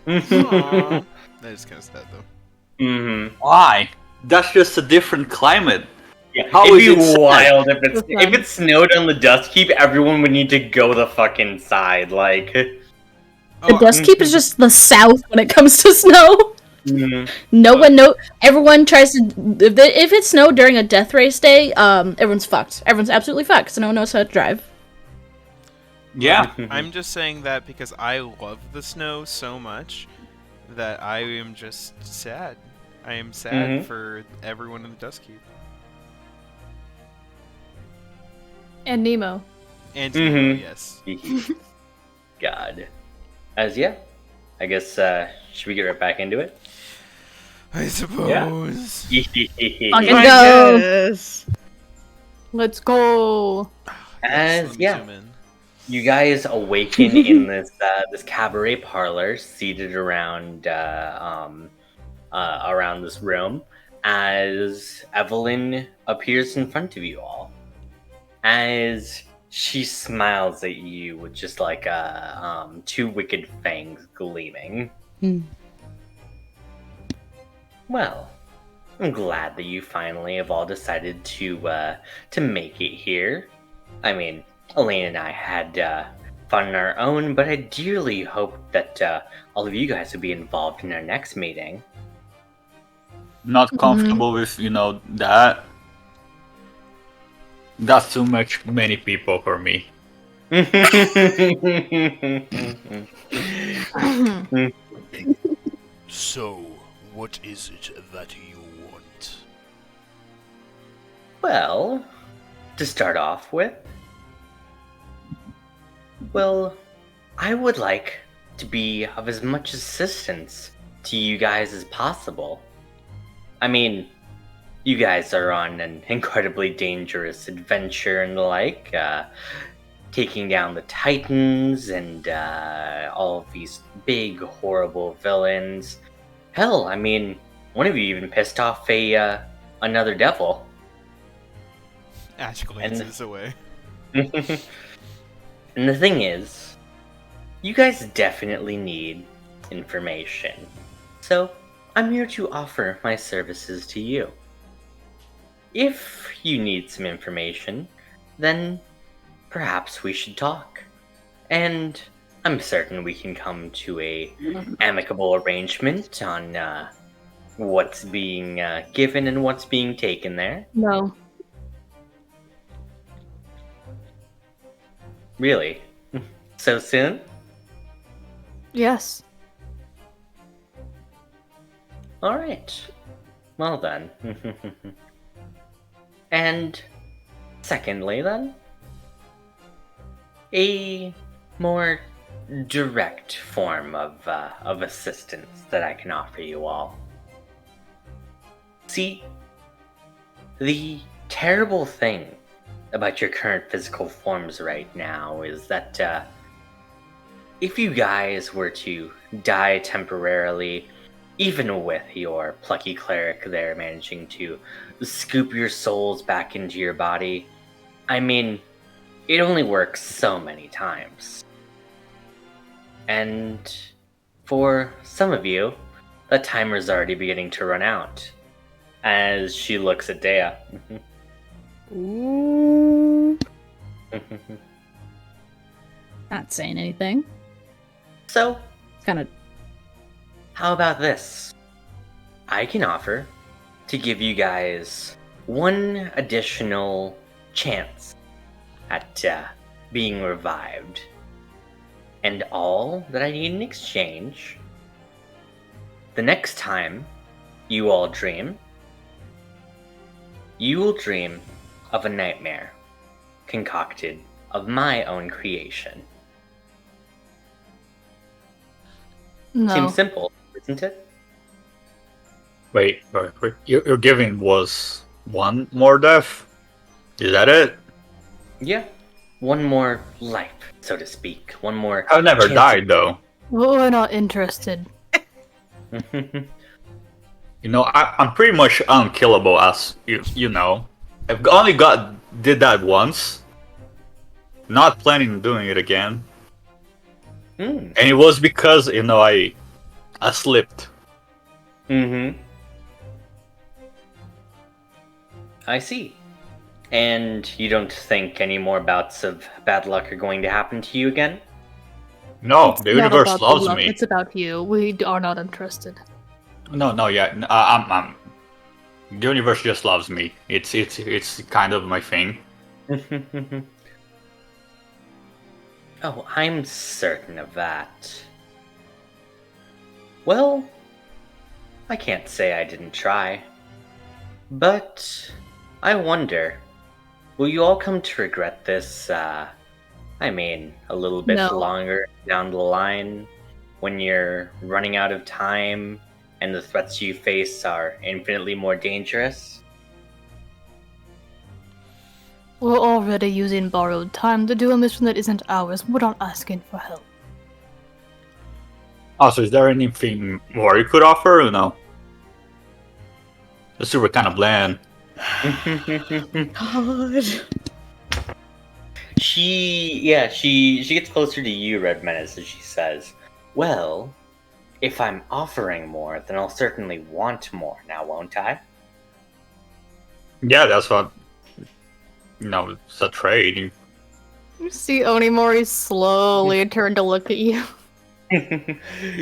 S3: Aww. That is kind of sad though.
S1: Mm-hmm.
S6: Why? That's just a different climate.
S1: Yeah,
S6: How
S1: it'd
S6: is
S1: be
S6: it sad?
S1: wild if
S5: Okay.
S1: it snowed on the Dusk Keep. Everyone would need to go the fucking side. Like,
S4: The
S3: Oh,
S4: Dusk Keep is just the south when it comes to snow.
S1: mhm.
S4: Everyone tries to. If it snowed during a death race day, everyone's fucked. Everyone's absolutely fucked, so no one knows how to drive.
S6: Yeah.
S3: I'm just saying that because I love the snow so much that I am just sad. I am sad
S1: Mhm.
S3: for everyone in the Dusk Keep.
S5: And Nemo.
S3: And
S1: Mhm.
S3: yes.
S1: God. I guess, should we get right back into it?
S3: I suppose.
S4: Fucking
S2: I
S4: go.
S2: guess.
S5: Let's go.
S1: As,
S3: Let me
S1: yeah.
S3: zoom in.
S1: You guys awaken in this this cabaret parlor, seated around around this room, as Evelyn appears in front of you all. As she smiles at you with just like two wicked fangs gleaming.
S2: Hmm.
S1: Well, I'm glad that you finally have all decided to make it here. I mean, Elaine and I had fun on our own, but I dearly hope that all of you guys would be involved in our next meeting.
S6: Not comfortable with that. That's too many people for me.
S7: So, what is it that you want?
S1: Well, to start off with, I would like to be of as much assistance to you guys as possible. I mean, you guys are on an incredibly dangerous adventure and the like, taking down the Titans and all of these big, horrible villains. Hell, I mean, one of you even pissed off another devil.
S3: Ash glances away.
S1: And the thing is, you guys definitely need information. So, I'm here to offer my services to you. If you need some information, then perhaps we should talk. And I'm certain we can come to a amicable arrangement on what's being given and what's being taken there.
S5: No.
S1: Really? So soon?
S5: Yes.
S1: Alright. Well then. And secondly then, a more direct form of assistance that I can offer you all. See, the terrible thing about your current physical forms right now is that if you guys were to die temporarily, even with your plucky cleric there managing to scoop your souls back into your body, I mean, it only works so many times. And for some of you, that timer's already beginning to run out. As she looks at Dea.
S2: Ooh.
S4: Not saying anything.
S1: So,
S4: Kind of.
S1: how about this? I can offer to give you guys one additional chance at being revived. And all that I need in exchange, the next time you all dream, you will dream of a nightmare concocted of my own creation.
S5: No.
S1: Seems simple, isn't it?
S6: Wait. Your giving was one more death? Is that it?
S1: Yeah. One more life, so to speak. One more.
S6: I've never
S1: chance
S6: died though.
S5: We're not interested.
S6: You know, I'm pretty much unkillable, as you know. I've only did that once. Not planning on doing it again.
S1: Mm.
S6: And it was because, you know, I slipped.
S1: Mm-hmm. I see. And you don't think any more bouts of bad luck are going to happen to you again?
S6: No,
S5: It's
S6: the
S5: not
S6: universe
S5: about the
S6: loves
S5: luck,
S6: me.
S5: It's about you. We are not interested.
S6: No, yeah. I'm. The universe just loves me. It's kind of my thing.
S1: Oh, I'm certain of that. Well, I can't say I didn't try. But I wonder, will you all come to regret this, a little bit
S5: No.
S1: longer down the line when you're running out of time and the threats you face are infinitely more dangerous?
S5: We're already using borrowed time to do a mission that isn't ours. We're not asking for help.
S6: Also, is there anything more you could offer or no? The super kind of bland.
S2: God.
S1: She gets closer to you, Red Menace, and she says, well, if I'm offering more, then I'll certainly want more now, won't I?
S6: Yeah, that's what. You know, it's a trade.
S5: You see Onimori slowly turn to look at you.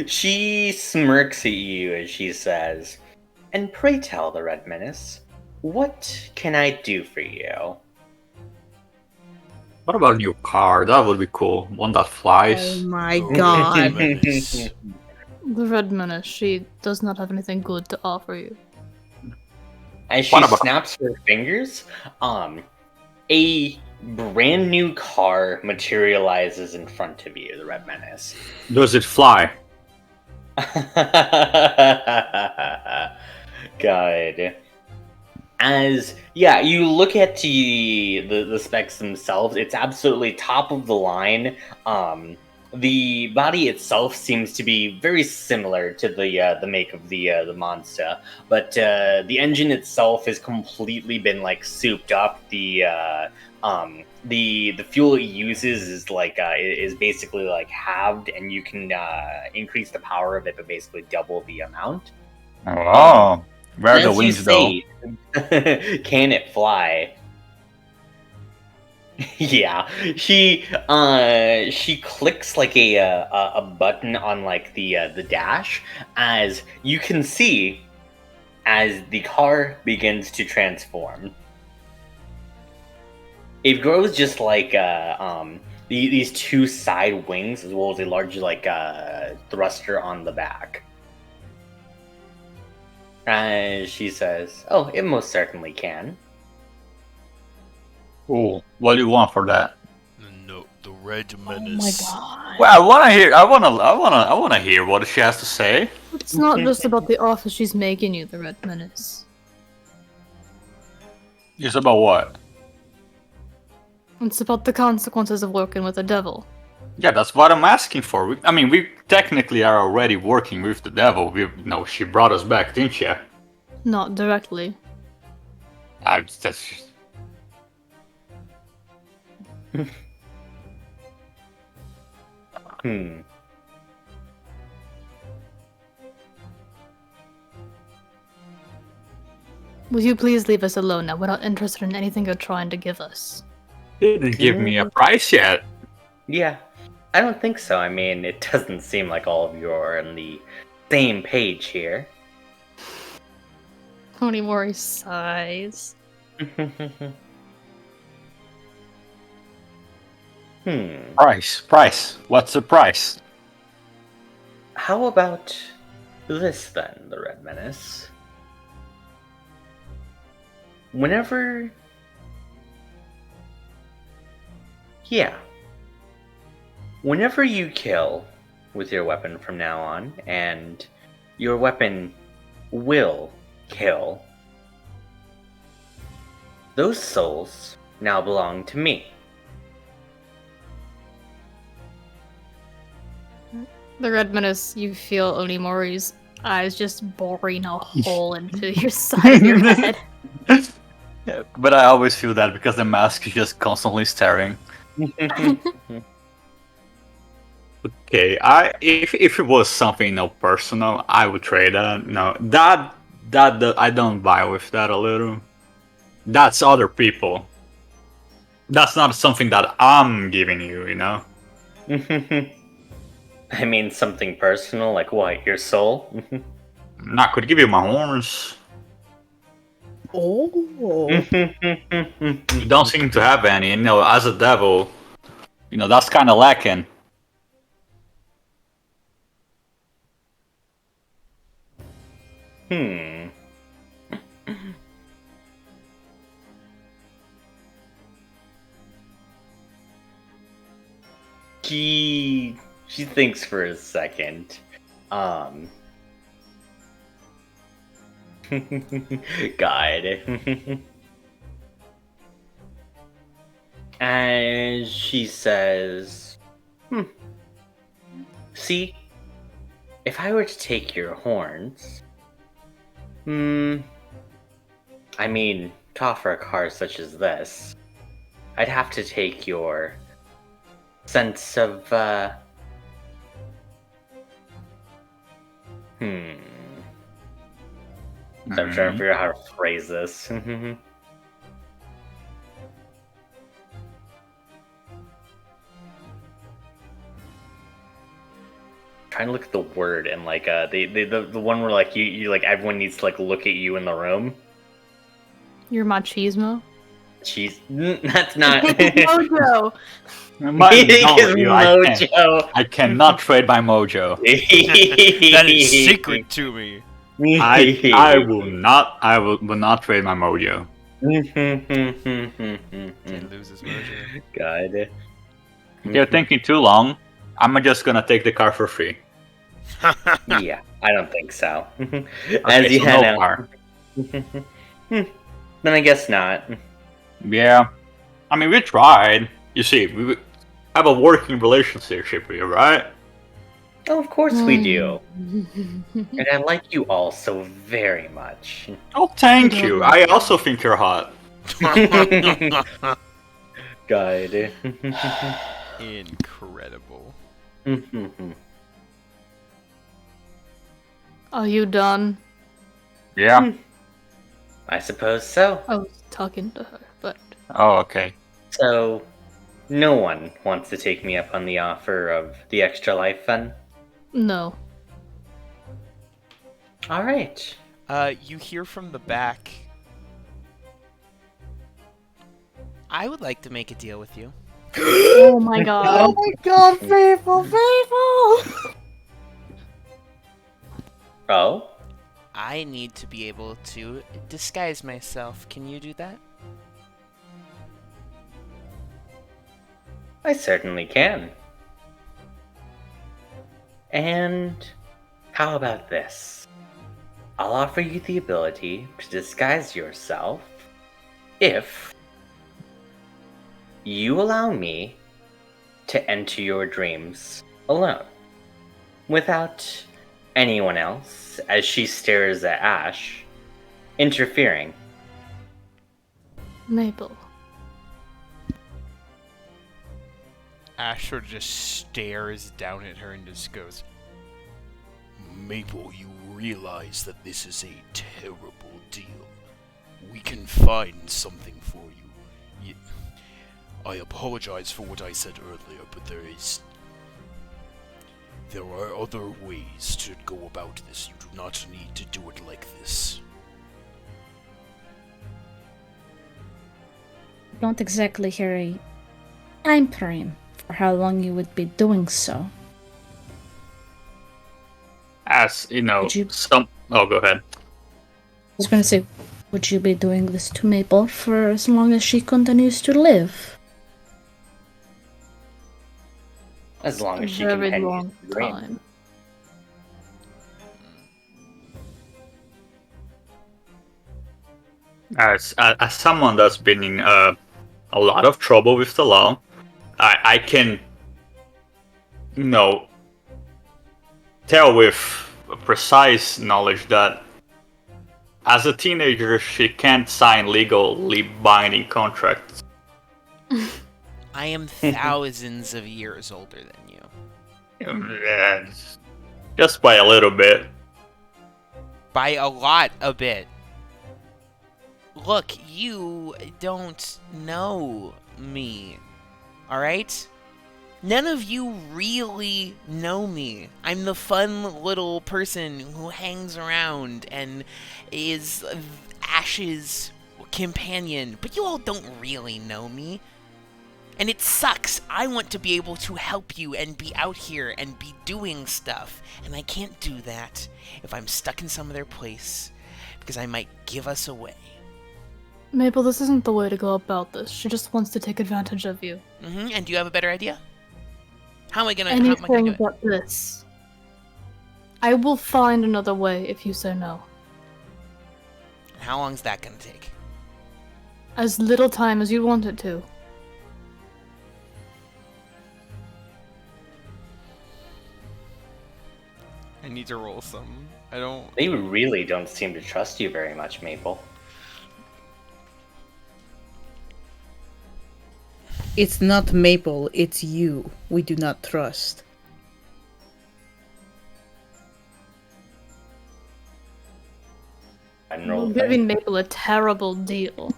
S1: She smirks at you as she says, and pray tell the Red Menace, what can I do for you?
S6: What about a new car? That would be cool. One that
S2: Oh
S6: flies.
S2: my
S7: Oh,
S2: god.
S7: menace.
S5: The Red Menace, she does not have anything good to offer you.
S1: As she
S6: What about-
S1: snaps her fingers, a brand new car materializes in front of you, the Red Menace.
S6: Does it fly?
S1: God. As you look at the specs themselves, it's absolutely top of the line. the body itself seems to be very similar to the make of the monster, but the engine itself has completely been like souped up. The fuel it uses is like is basically like halved, and you can increase the power of it, but basically double the amount.
S6: Oh, where are the
S1: As you
S6: wings though?
S1: say, can it fly? Yeah, she clicks like a button on like the dash, as you can see as the car begins to transform. It grows just like these two side wings, as well as a large like thruster on the back. As she says, "Oh, it most certainly can."
S6: Cool. What do you want for that?
S7: No, the Red
S5: Oh my
S7: Menace.
S5: god.
S6: Well, I wanna hear what she has to say.
S5: It's not just about the offer she's making you, the Red Menace.
S6: It's about what?
S5: It's about the consequences of working with the devil.
S6: Yeah, that's what I'm asking for. We technically are already working with the devil. She brought us back, didn't she?
S5: Not directly.
S6: That's just...
S5: Will you please leave us alone now? We're not interested in anything you're trying to give us.
S6: Didn't give me a price yet.
S1: Yeah, I don't think so. I mean, it doesn't seem like all of you are on the same page here.
S5: Onimori sighs.
S6: Price. What's the price?
S1: How about this then, the Red Menace? Whenever... Yeah. Whenever you kill with your weapon from now on, and your weapon will kill, those souls now belong to me.
S5: The Red Menace, you feel Onimori's eyes just boring a hole into your side of your head.
S6: Yeah, but I always feel that because the mask is just constantly staring. Okay, if it was something personal, I would trade that. No, that I don't buy with that a little. That's other people. That's not something that I'm giving you, you know.
S1: I mean, something personal, like what? Your soul?
S6: I could give you my horns.
S2: Oh.
S6: You don't seem to have any. As a devil, that's kind of lacking.
S1: She thinks for a second. God. And she says, See, if I were to take your horns, I mean, to offer a car such as this, I'd have to take your sense of, So I'm trying to figure out how to phrase this. Trying to look at the word and like the one where like you like everyone needs to like look at you in the room.
S5: Your machismo?
S1: Jeez, that's not
S5: Mojo!
S1: Mojo.
S6: I cannot trade my mojo.
S7: That is secret to me.
S6: I will not trade my mojo.
S7: Can't lose his mojo.
S1: God.
S6: You're thinking too long. I'm just gonna take the car for free.
S1: Yeah, I don't think so.
S6: As you head out.
S1: Then I guess not.
S6: Yeah, we tried. You see, have a working relationship with you, right?
S1: Oh, of course we do. And I like you all so very much.
S6: Oh, thank you. I also think you're hot.
S1: God.
S3: Incredible.
S5: Are you done?
S6: Yeah.
S1: I suppose so.
S5: I was talking to her, but
S6: Oh, okay.
S1: So, no one wants to take me up on the offer of the extra life fund?
S5: no.
S1: Alright.
S3: You hear from the back. I would like to make a deal with you.
S5: Oh my god.
S2: God, people!
S1: Oh?
S3: I need to be able to disguise myself. Can you do that?
S1: I certainly can. And how about this? I'll offer you the ability to disguise yourself if you allow me to enter your dreams alone, without anyone else, as she stares at Ash, interfering.
S5: Maple.
S3: Ash sort of just stares down at her and just goes,
S7: Maple, you realize that this is a terrible deal. We can find something for you. I apologize for what I said earlier, but there are other ways to go about this. You do not need to do it like this.
S4: I don't exactly hear a time frame for how long you would be doing so.
S6: As, you know,
S4: Would you-
S6: some... Oh, go ahead.
S4: I was gonna say, would you be doing this to Maple for as long as she continues to live?
S1: As long
S5: A
S1: as she
S5: very
S1: continues
S5: long
S1: to dream.
S5: time.
S6: As someone that's been in a lot of trouble with the law, I can, you know, tell with precise knowledge that as a teenager, she can't sign legally binding contracts.
S3: I am thousands of years older than you.
S6: Yeah, just by a little bit.
S3: By a lot a bit. Look, you don't know me. Alright? None of you really know me. I'm the fun little person who hangs around and is Ash's companion, but you all don't really know me. And it sucks. I want to be able to help you and be out here and be doing stuff. And I can't do that if I'm stuck in some other place, because I might give us away.
S5: Maple, this isn't the way to go about this. She just wants to take advantage of you.
S3: And do you have a better idea? How am I gonna do
S5: Anything
S3: it?
S5: but this. I will find another way if you say no.
S3: How long's that gonna take?
S5: As little time as you want it to.
S3: I need to roll some. I don't...
S1: They really don't seem to trust you very much, Maple.
S2: It's not Maple, it's you. We do not trust.
S1: And
S5: You're
S1: roll
S5: giving Maple a terrible deal.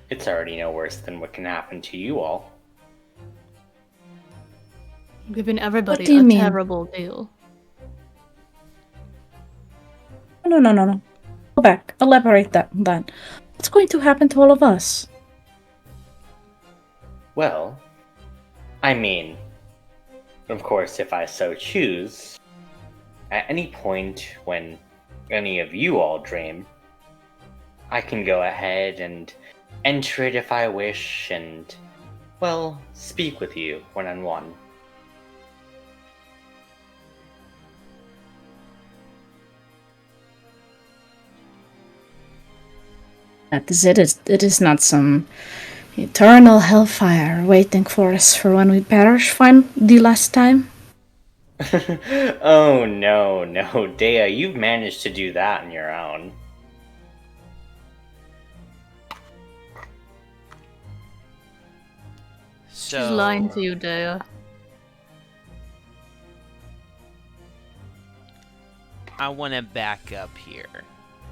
S1: It's already no worse than what can happen to you all.
S5: You're giving everybody
S4: do you
S5: a
S4: mean?
S5: terrible deal.
S4: No. Go back. Elaborate that. What's going to happen to all of us?
S1: Well, I mean, of course, if I so choose, at any point when any of you all dream, I can go ahead and enter it if I wish and, well, speak with you one-on-one.
S4: That is it. It is not some eternal hellfire waiting for us for when we perish the last time.
S1: Oh no, Dea, you've managed to do that on your own.
S3: So,
S5: She's lying to you, Dea.
S3: I want to back up here.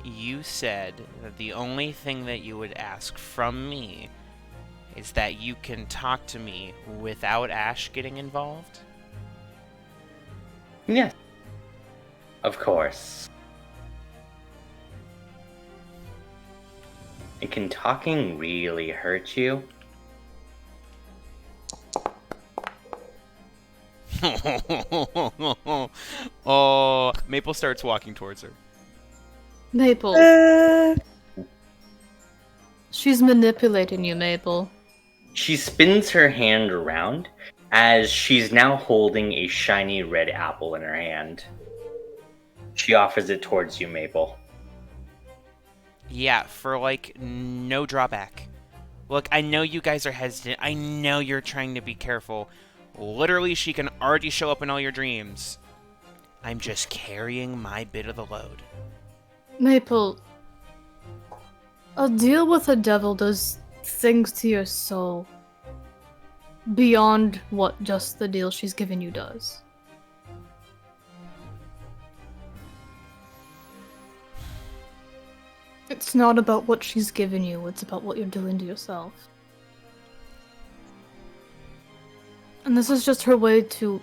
S3: You said that the only thing that you would ask from me is that you can talk to me without Ash getting involved?
S1: Yes. Of course. And can talking really hurt you?
S3: Oh, Maple starts walking towards her.
S5: Maple. She's manipulating you, Maple.
S1: She spins her hand around as she's now holding a shiny red apple in her hand. She offers it towards you, Maple.
S3: Yeah, for like no drawback. Look, I know you guys are hesitant. I know you're trying to be careful. Literally, she can already show up in all your dreams. I'm just carrying my bit of the load.
S5: Maple. A deal with the devil does things to your soul beyond what just the deal she's given you does. It's not about what she's given you, it's about what you're doing to yourself. And this is just her way to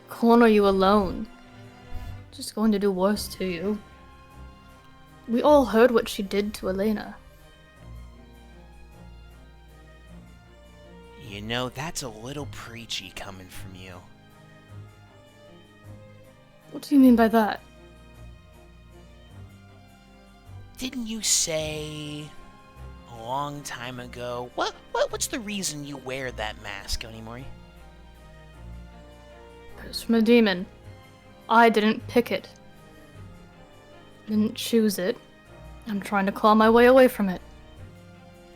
S5: corner you alone. Just going to do worse to you. We all heard what she did to Elena.
S3: You know, that's a little preachy coming from you.
S5: What do you mean by that?
S3: Didn't you say a long time ago? What's the reason you wear that mask, Onimori?
S5: It's from a demon. I didn't pick it. Didn't choose it. I'm trying to claw my way away from it.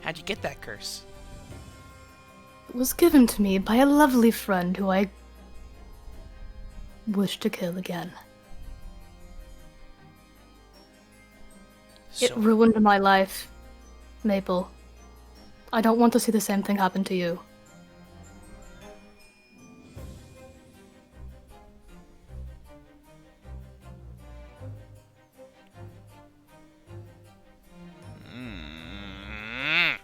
S3: How'd you get that curse?
S5: It was given to me by a lovely friend who I wish to kill again. It
S3: So,
S5: ruined my life, Maple. I don't want to see the same thing happen to you.
S3: Mm.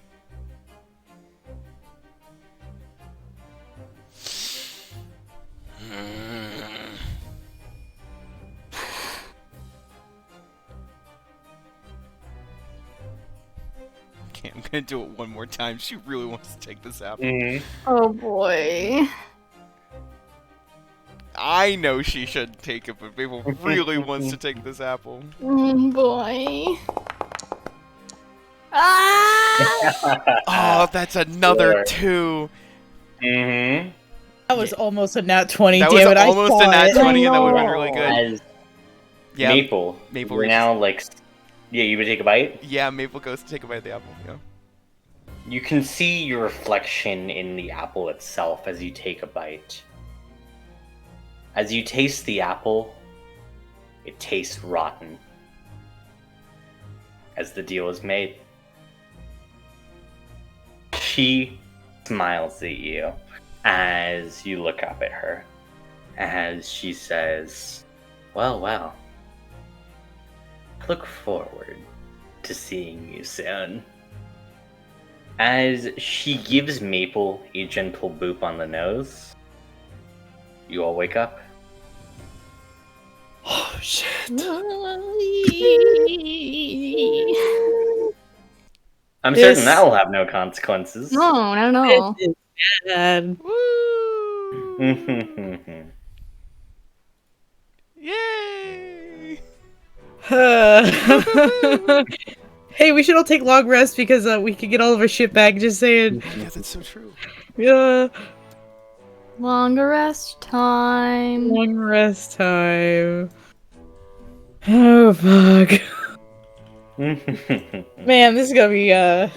S3: Okay, I'm gonna do it one more time. She really wants to take this apple.
S5: Oh boy.
S3: I know she shouldn't take it, but Mabel really wants to take this apple.
S5: Oh boy. Ah!
S3: Oh, that's another
S1: Sure.
S3: 2.
S1: Mm-hmm.
S2: That was almost a nat 20,
S3: That
S2: damn
S3: was
S2: it, I
S3: almost
S2: saw
S3: a nat
S2: it.
S3: 20, and that would have been
S5: know.
S3: really good.
S1: As
S3: Yeah,
S1: Maple,
S3: Maple
S1: you're
S3: reaches-
S1: now like, yeah, you would take a bite.
S3: yeah, Maple goes to take a bite of the apple. Yeah.
S1: You can see your reflection in the apple itself as you take a bite. As you taste the apple, it tastes rotten. As the deal is made. She smiles at you as you look up at her. As she says, well, I look forward to seeing you soon. As she gives Maple a gentle boop on the nose, you all wake up.
S2: Oh, shit.
S1: I'm
S2: This-
S1: certain that will have no consequences.
S5: No.
S2: This is bad.
S3: Woo! Yay!
S2: Hey, we should all take long rest because we could get all of our shit back, just saying.
S3: Yeah, that's so true.
S2: Yeah.
S5: Longer rest time.
S2: Long rest time. Oh fuck.
S1: I'm
S2: Man, this is gonna be a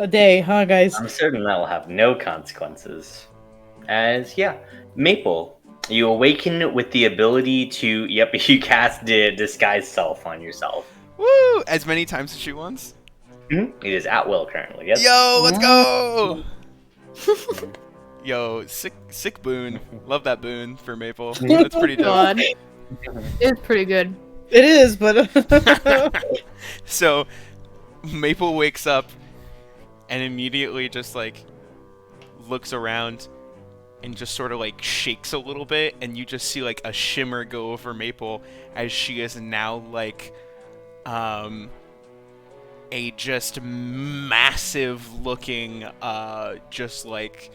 S2: day, huh, guys?
S1: certain that will have no consequences. As, yeah, Maple, you awaken with the ability to, yep, you cast Disguise Self on yourself.
S3: Woo! As many times as she wants.
S1: It is at will currently, yes.
S3: Yo, let's go! Yo, sick boon. Love that boon for Maple. That's pretty dope.
S5: God. It's pretty good.
S2: It is, but
S3: So, Maple wakes up and immediately just like looks around and just sort of like shakes a little bit, and you just see like a shimmer go over Maple as she is now like a just massive looking just like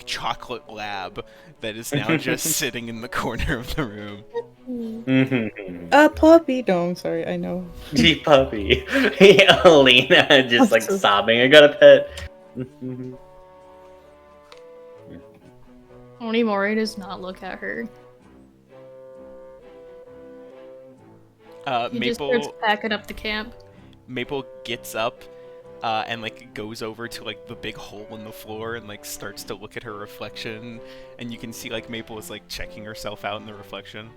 S3: chocolate lab that is now just sitting in the corner of the room.
S2: a puppy. No, I'm sorry. I know.
S1: Gee, puppy. Elena just like sobbing. I got a pet.
S5: Onimori does not look at her. He just starts
S3: Maple
S5: packing up the camp.
S3: Maple gets up and like goes over to like the big hole in the floor and like starts to look at her reflection, and you can see like Maple is like checking herself out in the reflection.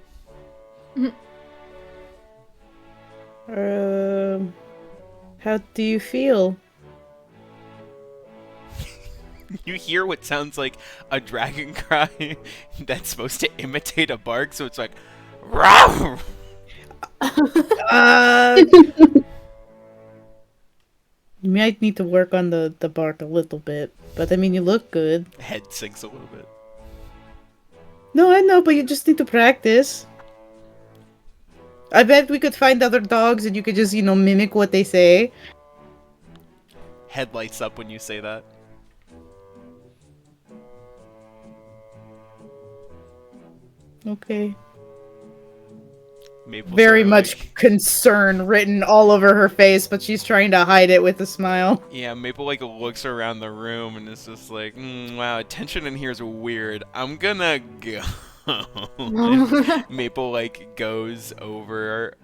S2: How do you feel?
S3: You hear what sounds like a dragon cry that's supposed to imitate a bark, so it's like "Rawr!"
S2: You might need to work on the bark a little bit, but I mean, you look good.
S3: Head sinks a little bit.
S2: No, I know, but you just need to practice. I bet we could find other dogs and you could just, mimic what they say.
S3: Head lights up when you say that.
S2: Okay.
S3: Maple
S2: Very
S3: sorta,
S2: much
S3: like-
S2: concern written all over her face, but she's trying to hide it with a smile.
S3: Yeah, Maple like looks around the room and is just like, wow, attention in here is weird. I'm gonna go. And Maple like goes over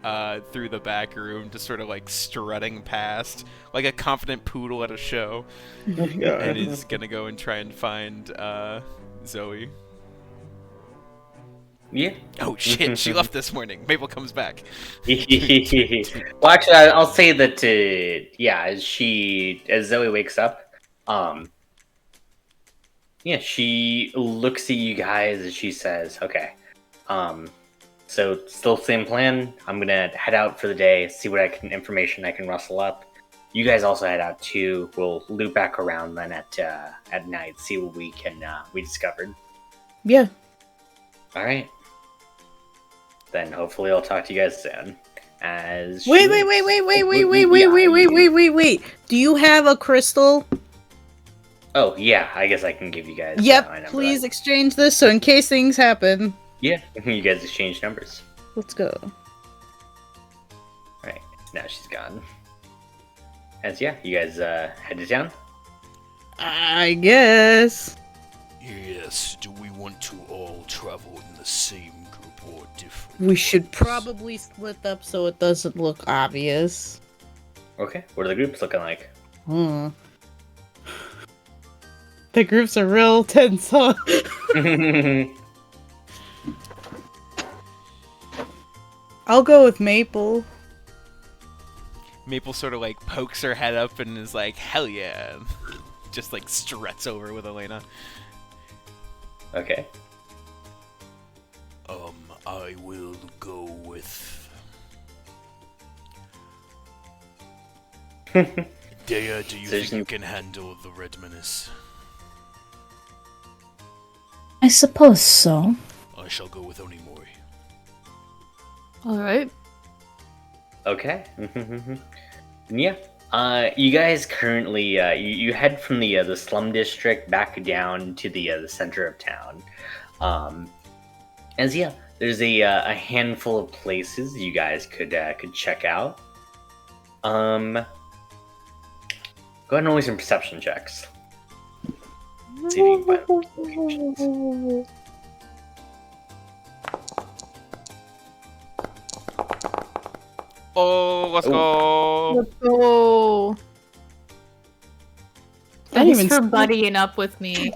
S3: through the back room, just sort of like strutting past like a confident poodle at a show, and is gonna go and try and find Zoe.
S1: Yeah.
S3: Oh shit, she left this morning. Maple comes back.
S1: Well, actually, I'll say that. Yeah, as Zoe wakes up, yeah, she looks at you guys and she says, "Okay, so still same plan. I'm gonna head out for the day, see what information I can rustle up. You guys also head out too. We'll loop back around then at night, see what we discovered.
S2: Yeah.
S1: All right. Then hopefully I'll talk to you guys soon." As
S2: Wait.
S1: she-
S2: Wait. Do you have a crystal?
S1: Oh yeah, I guess I can give you guys. my
S2: Yep.
S1: number.
S2: Please exchange this so in case things happen.
S1: Yeah, you guys exchange numbers.
S2: Let's go.
S1: Right now she's gone. As yeah, you guys headed down.
S2: I guess.
S7: Yes, do we want to all travel in the same group or different?
S2: We should
S7: ones?
S2: probably split up so it doesn't look obvious.
S1: Okay, what are the groups looking like?
S2: The groups are real tense, huh? I'll go with Maple.
S3: Maple sort of like pokes her head up and is like, hell yeah. Just like struts over with Elena.
S1: Okay.
S7: I will go with Dea, do you think you can handle the Red Menace?
S4: I suppose so.
S7: I shall go with Onimori.
S5: Alright.
S1: Okay. Yeah. You guys currently you head from the slum district back down to the center of town. As yeah, there's a handful of places you guys could check out. Go ahead and roll me some perception checks. See if you can find locations.
S3: let's go.
S5: Let's go.
S2: I didn't
S5: Thanks
S2: even
S5: for
S2: see-
S5: buddying up with me.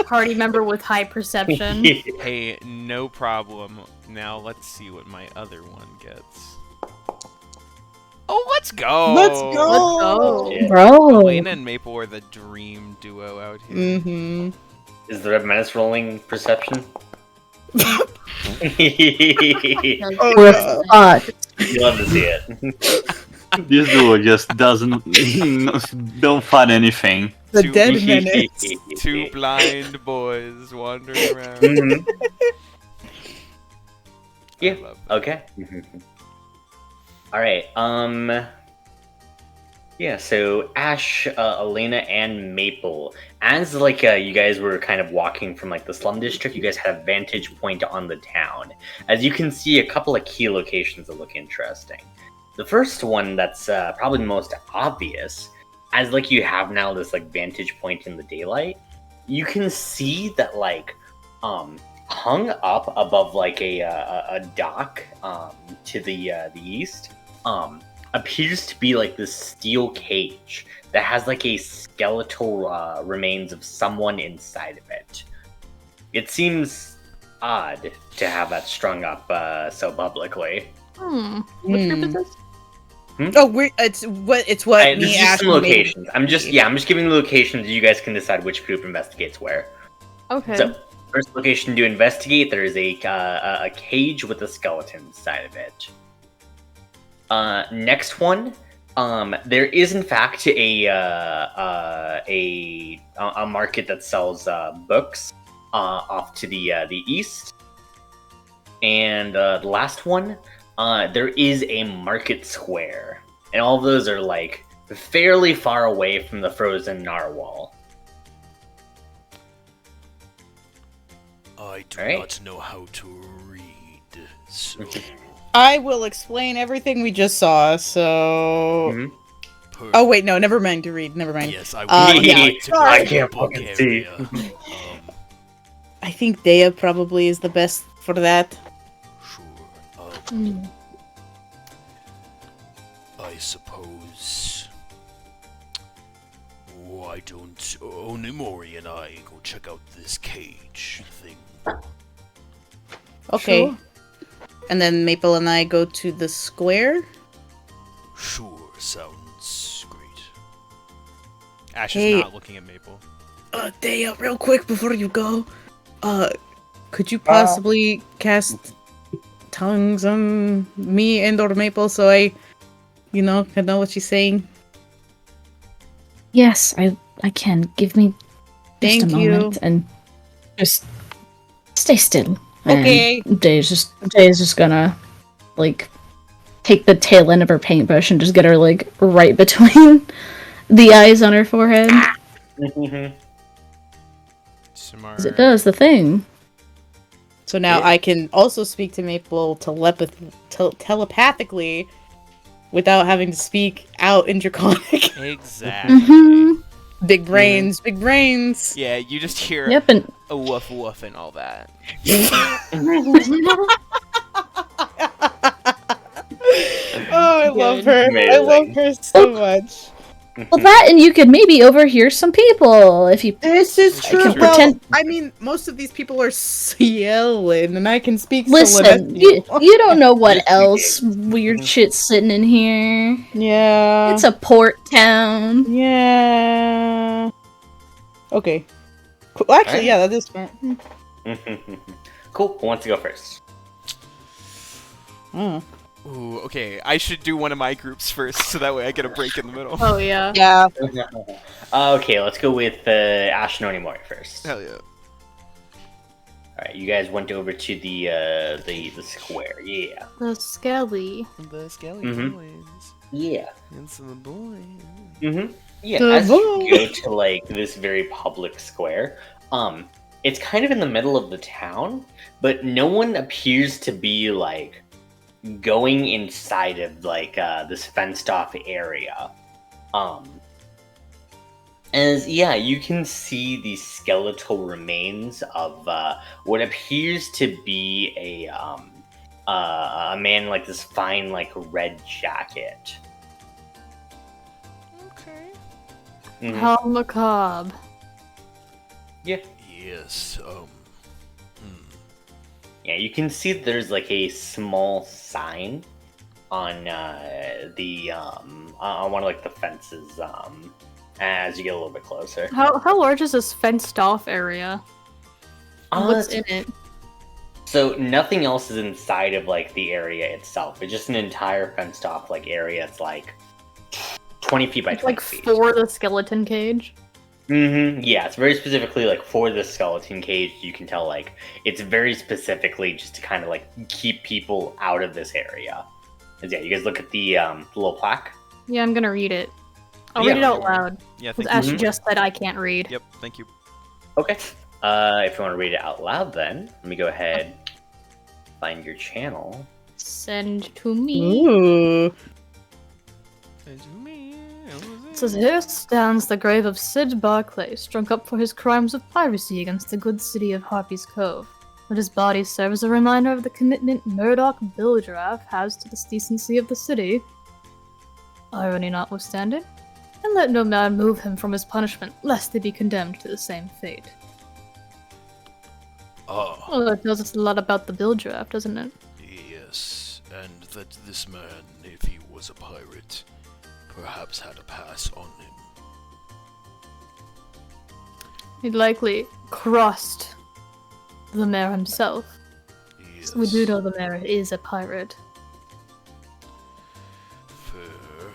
S5: Party member with high perception.
S3: Hey, no problem. Now let's see what my other one gets. Oh, let's go!
S2: Let's go.
S5: Let's go.
S1: Yeah.
S4: Bro.
S3: Elena and Maple are the dream duo out here.
S2: Mm-hmm.
S1: Is the Red Menace rolling perception?
S2: Oh,
S4: We're
S2: God.
S4: fucked.
S1: You love to see it.
S6: This dude just doesn't don't find anything.
S2: The
S3: Two-
S2: dead menace.
S3: Two blind boys wandering around.
S1: Mhm. Yeah.
S3: I love that.
S1: Okay. All right. Yeah. So Ash, Elena, and Maple, as like you guys were kind of walking from like the slum district, you guys had a vantage point on the town. As you can see, a couple of key locations that look interesting. The first one that's probably the most obvious, as like you have now this like vantage point in the daylight, you can see that like hung up above like a dock to the east appears to be like this steel cage that has like a skeletal remains of someone inside of it. It seems odd to have that strung up so publicly.
S5: What group is this?
S2: Oh, it's what
S1: This
S2: me,
S1: is just
S2: Ash,
S1: some
S2: and Maple-
S1: locations. I'm just giving the locations. You guys can decide which group investigates where.
S5: Okay.
S1: So, first location to investigate, there is a cage with a skeleton inside of it. Next one, there is in fact a market that sells books off to the east. And the last one, there is a market square, and all of those are like fairly far away from the frozen narwhal.
S7: I do
S1: Alright.
S7: not know how to read, so
S2: I will explain everything we just saw. So,
S1: Mhm.
S2: oh wait, no, never mind to read. Never mind.
S7: Yes, I would
S2: yeah.
S7: like to go
S1: I
S7: to the
S1: can't
S7: book
S1: fucking see.
S7: area.
S2: I think Dea probably is the best for that.
S7: Sure. I suppose. Why don't Onimori and I go check out this cage thing?
S2: Okay.
S5: Sure.
S2: And then Maple and I go to the square.
S7: Sure, sounds great.
S3: Ash
S2: Hey.
S3: is not looking at Maple.
S2: Dea, real quick before you go, could you possibly cast tongues on me and or Maple so I, can know what she's saying?
S4: Yes, I can. Give me just
S2: Thank
S4: a
S2: you.
S4: moment and just stay still. And
S2: Okay.
S4: Jay's just gonna like take the tail end of her paintbrush and just get her like right between the eyes on her forehead.
S3: Smart.
S4: 'Cause it does the thing.
S2: So now
S1: Yeah.
S2: I can also speak to Maple telepathically without having to speak out in Draconic.
S3: Exactly.
S4: Mhm.
S2: Big brains, big brains.
S3: Yeah, you just hear
S4: Yep, and
S3: a woof woof and all that.
S2: Oh, I love her. I
S1: Amazing.
S2: love her so much.
S4: well, that and you could maybe overhear some people if you.
S2: This is
S3: true.
S2: true.
S3: can
S2: Well,
S4: pretend-
S2: I mean, most of these people are yelling, and I can speak.
S4: Listen, you don't know what
S1: Yes, you
S4: else weird shit's sitting in here.
S2: Yeah.
S4: It's a port town.
S2: Yeah. Okay. Cool. Actually,
S1: Alright.
S2: yeah, that is smart.
S1: Cool. Who wants to go first?
S2: Oh.
S3: Ooh, okay. I should do one of my groups first, so that way I get a break in the middle.
S5: Oh yeah.
S2: Yeah.
S1: Okay, let's go with Ash and Onimori first.
S3: Hell yeah.
S1: All right, you guys went over to the square. Yeah.
S5: The skelly.
S3: The Skelly
S1: Mhm.
S3: boys.
S1: Yeah.
S3: It's the boys.
S1: Mm-hmm. Yeah.
S2: The
S1: As you
S2: boy.
S1: go to like this very public square, it's kind of in the middle of the town, but no one appears to be like going inside of like this fenced off area. As you can see the skeletal remains of what appears to be a man in, like, this fine, like, red jacket.
S3: Okay.
S1: Mhm.
S5: How macabre.
S1: Yeah.
S7: Yes,
S1: Yeah, you can see that there's like a small sign on on one of like the fences as you get a little bit closer.
S5: How large is this fenced off area? And what's in it?
S1: So nothing else is inside of like the area itself. It's just an entire fenced off like area. It's like 20 feet by 20
S5: Like
S1: feet.
S5: for the skeleton cage?
S1: Yeah, it's very specifically like for the skeleton cage. You can tell like it's very specifically just to kind of like keep people out of this area. 'Cause, yeah, you guys look at the little plaque.
S5: Yeah, I'm gonna read it. I'll
S1: Yeah.
S5: read it out loud.
S3: Yeah,
S5: Because
S3: thank you.
S5: Ash just said I can't read.
S3: Yep, thank you.
S1: Okay. If you want to read it out loud, then let me go ahead, find your channel.
S5: Send to me.
S2: Ooh.
S5: It says, here stands the grave of Sid Barclay, strung up for his crimes of piracy against the good city of Harpy's Cove. But his body serves as a reminder of the commitment Murdoch Bildraff has to the decency of the city. Irony notwithstanding, and let no man move him from his punishment, lest he be condemned to the same fate. Well, that tells us a lot about the Bildraff, doesn't it?
S7: yes, and that this man, if he was a pirate, perhaps had a pass on him.
S5: He likely crossed the mayor himself.
S7: Yes.
S5: We do know the mayor is a pirate.
S7: Fair,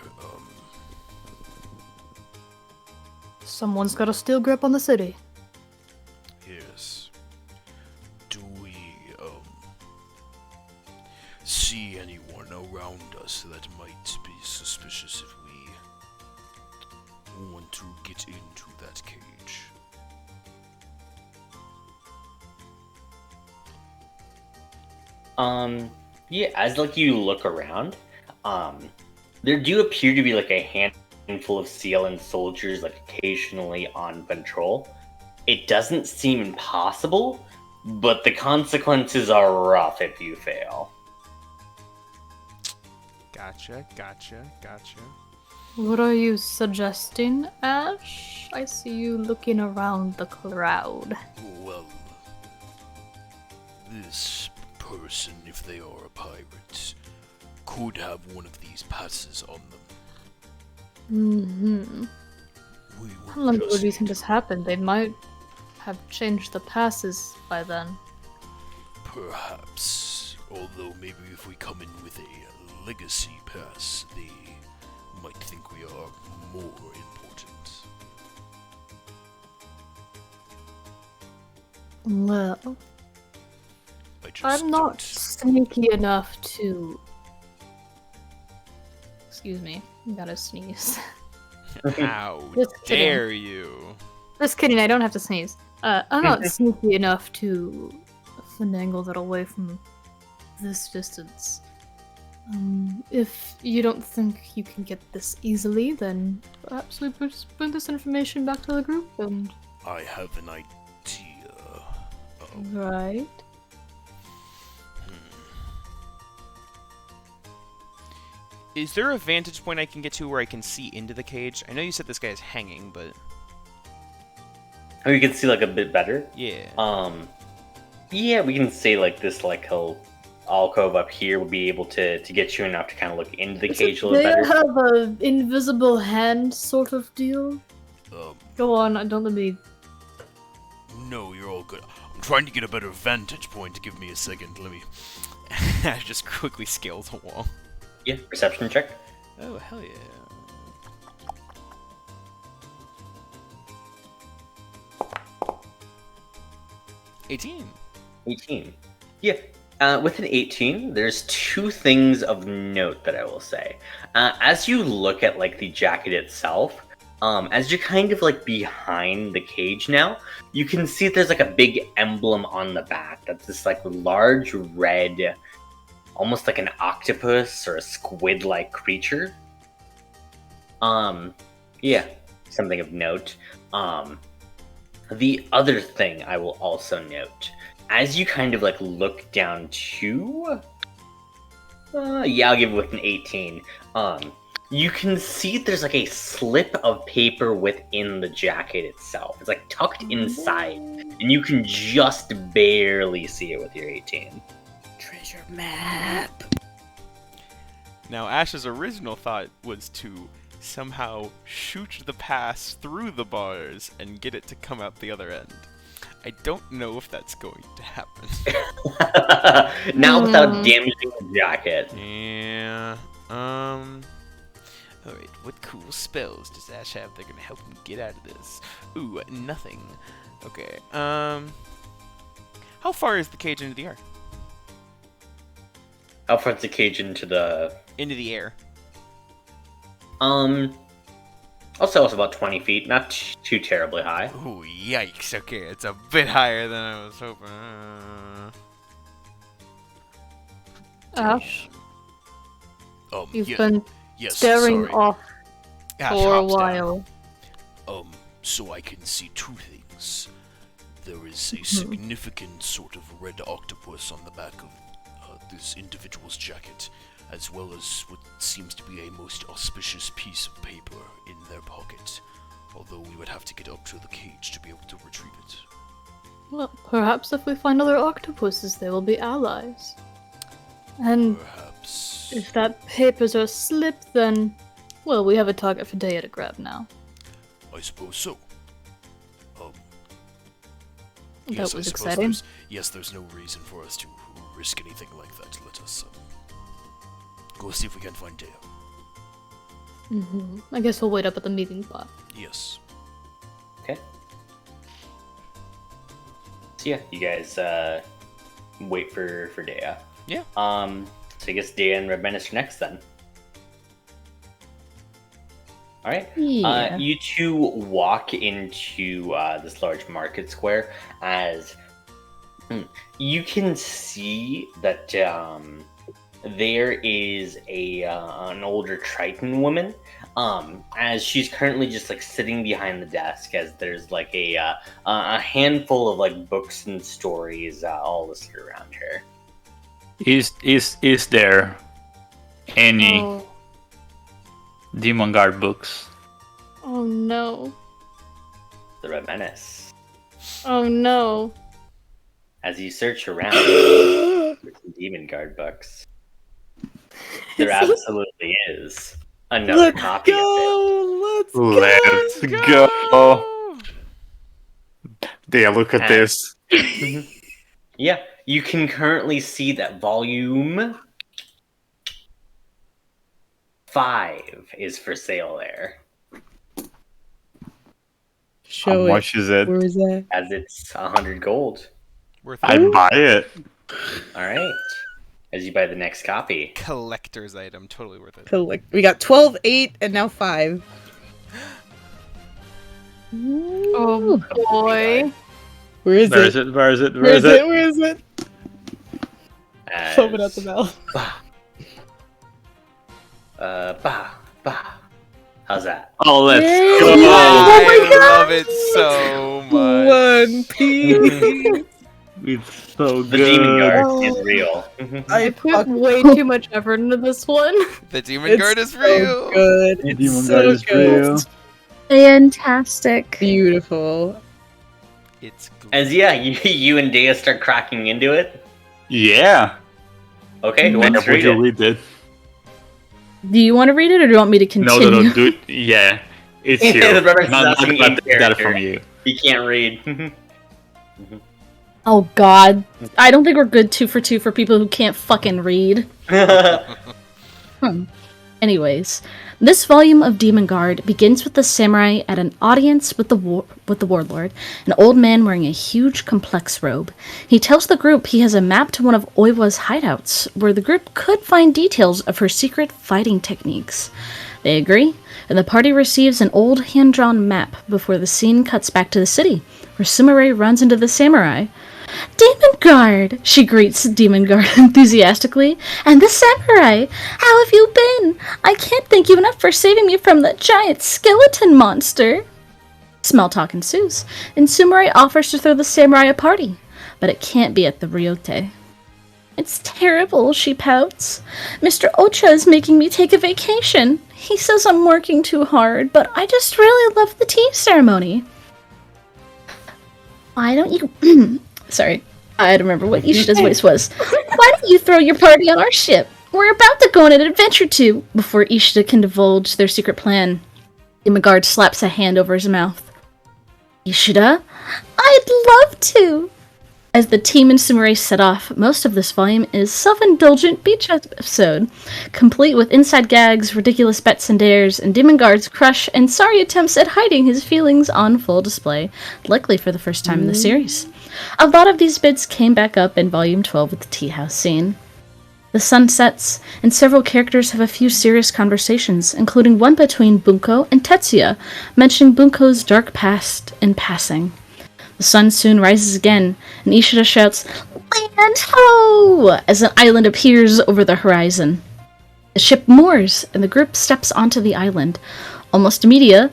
S5: Someone's got a steel grip on the city.
S7: yes. Do we, see anyone around us that might be suspicious if we want to get into that cage?
S1: Yeah, as like you look around, there do appear to be like a handful of Sealand soldiers like occasionally on patrol. It doesn't seem impossible, but the consequences are rough if you fail.
S3: Gotcha.
S5: What are you suggesting, Ash? I see you looking around the crowd.
S7: Well, this person, if they are a pirate, could have one of these passes on them. We
S5: How long
S7: would
S5: ago do you
S7: just
S5: think this happened? They might have changed the passes by then.
S7: perhaps, although maybe if we come in with a legacy pass, they might think we are more important.
S5: Well,
S7: I just
S5: I'm not
S7: don't-
S5: sneaky enough to... Excuse me, I gotta sneeze.
S3: How
S5: Just kidding.
S3: dare you?
S5: Just kidding, I don't have to sneeze. I'm not sneaky enough to finagle that away from this distance. If you don't think you can get this easily, then perhaps we just bring this information back to the group and...
S7: I have an idea.
S5: Right.
S3: Is there a vantage point I can get to where I can see into the cage? I know you said this guy is hanging, but
S1: Oh, you can see like a bit better.
S3: yeah.
S1: Yeah, we can say like this like whole alcove up here will be able to get you enough to kind of look into the cage a little
S5: They
S1: better.
S5: have an invisible hand sort of deal.
S7: Um,
S5: Go on, don't let me...
S7: no, you're all good. I'm trying to get a better vantage point. Give me a second. Let me.
S3: I just quickly scaled the wall.
S1: Yeah, perception check.
S3: Oh, hell yeah. $18.
S1: 18. Yeah. With an 18, there's two things of note that I will say. As you look at like the jacket itself, as you're kind of like behind the cage now, you can see there's like a big emblem on the back. That's this like large red, almost like an octopus or a squid-like creature. Yeah, something of note. The other thing I will also note, as you kind of like look down to Yeah, I'll give it with an 18. You can see there's like a slip of paper within the jacket itself. It's like tucked inside, and you can just barely see it with your 18.
S2: Treasure map.
S3: Now, Ash's original thought was to somehow shoot the pass through the bars and get it to come out the other end. I don't know if that's going to happen.
S1: Now without damaging the jacket.
S3: Yeah. Alright, what cool spells does Ash have that are gonna help him get out of this? Ooh, nothing. Okay, how far is the cage into the air?
S1: How far's the cage into the...
S3: Into the air.
S1: I'll say it's about 20 feet, not too terribly high.
S3: Ooh, yikes, okay, it's a bit higher than I was hoping.
S5: Ash, you've
S7: yeah,
S5: been
S7: yes,
S5: staring
S7: sorry.
S5: off
S3: Ash
S5: for a
S3: hops down.
S5: while.
S7: So I can see two things. There is a significant sort of red octopus on the back of this individual's jacket, as well as what seems to be a most auspicious piece of paper in their pocket. Although we would have to get up to the cage to be able to retrieve it.
S5: Well, perhaps if we find other octopuses, they will be allies. And
S7: Perhaps.
S5: if that paper's a slip, then, well, we have a target for Dea to grab now.
S7: I suppose so.
S5: That
S7: Yes, I
S5: was
S7: suppose
S5: exciting.
S7: there's no reason for us to risk anything like that. Let us go see if we can find Dea.
S5: I guess we'll wait up at the meeting pot.
S7: Yes.
S1: Okay. So yeah, you guys wait for Dea.
S3: Yeah.
S1: So I guess Dea and Red Menace are next then. Alright.
S4: Yeah.
S1: You two walk into this large market square as you can see that there is an older Triton woman, as she's currently just like sitting behind the desk, as there's like a handful of like books and stories all listed around her.
S6: Is there any
S5: Oh.
S6: Demon Guard books?
S5: Oh no.
S1: The Red Menace.
S5: Oh no.
S1: As you search around for some Demon Guard books, there absolutely is another
S2: Let's
S1: copy of it.
S2: go!
S6: Let's go! Yeah, look at
S1: And-
S6: this.
S1: Yeah, you can currently see that volume 5 is for sale there,
S2: Show
S6: How
S2: it.
S6: much is it?
S2: Where is that?
S1: as it's 100 gold.
S3: Worth
S6: I'd buy it.
S1: All right, as you buy the next copy.
S3: collector's item, totally worth it.
S2: Collect. We got 12, 8, and now 5.
S5: Oh boy.
S2: Where is
S6: Where
S2: it?
S6: is it? Where is it?
S2: Where is it? Where is it?
S1: As,
S2: Open up the mouth.
S1: Bah. How's that?
S6: Oh, let's
S2: Yay!
S6: go!
S3: I love it so much.
S2: One piece.
S6: It's so
S1: The Demon
S6: good.
S1: Guard is real.
S5: I put
S2: fuck-
S5: way too much effort into this one.
S3: The Demon
S2: It's
S3: Guard is
S2: so
S3: real.
S2: good. It's
S6: Demon
S2: so
S6: Guard is
S2: good.
S6: real.
S4: Fantastic.
S2: Beautiful.
S3: It's
S1: As you and Dea start cracking into it.
S6: Yeah.
S1: Okay, who
S6: And
S1: wants to
S6: would
S1: read
S6: you
S1: it?
S6: read it?
S4: Do you want to read it or do you want me to
S6: No,
S4: continue?
S6: do it. Yeah. It's
S1: Yeah,
S6: you.
S1: the reference is
S6: Not
S1: asking
S6: that
S1: in
S6: that
S1: character.
S6: from you.
S1: He can't read.
S4: Oh god. I don't think we're good 2 for 2 for people who can't fucking read. Anyways, this volume of Demon Guard begins with the samurai at an audience with the warlord, an old man wearing a huge complex robe. He tells the group he has a map to one of Oiwa's hideouts, where the group could find details of her secret fighting techniques. They agree, and the party receives an old hand-drawn map before the scene cuts back to the city, where Sumire runs into the samurai. "Demon Guard!" she greets Demon Guard enthusiastically. "And the samurai! How have you been? I can't thank you enough for saving me from the giant skeleton monster!" Small talk ensues, and Sumire offers to throw the samurai a party, but it can't be at the Ryote. It's terrible, she pouts. Mr. Ocha is making me take a vacation. He says I'm working too hard, but I just really love the tea ceremony. Why don't you... Sorry, I don't remember what Ishida's voice was. Why don't you throw your party on our ship? We're about to go on an adventure too. Before Ishida can divulge their secret plan, Imagard slaps a hand over his mouth. Ishida, I'd love to. As the team and Sumire set off, most of this volume is self-indulgent beach episode, complete with inside gags, ridiculous bets and dares, and Demongard's crush and sorry attempts at hiding his feelings on full display, likely for the first time in the series. A lot of these bits came back up in Volume 12 with the tea house scene. The sun sets, and several characters have a few serious conversations, including one between Bunko and Tetsuya, mentioning Bunko's dark past in passing. The sun soon rises again, and Ishida shouts, "Land ho!" as an island appears over the horizon. The ship moors, and the group steps onto the island. Almost immediately,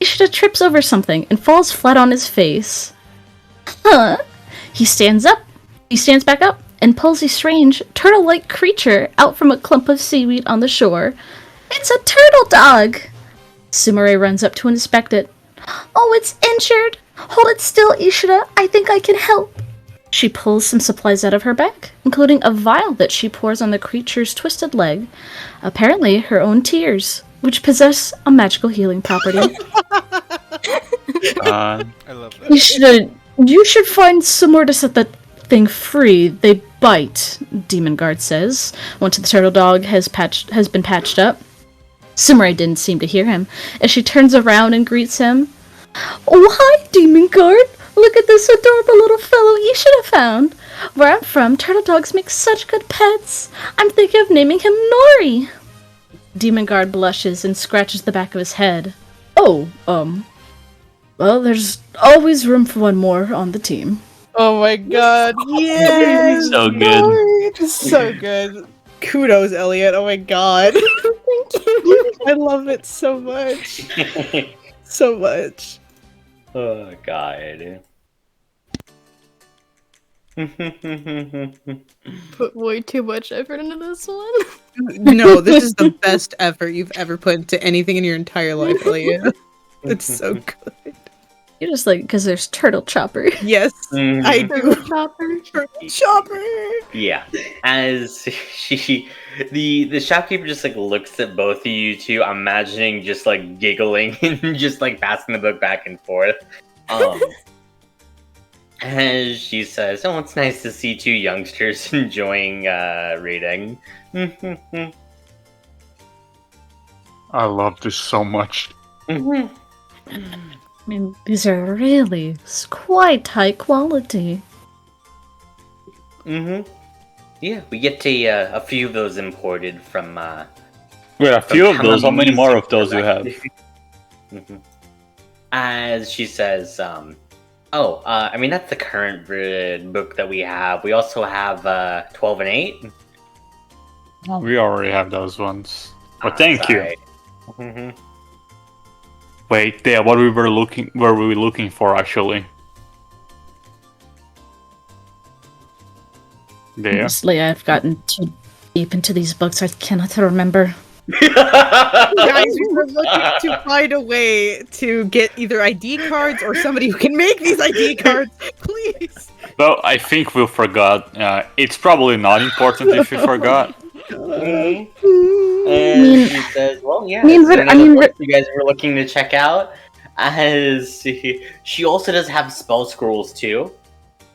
S4: Ishida trips over something and falls flat on his face. Huh? He stands back up, and pulls a strange, turtle-like creature out from a clump of seaweed on the shore. It's a turtle dog! Sumire runs up to inspect it. Oh, it's injured! Hold it still, Ishida. I think I can help. She pulls some supplies out of her bag, including a vial that she pours on the creature's twisted leg. Apparently her own tears, which possess a magical healing property.
S3: I love that.
S4: You should find somewhere to set that thing free. They bite, Demongard says, once the turtle dog has been patched up. Sumire didn't seem to hear him, as she turns around and greets him. Oh, hi, Demongard! Look at this adorable little fellow Ishida found! Where I'm from, turtle dogs make such good pets! I'm thinking of naming him Nori! Demongard blushes and scratches the back of his head. Oh, well, there's always room for one more on the team.
S2: Oh my god, yes!
S6: So good.
S2: It's so good. Kudos, Elliot. Oh my god. Thank you. I love it so much. So much.
S1: Oh god.
S5: Put way too much effort into this one.
S2: No, this is the best effort you've ever put into anything in your entire life, Elliot. It's so good.
S4: You just like because there's Turtle Chopper.
S2: Yes, I do.
S5: Chopper.
S2: Turtle Chopper.
S1: Yeah, as the shopkeeper just like looks at both of you two, imagining just like giggling and just like passing the book back and forth. As she says, "Oh, it's nice to see two youngsters enjoying reading."
S6: I love this so much.
S4: I mean, these are really quite high quality.
S1: Yeah, we get a few of those imported from.
S6: Wait, a few of those? How many more of those do you have?
S1: As she says, I mean, that's the current book that we have. We also have 12 and 8.
S6: We already have those ones. But thank you. Wait, yeah, what were we looking for actually? There.
S4: Honestly, I've gotten too deep into these books, I cannot remember.
S2: Guys, we were looking to find a way to get either ID cards or somebody who can make these ID cards. Please.
S6: Well, I think we forgot. It's probably not important if we forgot.
S1: And she says, "Well, yeah, you guys were looking to check out." As she also does have spell scrolls too,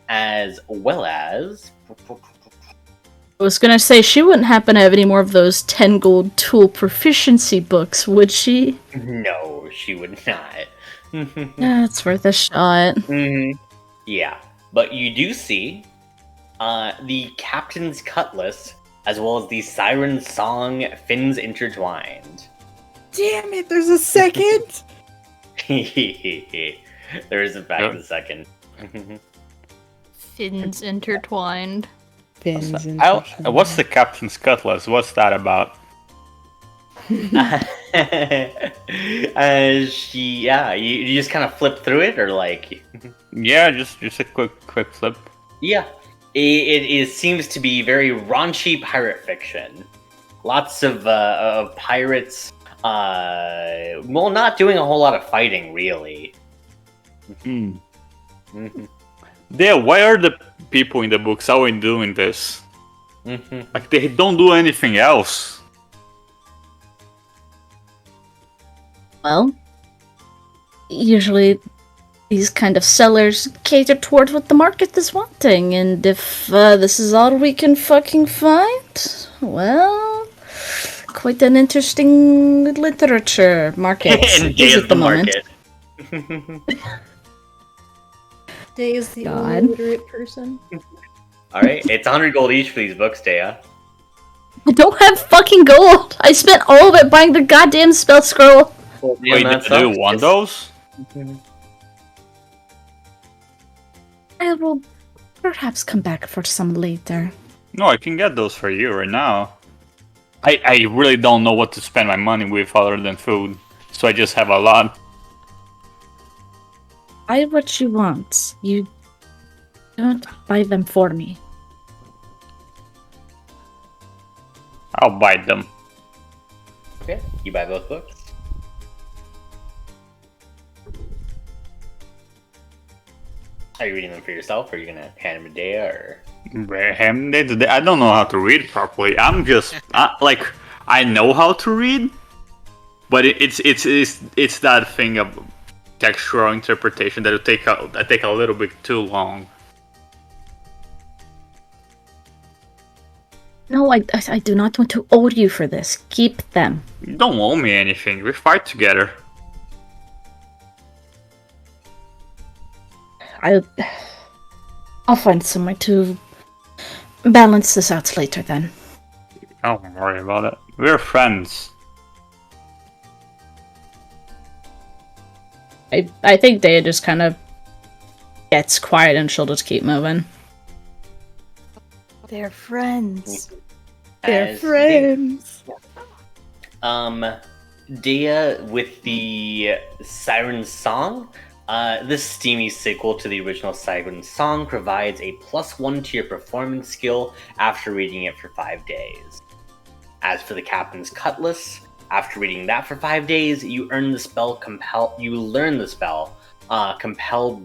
S1: as well as.
S4: I was gonna say, she wouldn't happen to have any more of those 10 gold tool proficiency books, would she?
S1: No, she would not.
S4: Yeah, it's worth a shot.
S1: Yeah, but you do see the Captain's Cutlass, as well as the Siren Song Fins Intertwined.
S2: Damn it, there's a second?
S1: There is in fact a second.
S5: Fins intertwined.
S6: What's the Captain's Cutlass? What's that about?
S1: You just kind of flip through it, or like?
S6: Yeah, just a quick flip.
S1: Yeah. It seems to be very raunchy pirate fiction. Lots of pirates, not doing a whole lot of fighting, really.
S6: Hmm. Yeah, why are the people in the books always doing this? Like, they don't do anything else.
S4: Well, usually these kind of sellers cater towards what the market is wanting, and if this is all we can fucking find, well, quite an interesting literature market
S1: And
S4: is
S1: is
S4: at the moment.
S1: market.
S5: Day is the
S4: God.
S5: only literate person.
S1: All right, it's 100 gold each for these books, Dea.
S4: I don't have fucking gold. I spent all of it buying the goddamn spell scroll.
S1: Well,
S6: Wait, do you want those?
S4: I will perhaps come back for some later.
S6: No, I can get those for you right now. I really don't know what to spend my money with other than food, so I just have a lot.
S4: Buy what you want. You don't buy them for me.
S6: I'll buy them.
S1: Okay, you buy both books. Are you reading them for yourself, or are you gonna hand them to Dea, or?
S6: I don't know how to read properly. I'm just I know how to read, but it's that thing of textual interpretation that take a little bit too long.
S4: No, I do not want to owe you for this. Keep them.
S6: You don't owe me anything. We fight together.
S4: I'll find some way to balance this out later then.
S6: Don't worry about it. We're friends.
S4: I think Dea just kind of gets quiet and she'll just keep moving.
S5: They're friends.
S2: They're
S1: As
S2: friends.
S1: Dea with the Siren Song. This steamy sequel to the original Siren Song provides a +1 to your performance skill after reading it for 5 days. As for the Captain's Cutlass, after reading that for 5 days, you learn the spell Compel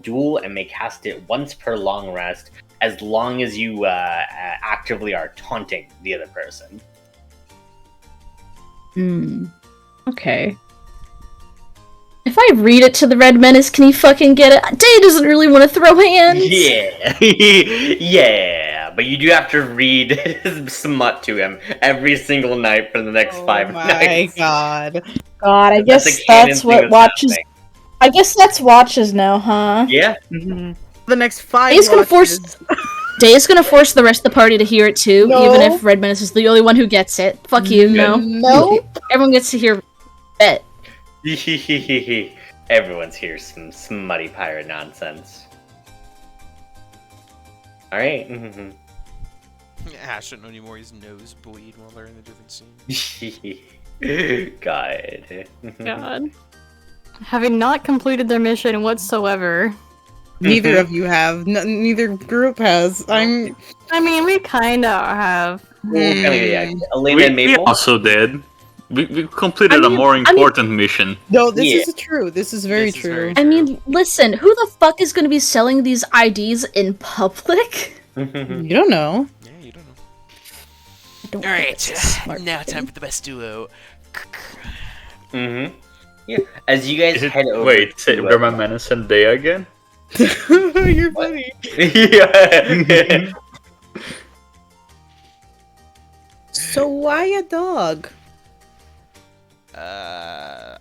S1: Duel and may cast it once per long rest, as long as you actively are taunting the other person.
S4: Okay. If I read it to the Red Menace, can he fucking get it? Dea doesn't really want to throw hands.
S1: Yeah, yeah, but you do have to read smut to him every single night for the next 5 nights.
S2: God.
S4: God, I
S1: That's
S4: guess
S1: a canon
S4: that's
S1: thing
S4: what
S1: that's
S4: watches.
S1: happening.
S4: I guess that's watches now, huh?
S1: Yeah.
S2: The next 5
S4: He's gonna
S2: watches.
S4: Dea's gonna force the rest of the party to hear it too,
S2: No.
S4: even if Red Menace is the only one who gets it. Fuck you, no.
S2: No.
S4: Everyone gets to hear it.
S1: Everyone's here some smutty pirate nonsense. Alright.
S3: Ash don't know anymore. His nose bleed while they're in a different scene.
S1: God.
S5: God. Having not completed their mission whatsoever.
S2: Neither of you have. Neither group has.
S5: I mean, we kinda have.
S1: Yeah. Elena and
S6: We
S1: Maple?
S6: also did. We completed a more important mission.
S2: No, this
S1: Yeah.
S2: is true. This is very
S3: This is
S2: true.
S3: very
S4: I mean, listen, who the fuck is gonna be selling these IDs in public?
S2: You don't know.
S3: Yeah, you don't know.
S4: I don't
S3: Alright,
S4: think it's smart.
S3: now time for the best duo.
S1: Yeah. As you guys head over.
S6: Wait, say
S1: to,
S6: Deadman Menace and Dea again?
S2: You're funny.
S1: yeah.
S2: So why a dog?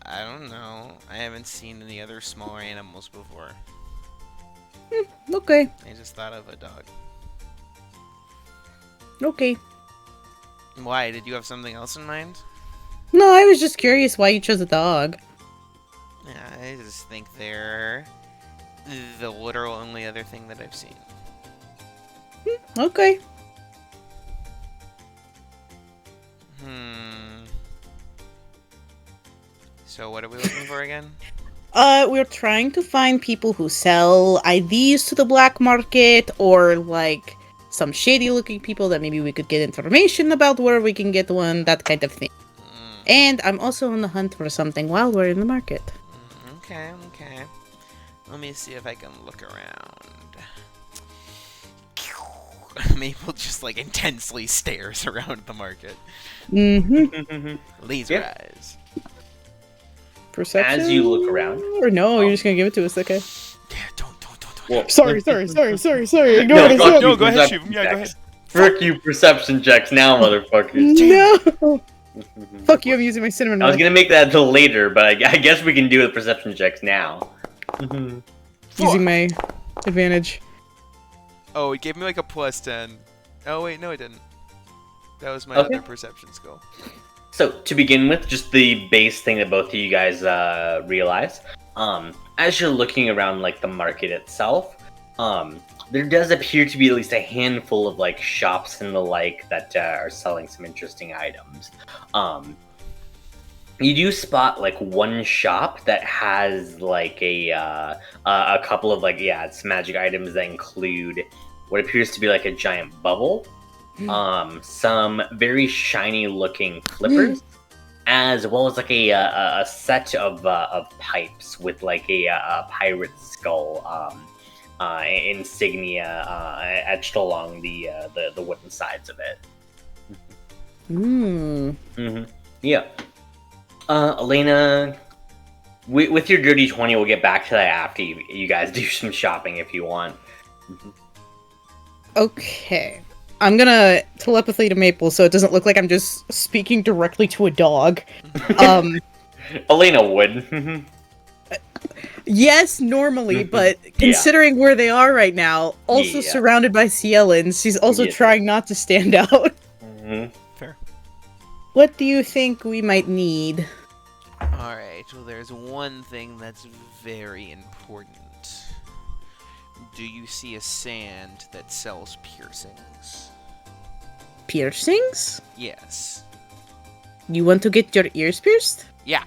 S3: I don't know. I haven't seen any other smaller animals before.
S2: Okay.
S3: I just thought of a dog.
S2: Okay.
S3: Why? Did you have something else in mind?
S2: No, I was just curious why you chose a dog.
S3: Yeah, I just think they're the literal only other thing that I've seen.
S2: Okay.
S3: So what are we looking for again?
S2: We're trying to find people who sell IDs to the black market or like some shady looking people that maybe we could get information about where we can get one, that kind of thing. And I'm also on the hunt for something while we're in the market.
S3: Okay. Let me see if I can look around. Maple just like intensely stares around the market. Laser eyes.
S2: Perception?
S1: As you look around.
S2: Or no, you're just gonna give it to us, okay.
S3: Yeah, don't.
S1: Well,
S2: Sorry. Ignore it.
S3: No, go ahead, Shivam. Yeah, go ahead.
S1: Frick you, perception checks now, motherfuckers.
S2: No! Fuck you, I'm using my cinnamon
S1: I was
S2: roll.
S1: gonna make that until later, but I guess we can do the perception checks now.
S2: Using my advantage.
S3: Oh, it gave me like a +10. Oh wait, no, it didn't. That was my
S1: Okay.
S3: other perception skill.
S1: So, to begin with, just the base thing that both of you guys realize, as you're looking around, like, the market itself, there does appear to be at least a handful of, like, shops and the like that are selling some interesting items. You do spot, like, one shop that has, like, a couple of, like, some magic items that include what appears to be, like, a giant bubble, some very shiny looking flippers, as well as like a set of pipes with like a pirate skull insignia etched along the wooden sides of it. Yeah. Elena, with your dirty 20, we'll get back to that after you guys do some shopping if you want.
S2: Okay. I'm gonna telepathy to Maple so it doesn't look like I'm just speaking directly to a dog.
S1: Elena would.
S2: Yes, normally, but considering where they are right now, also surrounded by Cielans, she's also trying not to stand out.
S3: Fair.
S2: What do you think we might need?
S3: Alright, well there's one thing that's very important. Do you see a sand that sells piercings?
S2: Piercings?
S3: Yes.
S2: You want to get your ears pierced?
S3: Yeah.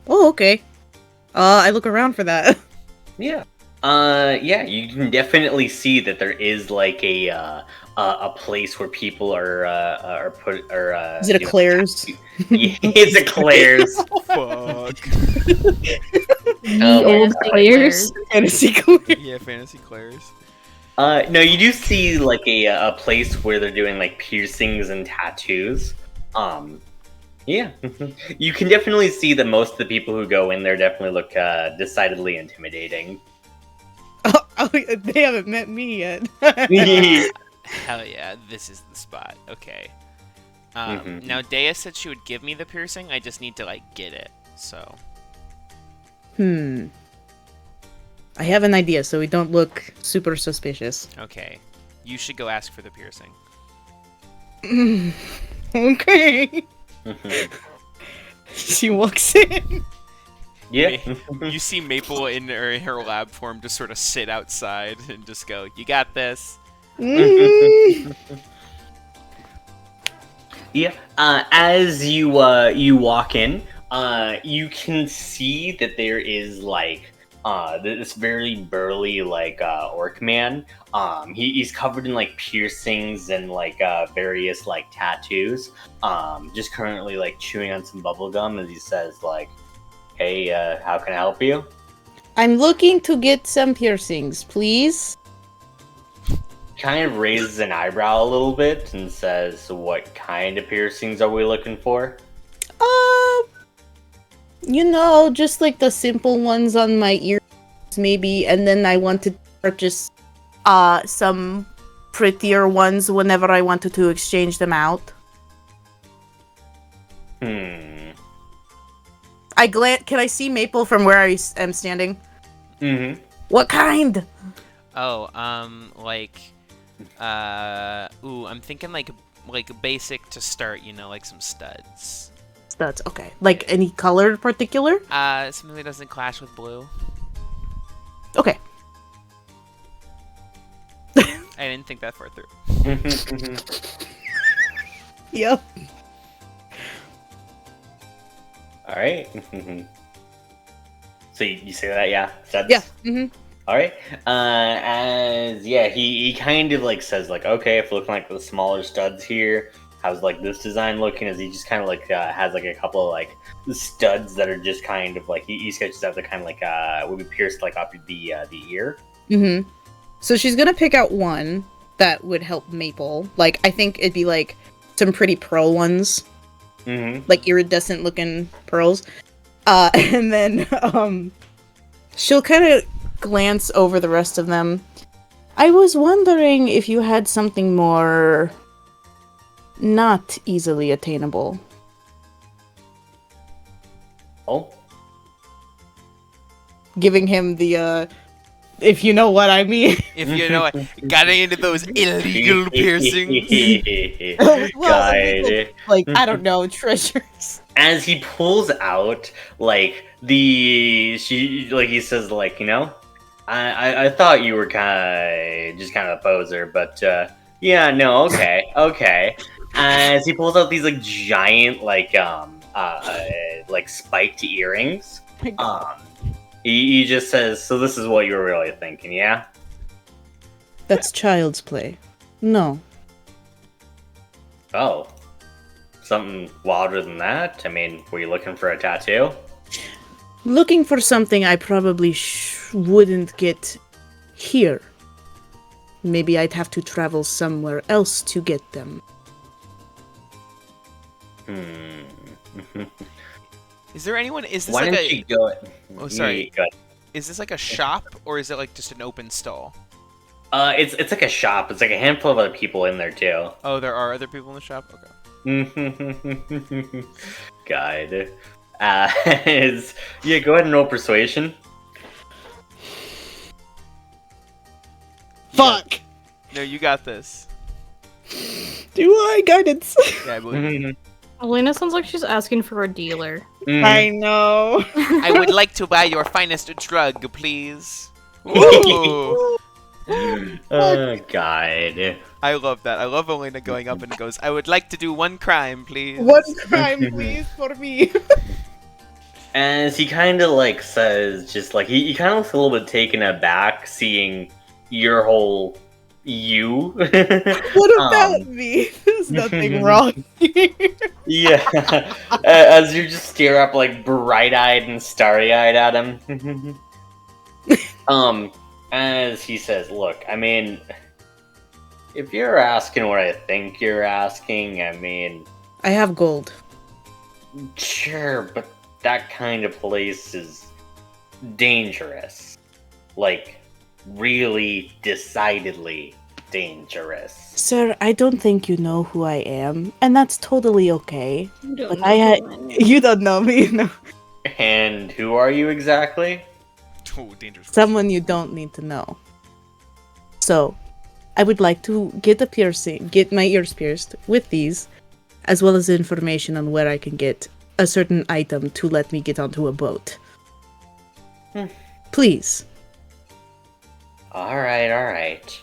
S2: Oh, okay. I look around for that.
S1: Yeah. You can definitely see that there is like a place where people are put or
S2: Is it a Claire's?
S1: Yeah, it's a Claire's.
S3: Fuck.
S4: Old players.
S2: Fantasy Claire's.
S3: Yeah, Fantasy Claire's.
S1: No, you do see like a place where they're doing like piercings and tattoos. Yeah, you can definitely see that most of the people who go in there definitely look decidedly intimidating.
S2: Oh, they haven't met me yet.
S3: Hell yeah, this is the spot. Okay. Now, Dea said she would give me the piercing. I just need to, like, get it. So.
S2: I have an idea, so we don't look super suspicious.
S3: Okay. You should go ask for the piercing.
S2: Okay. She walks in.
S1: Yeah.
S3: You see Maple in her lab form just sort of sit outside and just go, "You got this."
S1: Yeah. As you walk in, you can see that there is like this very burly like orc man. He's covered in like piercings and like various like tattoos. Just currently like chewing on some bubble gum as he says like, "Hey, how can I help you?"
S2: I'm looking to get some piercings, please.
S1: Kind of raises an eyebrow a little bit and says, "What kind of piercings are we looking for?"
S2: Just like the simple ones on my ears, maybe, and then I want to purchase some prettier ones whenever I wanted to exchange them out. Can I see Maple from where I am standing? What kind?
S3: Oh, I'm thinking like basic to start, like some studs.
S2: Studs, okay. Like any color in particular?
S3: Something that doesn't clash with blue.
S2: Okay.
S3: I didn't think that far through.
S2: Yep.
S1: All right. So you say that, yeah? Studs?
S2: Yeah.
S1: All right. As yeah, he kind of like says like, okay, if looking like the smaller studs here, how's like this design looking? As he just kind of like has like a couple of like studs that are just kind of like he sketches out the kind of like would be pierced like up the ear.
S2: Mm-hmm. So she's gonna pick out one that would help Maple. Like I think it'd be like some pretty pearl ones, like iridescent looking pearls. And then she'll kind of glance over the rest of them. I was wondering if you had something more not easily attainable.
S1: Oh.
S2: Giving him the if you know what I mean.
S3: If you know it, getting into those illegal piercings.
S1: Guide.
S2: Like I don't know, treasures.
S1: As he pulls out like he says like, you know, I thought you were kind of a poser, but yeah, no, okay. As he pulls out these like giant like spiked earrings, he just says, so this is what you were really thinking, yeah?
S2: That's child's play. No.
S1: Oh, something wilder than that? I mean, were you looking for a tattoo?
S2: Looking for something I probably wouldn't get here. Maybe I'd have to travel somewhere else to get them.
S3: Is there anyone? Is this
S1: Why
S3: like
S1: don't you go?
S3: Oh, sorry.
S1: Go ahead.
S3: Is this like a shop or is it like just an open stall?
S1: It's like a shop. It's like a handful of other people in there too.
S3: Oh, there are other people in the shop. Okay.
S1: God. Yeah, go ahead and roll persuasion.
S2: Fuck!
S3: No, you got this.
S2: Do I? Guidance.
S3: Yeah, I believe.
S5: Elena sounds like she's asking for a dealer.
S2: I know.
S3: I would like to buy your finest drug, please. Ooh.
S1: God.
S3: I love that. I love Elena going up and goes, I would like to do one crime, please.
S2: One crime, please, for me.
S1: As he kind of like says, just like he kind of looks a little bit taken aback seeing your whole you.
S2: What about me? There's nothing wrong here.
S1: Yeah. As you just stare up like bright-eyed and starry-eyed at him. As he says, look, I mean, if you're asking what I think you're asking, I mean,
S2: I have gold.
S1: sure, but that kind of place is dangerous. Like, really decidedly dangerous.
S2: Sir, I don't think you know who I am, and that's totally okay.
S5: You don't
S2: Like
S5: know
S2: you don't know me, no.
S1: And who are you exactly?
S3: Oh, dangerous.
S2: Someone you don't need to know. So, I would like to get my ears pierced with these, as well as information on where I can get a certain item to let me get onto a boat. Please.
S1: Alright.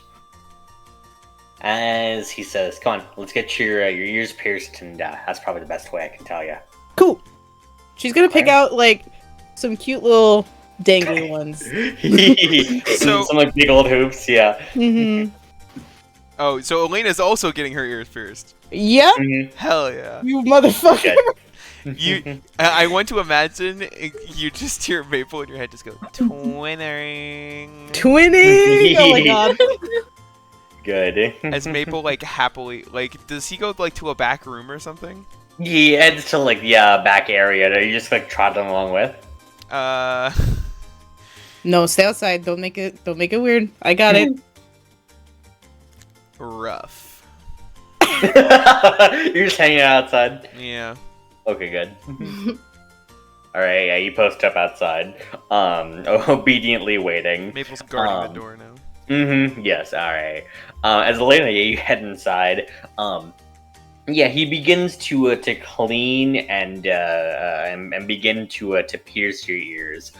S1: As he says, come on, let's get your ears pierced, and that's probably the best way I can tell you.
S2: Cool. She's gonna pick out, like, some cute little dangly ones.
S1: Some like big old hoops, yeah.
S2: Mm-hmm.
S3: Oh, so Elena's also getting her ears pierced.
S2: Yep.
S3: Hell yeah.
S2: You motherfucker.
S3: I want to imagine you just hear Maple in your head just go, twinning.
S2: Twinning! Oh my god.
S1: Good.
S3: As Maple, like, happily, like, does he go, like, to a back room or something?
S1: He heads to, like, the back area that you just, like, trot them along with.
S2: No, stay outside. Don't make it weird. I got it.
S3: Rough.
S1: You're just hanging out outside?
S3: Yeah.
S1: Okay, good. Alright, yeah, you post up outside. Obediently waiting.
S3: Maple's guarding the door now.
S1: Yes, alright. As Elena, you head inside. Yeah, he begins to clean and begin to pierce your ears.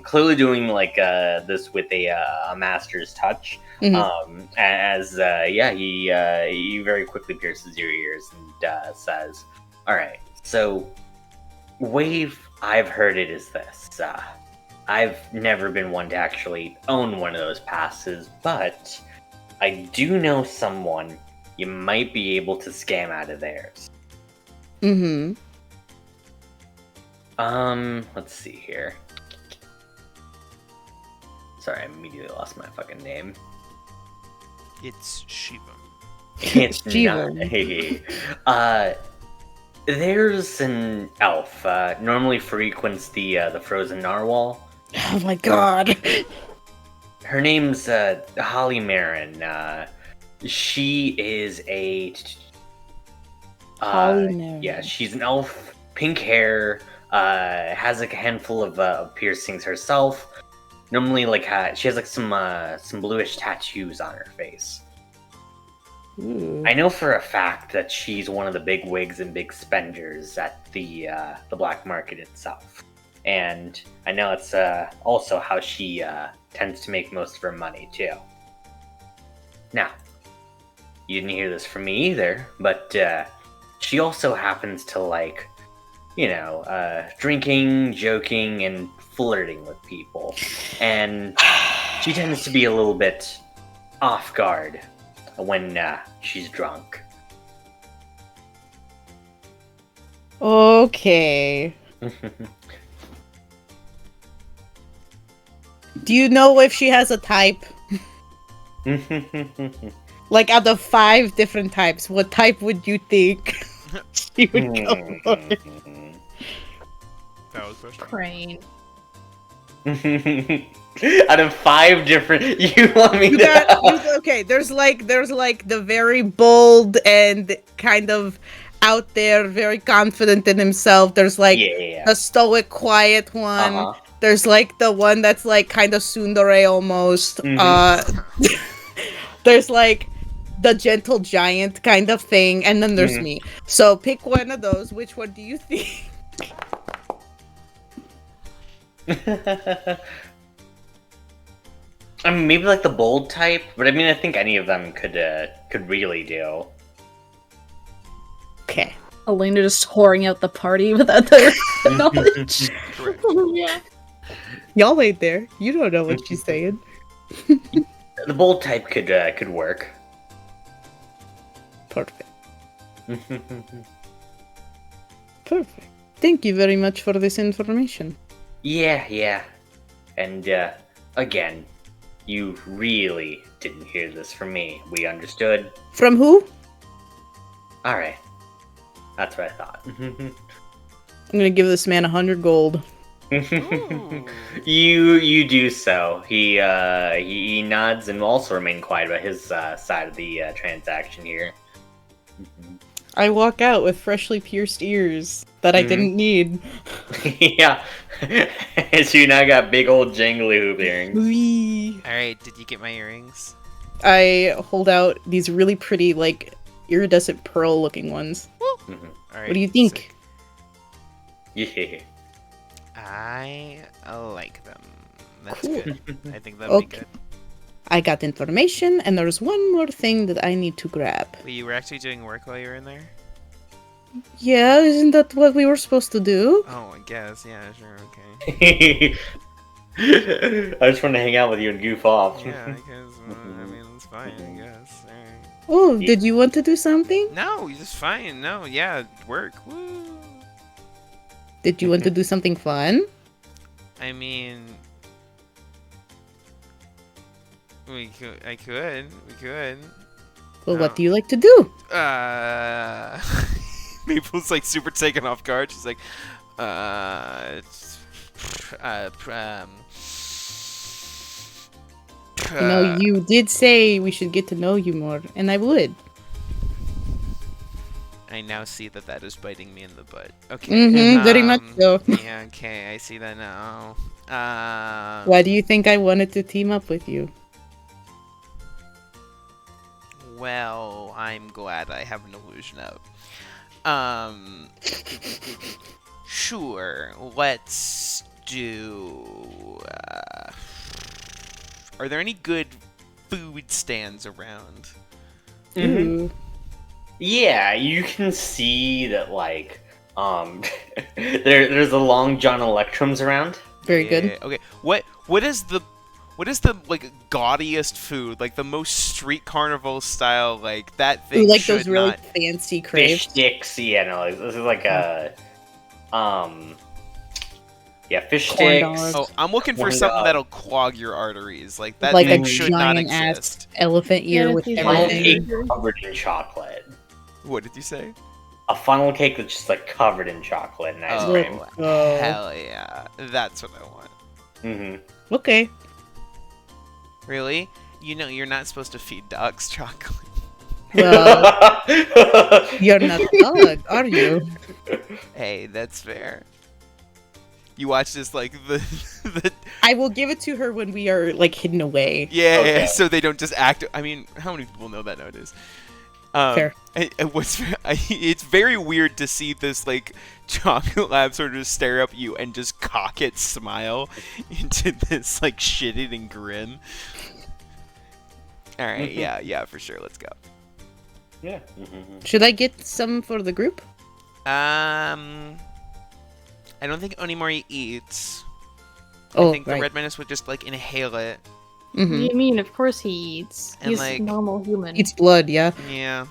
S1: Clearly doing like this with a master's touch. He very quickly pierces your ears and says, "All right, so wave, I've heard it is this. I've never been one to actually own one of those passes, but I do know someone you might be able to scam out of theirs.
S2: Mm-hmm.
S1: Let's see here. Sorry, I immediately lost my fucking name.
S3: It's Shivam.
S1: It's
S2: Steven.
S1: not. There's an elf. Normally frequents the frozen narwhal.
S2: Oh my god.
S1: Her name's Holly Marin. She is a.
S2: Holly Marin.
S1: Yeah, she's an elf. Pink hair. Has like a handful of piercings herself. Normally, like she has like some bluish tattoos on her face.
S2: Ooh.
S1: I know for a fact that she's one of the big wigs and big spenders at the black market itself, and I know it's also how she tends to make most of her money too. Now, you didn't hear this from me either, but she also happens to like, drinking, joking, and flirting with people, and she tends to be a little bit off guard when she's drunk.
S2: Okay. Do you know if she has a type? Like, out of 5 different types, what type would you think she would go for?
S3: That was question.
S5: Crane.
S1: Out of 5 different, you want me to?
S2: Okay, there's like the very bold and kind of out there, very confident in himself. There's like
S1: Yeah.
S2: the stoic, quiet one.
S1: Uh-huh.
S2: There's like the one that's like kind of tsundere almost. There's like the gentle giant kind of thing, and then there's me. So pick one of those. Which one do you think?
S1: I mean, maybe like the bold type, but I mean, I think any of them could really do.
S2: Okay.
S4: Elena just whoring out the party without their knowledge.
S3: Correct.
S5: Yeah.
S2: Y'all ain't there. You don't know what she's saying.
S1: The bold type could work.
S2: Perfect. Perfect. Thank you very much for this information.
S1: Yeah. And again, you really didn't hear this from me. We understood.
S2: From who?
S1: All right. That's what I thought.
S2: I'm gonna give this man 100 gold.
S3: Ooh.
S1: You do so. He nods and will also remain quiet about his side of the transaction here.
S2: I walk out with freshly pierced ears that I didn't need.
S1: Yeah. So you now got big old jangly hoop earrings.
S2: Wee.
S3: Alright, did you get my earrings?
S2: I hold out these really pretty, like, iridescent pearl-looking ones.
S3: Alright.
S2: What do you think?
S1: Yeah.
S3: I like them. That's
S2: Cool.
S3: good. I think that'll be
S2: Okay.
S3: good.
S2: I got information, and there's one more thing that I need to grab.
S3: Wait, you were actually doing work while you were in there?
S2: Yeah, isn't that what we were supposed to do?
S3: Oh, I guess. Yeah, sure, okay.
S1: I just want to hang out with you and goof off.
S3: Yeah, I guess. I mean, it's fine, I guess. Alright.
S2: Oh, did you want to do something?
S3: No, it's fine. No, yeah, work. Woo.
S2: Did you want to do something fun?
S3: I mean, we could.
S2: Well, what do you like to do?
S3: Maple's like super taken off guard. She's like,
S2: You did say we should get to know you more, and I would.
S3: I now see that is biting me in the butt. Okay.
S2: Very much so.
S3: Yeah, okay, I see that now.
S2: Why do you think I wanted to team up with you?
S3: Well, I'm glad I have an illusion out. Sure, let's do... are there any good food stands around?
S2: Ooh.
S1: Yeah, you can see that, like, there's a Long John Electrums around.
S2: Very
S3: Yeah,
S2: good.
S3: Okay. What is the like gaudiest food? Like the most street carnival style, like that thing
S2: Ooh, like
S3: should
S2: those really
S3: not.
S2: fancy
S1: Fish
S2: crepes.
S1: sticks. Yeah, no, this is like a yeah, fish
S2: Corn
S1: sticks.
S2: dogs.
S3: Oh, I'm looking for
S1: corn
S3: something
S1: dog.
S3: that'll clog your arteries. Like that
S2: Like a
S3: thing should not
S2: giant ass
S3: exist.
S2: elephant ear
S5: Yeah,
S2: with
S5: it's
S1: Funnel
S5: usually-
S2: everything.
S1: cake covered in chocolate.
S3: What did you say?
S1: A funnel cake that's just like covered in chocolate and ice
S3: Oh,
S1: cream.
S2: Oh.
S3: hell yeah. That's what I want.
S1: Mm-hmm.
S2: Okay.
S3: Really? You know you're not supposed to feed dogs chocolate.
S2: Well, you're not a dog, are you?
S3: Hey, that's fair. You watch this like the
S2: I will give it to her when we are like hidden away.
S3: yeah,
S1: Okay.
S3: so they don't just act. I mean, how many people know that nowadays?
S2: Fair.
S3: And it's very weird to see this like chocolate lab sort of stare up at you and just cock its smile into this like shit-eating grin. All right, yeah, for sure. Let's go.
S1: Yeah. Mm-hmm.
S2: Should I get some for the group?
S3: I don't think Onimori eats.
S2: Oh,
S3: I think the
S2: right.
S3: Red Menace would just like inhale it.
S5: What
S2: Mm-hmm.
S5: do you mean? Of course he eats.
S3: And,
S5: He's
S3: like-
S5: a normal human.
S2: Eats blood, yeah.
S3: Yeah,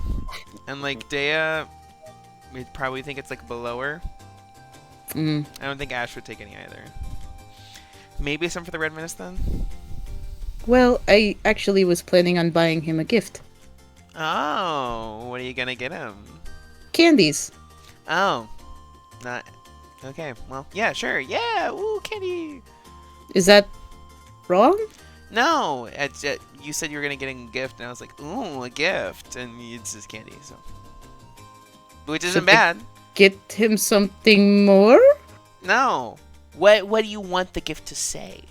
S3: and like Dea, we'd probably think it's like below her.
S2: Mm.
S3: I don't think Ash would take any either. Maybe some for the Red Menace then.
S2: Well, I actually was planning on buying him a gift.
S3: Oh, what are you gonna get him?
S2: Candies.
S3: Oh, not okay. Well, yeah, sure, yeah. Ooh, candy.
S2: Is that wrong?
S3: No, you said you were gonna get him a gift, and I was like, ooh, a gift, and it's just candy, so which isn't
S2: Should I-
S3: bad.
S2: Get him something more?
S3: No. What do you want the gift to say?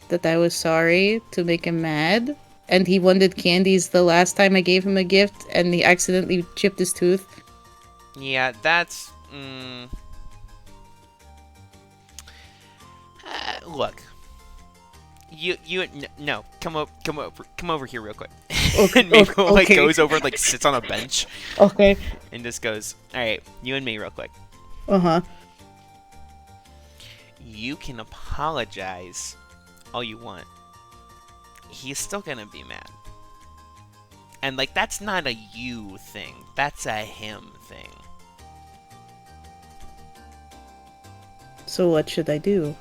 S2: That I was sorry to make him mad. And he wanted candies the last time I gave him a gift, and he accidentally chipped his tooth.
S3: Yeah, that's. Look. No. Come over here real quick.
S2: Okay,
S3: And Miko like
S2: okay.
S3: goes over, like sits on a bench,
S2: Okay.
S3: and just goes, "All right, you and me real quick.
S2: Uh-huh.
S3: You can apologize all you want. He's still gonna be mad. And like that's not a you thing. That's a him thing.
S2: So what should I do?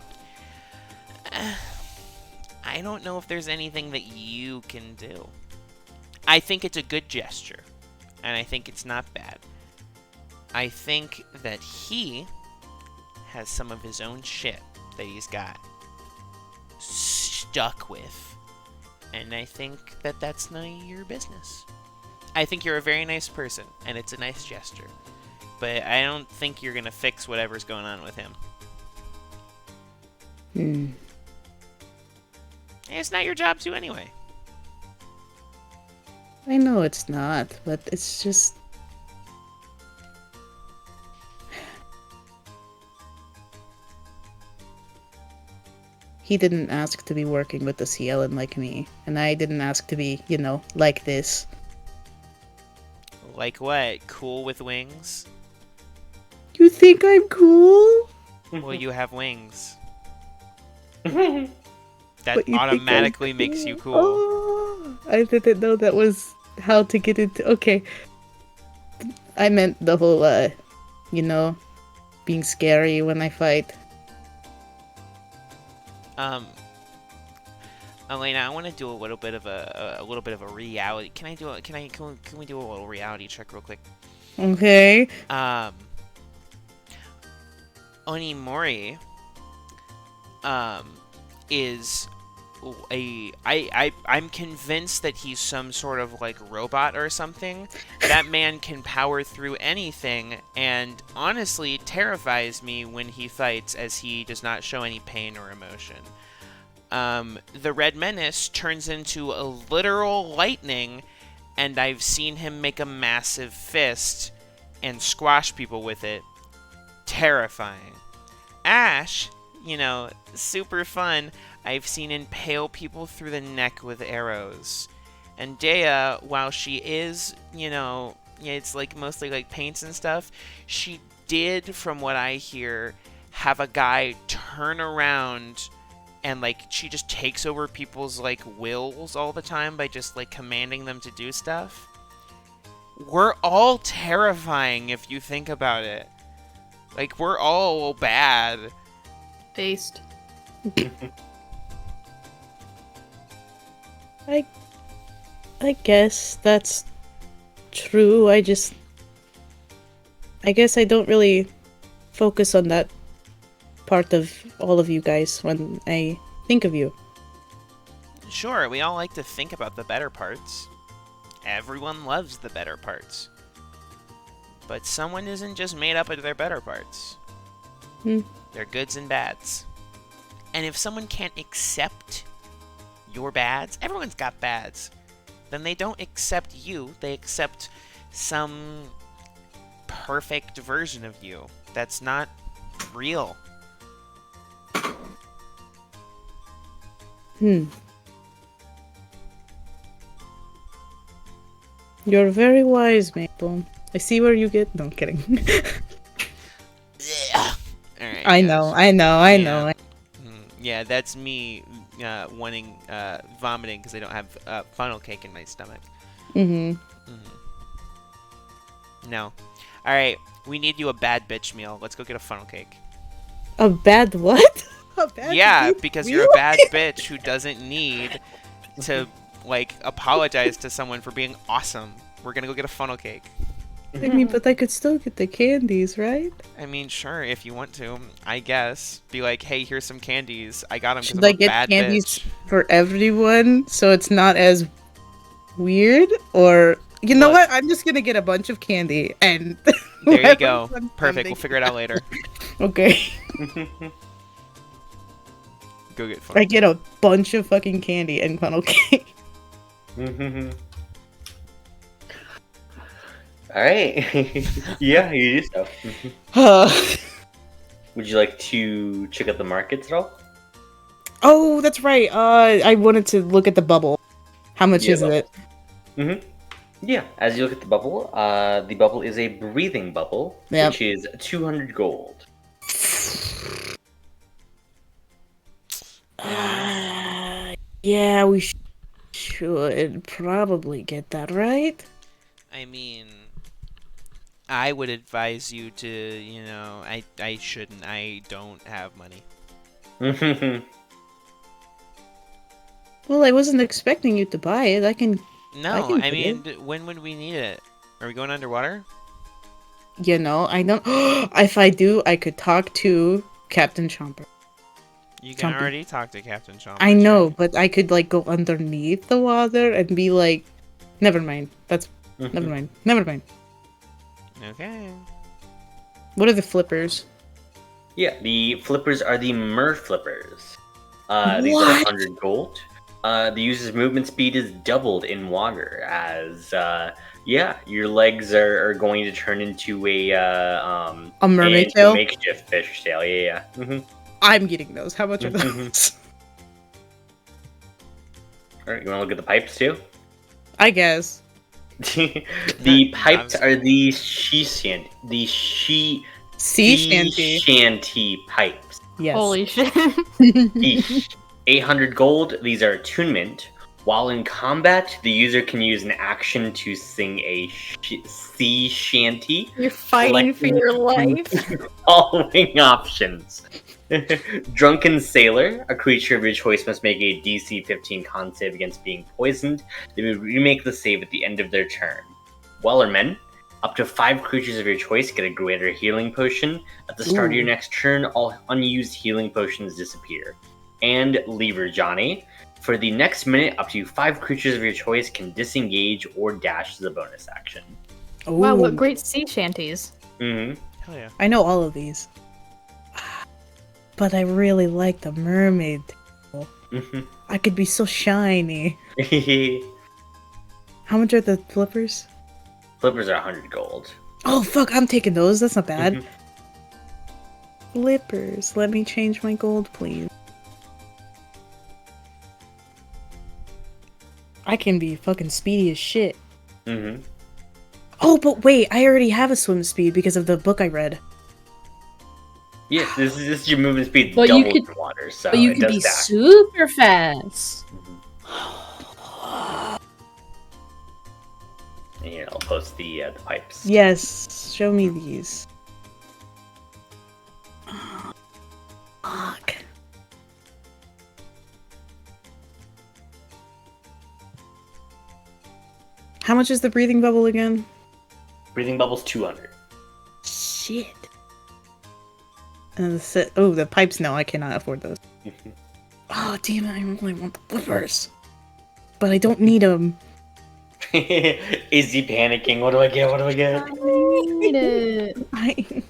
S3: I don't know if there's anything that you can do. I think it's a good gesture, and I think it's not bad. I think that he has some of his own shit that he's got stuck with, and I think that that's none of your business. I think you're a very nice person, and it's a nice gesture, but I don't think you're gonna fix whatever's going on with him.
S2: Hmm.
S3: And it's not your job to anyway.
S2: I know it's not, but it's just... He didn't ask to be working with the Sea Ellen like me, and I didn't ask to be, like this.
S3: Like what? Cool with wings?
S2: You think I'm cool?
S3: Well, you have wings. That
S2: But you think I'm
S3: automatically makes you cool.
S2: Oh, I didn't know that was how to get into... Okay. I meant the whole, being scary when I fight.
S3: Elena, I want to do a little bit of a reality. Can we do a little reality check real quick?
S2: Okay.
S3: Onimori, is I'm convinced that he's some sort of like robot or something. That man can power through anything, and honestly terrifies me when he fights, as he does not show any pain or emotion. The Red Menace turns into a literal lightning, and I've seen him make a massive fist and squash people with it. Terrifying. Ash, super fun. I've seen impale people through the neck with arrows. And Dea, while she is, it's like mostly like paints and stuff, she did, from what I hear, have a guy turn around and like she just takes over people's like wills all the time by just like commanding them to do stuff. We're all terrifying if you think about it. Like, we're all bad.
S5: Based.
S2: I guess that's true. I guess I don't really focus on that part of all of you guys when I think of you.
S3: Sure, we all like to think about the better parts. Everyone loves the better parts. But someone isn't just made up of their better parts. They're goods and bads. And if someone can't accept your bads, everyone's got bads, then they don't accept you, they accept some perfect version of you that's not real.
S2: You're very wise, Maple. I see where you get. No, I'm kidding.
S3: Alright,
S2: I
S3: guys.
S2: know.
S3: Yeah, that's me wanting vomiting because I don't have funnel cake in my stomach. No. Alright, we need you a bad bitch meal. Let's go get a funnel cake.
S2: A bad what? A bad
S3: Yeah,
S2: bitch
S3: because
S2: meal?
S3: you're a bad bitch who doesn't need to, like, apologize to someone for being awesome. We're gonna go get a funnel cake.
S2: I mean, but I could still get the candies, right?
S3: I mean, sure, if you want to, I guess. Be like, hey, here's some candies. I got them because
S2: Should
S3: I'm
S2: I
S3: a
S2: get
S3: bad
S2: candies
S3: bitch.
S2: for everyone so it's not as weird? Or you know
S3: Look.
S2: what? I'm just gonna get a bunch of candy and
S3: There you
S2: whoever's
S3: go.
S2: I'm
S3: Perfect. We'll
S2: sending-
S3: figure it out later.
S2: Okay.
S3: Go get funnel
S2: I get a bunch of fucking candy and funnel cake.
S1: Alright. Yeah, you do so.
S2: Oh,
S1: Would you like to check out the markets at all?
S2: that's right. I wanted to look at the bubble. How much
S1: Yeah,
S2: is it?
S1: Yeah, as you look at the bubble is a breathing bubble,
S2: Yep.
S1: which is 200 gold.
S2: Yeah, we should probably get that, right?
S3: I mean, I would advise you to, I shouldn't. I don't have money.
S2: Well, I wasn't expecting you to buy it. I can
S3: No,
S2: can
S3: I
S2: get
S3: mean, when would we need it? Are we going underwater?
S2: I don't. If I do, I could talk to Captain Chomper.
S3: You can
S2: Chompy.
S3: already talk to Captain Chomper.
S2: I know, but I could like go underneath the water and be like, never mind. Never mind. Never mind.
S3: Okay.
S2: What are the flippers?
S1: Yeah, the flippers are the Mer flippers. These are
S2: What?
S1: 100 gold. The user's movement speed is doubled in water as, your legs are going to turn into a
S2: mermaid
S1: into
S2: tail?
S1: a makeshift fish tail. Yeah.
S2: I'm getting those. How much are those?
S1: All right, you want to look at the pipes too?
S2: I guess.
S1: The pipes are the sea shanty pipes.
S2: Yes.
S5: Holy shit.
S1: Each 800 gold. These are attunement. While in combat, the user can use an action to sing a sea shanty.
S5: You're fighting for your life.
S1: Following options. Drunken Sailor. A creature of your choice must make a DC 15 con save against being poisoned. They will remake the save at the end of their turn. Wellerman. Up to 5 creatures of your choice get a greater healing potion. At the start of your next turn, all unused healing potions disappear. And Lever Johnny. For the next minute, up to 5 creatures of your choice can disengage or dash as a bonus action.
S5: Wow,
S2: Ooh.
S5: what great sea shanties.
S1: Mm-hmm.
S3: Hell yeah.
S2: I know all of these. But I really like the mermaid. I could be so shiny. How much are the flippers?
S1: Flippers are 100 gold.
S2: Oh, fuck, I'm taking those. That's not bad. Flippers. Let me change my gold, please. I can be fucking speedy as shit.
S1: Mm-hmm.
S2: Oh, but wait, I already have a swim speed because of the book I read.
S1: Yes, this is your movement speed
S4: But you
S1: double
S4: could-
S1: in water, so
S4: But you
S1: it
S4: could
S1: does
S4: be
S1: stack.
S4: super fast.
S1: And, I'll post the pipes.
S2: Yes, show me these. Fuck. How much is the breathing bubble again?
S1: Breathing bubbles 200.
S2: Shit. And the pipes. No, I cannot afford those. Oh damn it! I really want the flippers, but I don't need them.
S1: Is he panicking? What do I get? What do I get?
S5: I need it.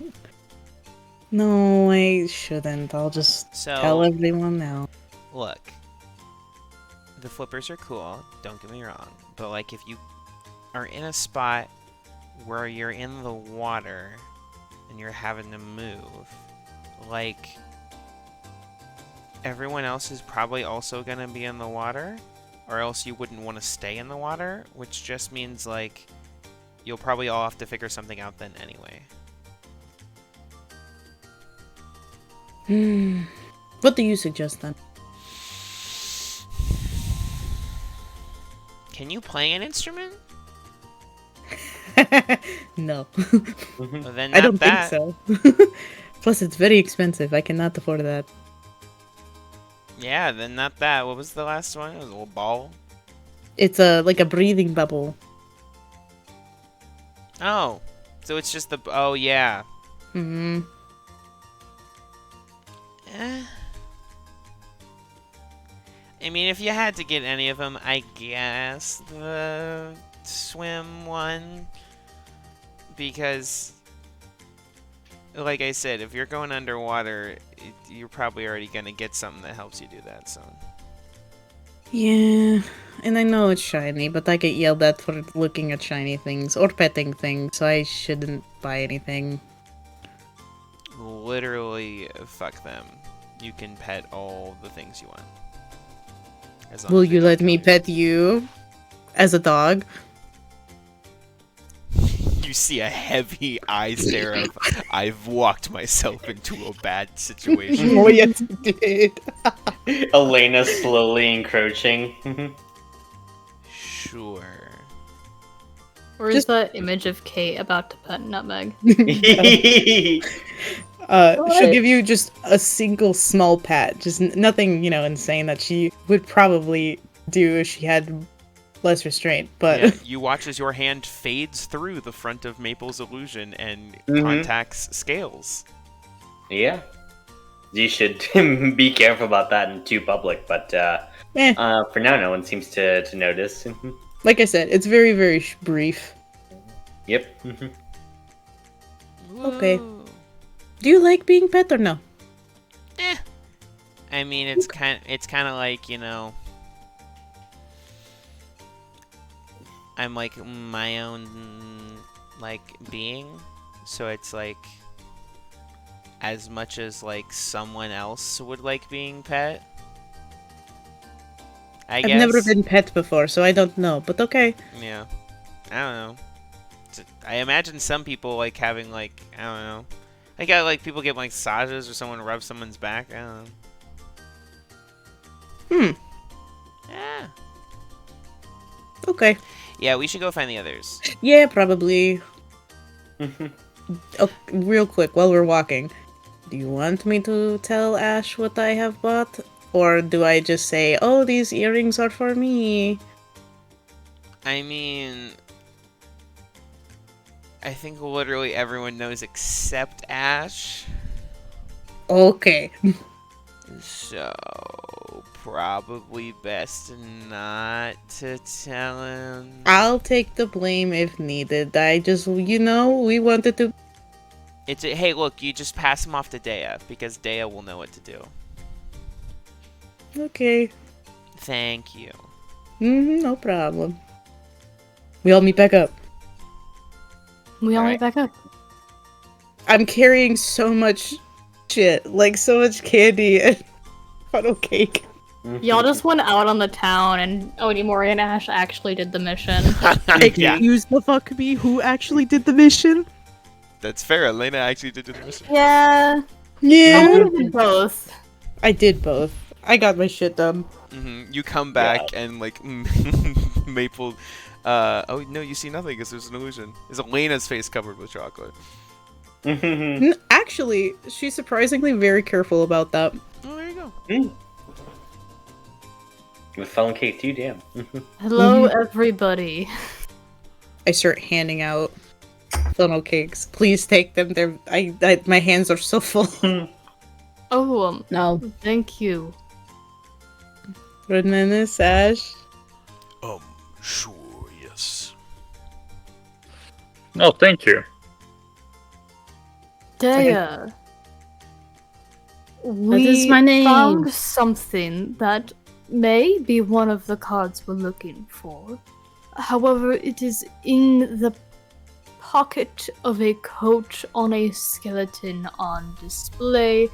S2: No, I shouldn't. I'll just tell everyone now.
S3: Look, the flippers are cool, don't get me wrong, but like if you are in a spot where you're in the water and you're having to move, like everyone else is probably also gonna be in the water, or else you wouldn't want to stay in the water, which just means like you'll probably all have to figure something out then anyway.
S2: What do you suggest then?
S3: Can you play an instrument?
S2: No.
S3: Well, then
S2: I
S3: not
S2: don't
S3: that.
S2: think so. Plus, it's very expensive. I cannot afford that.
S3: Yeah, then not that. What was the last one? It was a little ball.
S2: It's like a breathing bubble.
S3: Oh, so it's just the. Oh yeah.
S2: Mm-hmm.
S3: I mean, if you had to get any of them, I guess the swim one, because, like I said, if you're going underwater, you're probably already gonna get something that helps you do that. So.
S2: Yeah, and I know it's shiny, but I get yelled at for looking at shiny things or petting things, so I shouldn't buy anything.
S3: Literally, fuck them. You can pet all the things you want. As long
S2: Will
S3: as they
S2: you
S3: don't
S2: let me
S3: kill
S2: pet you as a dog?
S3: You see a heavy eye stare of, I've walked myself into a bad situation.
S2: Oh, yes, you did.
S1: Elena slowly encroaching.
S3: Sure.
S5: Or is that image of Kate about to pet Nutmeg?
S2: She'll give you just a single small pat, just nothing, insane that she would probably do if she had less restraint. But
S3: Yeah, you watch as your hand fades through the front of Maple's illusion and contacts Scales.
S1: Yeah. You should be careful about that in too public, but for now, no one seems to notice.
S2: like I said, it's very, very brief.
S1: Yep.
S2: Okay.
S3: Woo.
S2: Do you like being pet or no?
S3: I mean, it's kind of like, I'm like my own like being, so it's like as much as like someone else would like being pet. I guess.
S2: I've never been pet before, so I don't know, but okay.
S3: Yeah, I don't know. I imagine some people like having like, I don't know, like people get like massages or someone rubs someone's back. I don't know. Yeah.
S2: Okay.
S3: Yeah, we should go find the others.
S2: Yeah, probably. Oh, real quick, while we're walking, do you want me to tell Ash what I have bought? Or do I just say, oh, these earrings are for me?
S3: I mean, I think literally everyone knows except Ash.
S2: Okay.
S3: So, probably best not to tell him.
S2: I'll take the blame if needed. I just, we wanted to...
S3: Hey, look, you just pass him off to Dea, because Dea will know what to do.
S2: Okay.
S3: Thank you.
S2: No problem. We all meet back up.
S5: We all
S1: Alright.
S5: meet back up.
S2: I'm carrying so much shit, like so much candy and funnel cake.
S5: Y'all just went out on the town, and Onimori and Ash actually did the mission.
S3: Yeah,
S2: Excuse the fuck me, who actually did the mission?
S3: that's fair. Elena actually did the mission.
S5: Yeah.
S2: Yeah,
S5: I did both.
S2: I did both. I got my shit done.
S3: You come back and like Maple. Oh no, you see nothing because there's an illusion. Is Elena's face covered with chocolate?
S2: Actually, she's surprisingly very careful about that.
S3: Oh, there you go.
S1: With funnel cake too, damn.
S5: Hello, everybody.
S2: I start handing out funnel cakes. Please take them. My hands are so full.
S5: Oh,
S4: No.
S5: thank you.
S2: Banana Sash.
S7: Sure, yes.
S6: No, thank you.
S5: Dea.
S4: That is my name.
S5: Found something that may be one of the cards we're looking for. However, it is in the pocket of a coat on a skeleton on display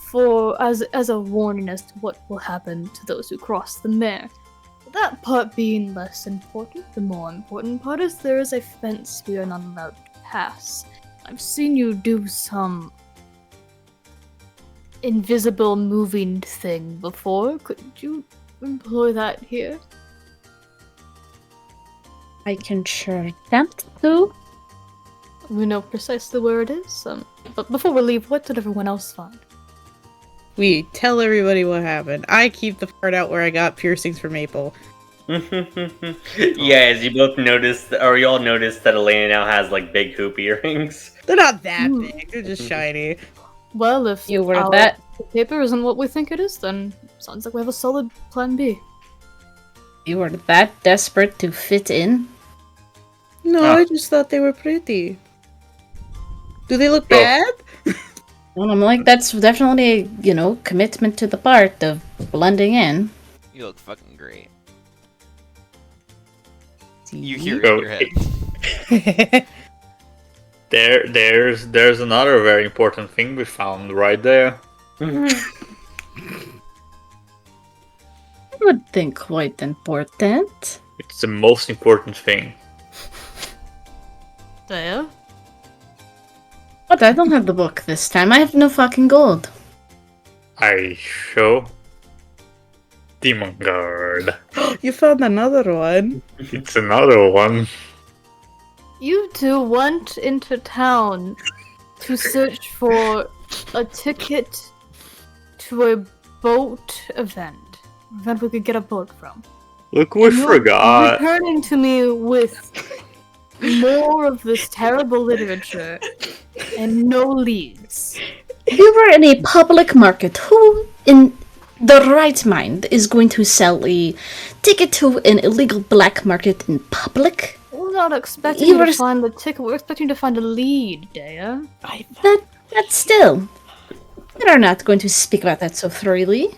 S5: for as a warning as to what will happen to those who cross the mare. That part being less important, the more important part is there is a fence we are not allowed to pass. I've seen you do some invisible moving thing before. Could you employ that here?
S4: I can sure attempt to.
S5: We know precisely where it is. But before we leave, what did everyone else find?
S2: We tell everybody what happened. I keep the part out where I got piercings for Maple.
S1: Yeah, as you both noticed, or you all noticed that Elena now has like big hoop earrings.
S2: They're not that big. They're just shiny.
S5: Well, if
S4: You were
S5: our
S4: that.
S5: paper isn't what we think it is, then sounds like we have a solid plan B.
S4: You were that desperate to fit in?
S2: No,
S6: Ah.
S2: I just thought they were pretty. Do they look
S6: Oh.
S2: bad?
S4: Well, I'm like, that's definitely, commitment to the part of blending in.
S3: You look fucking great. You hear it
S6: So,
S3: in your head.
S6: there's another very important thing we found right there.
S4: I would think quite important.
S6: It's the most important thing.
S5: Dea?
S4: But I don't have the book this time. I have no fucking gold.
S6: I show Demon Guard.
S2: You found another one.
S6: It's another one.
S5: You two went into town to search for a ticket to a boat event we could get a boat from.
S6: Look, we
S5: And you're
S6: forgot.
S5: returning to me with more of this terrible literature and no leads.
S4: We were in a public market. Who in the right mind is going to sell a ticket to an illegal black market in public?
S5: We're not expecting
S4: You
S5: you
S4: were
S5: to
S4: s-
S5: find the ticket. We're expecting to find a lead, Dea.
S4: That still. We are not going to speak about that so freely.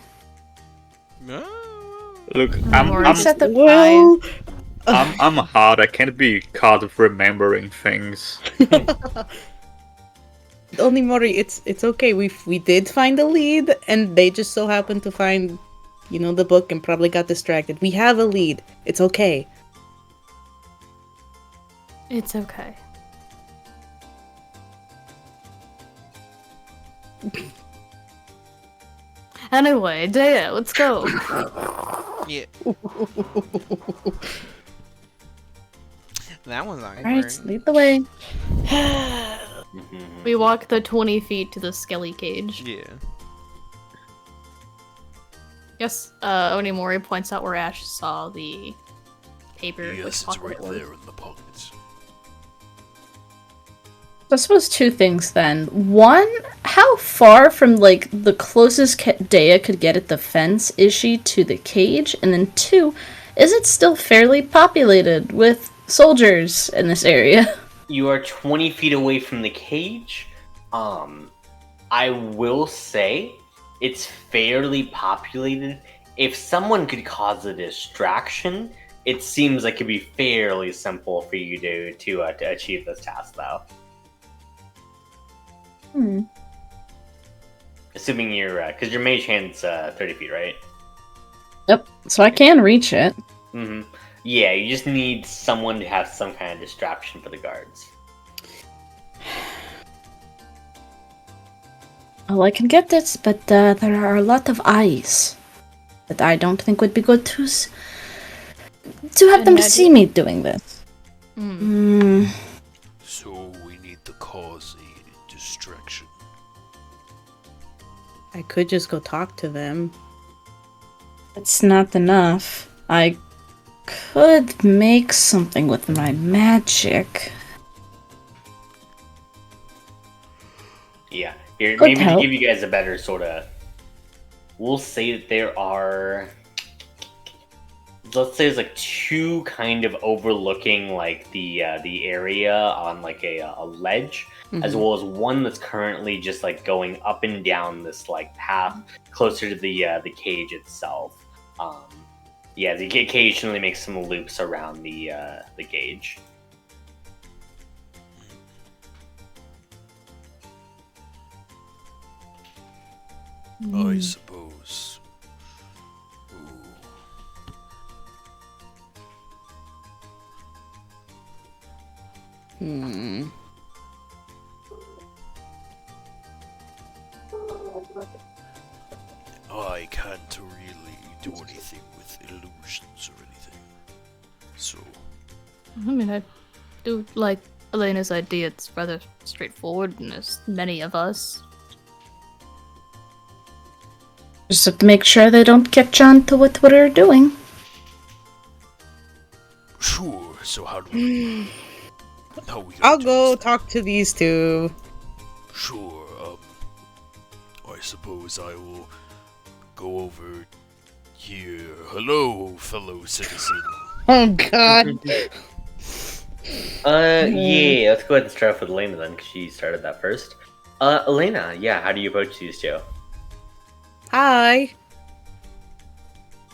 S6: Look,
S5: Or
S6: I'm
S4: Except that
S2: Well,
S6: I'm hard. I can't be caught of remembering things.
S2: only Mori, it's okay. We did find a lead, and they just so happened to find, the book and probably got distracted. We have a lead. It's okay.
S5: It's okay. Anyway, Dea, let's go.
S3: Yeah. That one's awkward.
S4: Alright, lead the way.
S5: We walk the 20 feet to the skelly cage.
S3: Yeah.
S5: Yes, Onimori points out where Ash saw the paper.
S7: Yes,
S5: with
S7: it's
S5: pocket
S7: right
S5: orb.
S7: there in the pockets.
S4: I suppose two things then. One, how far from the closest Dea could get at the fence is she to the cage? And then two, is it still fairly populated with soldiers in this area?
S1: You are 20 feet away from the cage. I will say it's fairly populated. If someone could cause a distraction, it seems like it'd be fairly simple for you to achieve this task, though. Assuming you're, because your mage hand's 30 feet, right?
S4: Yep, so I can reach it.
S1: Mm-hmm. Yeah, you just need someone to have some kind of distraction for the guards.
S4: Well, I can get this, but there are a lot of eyes that I don't think would be good to have them
S5: Imagine-
S4: see me doing this.
S7: So we need to cause a distraction.
S2: I could just go talk to them.
S4: It's not enough. I could make something with my magic.
S1: Yeah. Here,
S4: Could
S1: maybe
S4: help.
S1: to give you guys a better sort of. We'll say that there are. Let's say there's like two kind of overlooking like the area on like a ledge, as well as one that's currently just like going up and down this like path closer to the cage itself. Yeah, they occasionally make some loops around the cage.
S7: I suppose. Ooh. I can't really do anything with illusions or anything. So,
S5: I mean, I do like Elena's idea. It's rather straightforward, and there's many of us.
S4: Just have to make sure they don't catch on to what we're doing.
S7: sure. So how do we? How we gonna
S2: I'll
S7: do
S2: go
S7: this?
S2: talk to these two.
S7: Sure. I suppose I will go over here. Hello, fellow citizen.
S2: Oh God.
S1: Yeah, let's go ahead and start off with Elena then, because she started that first. Elena, yeah, how do you approach these two?
S2: Hi.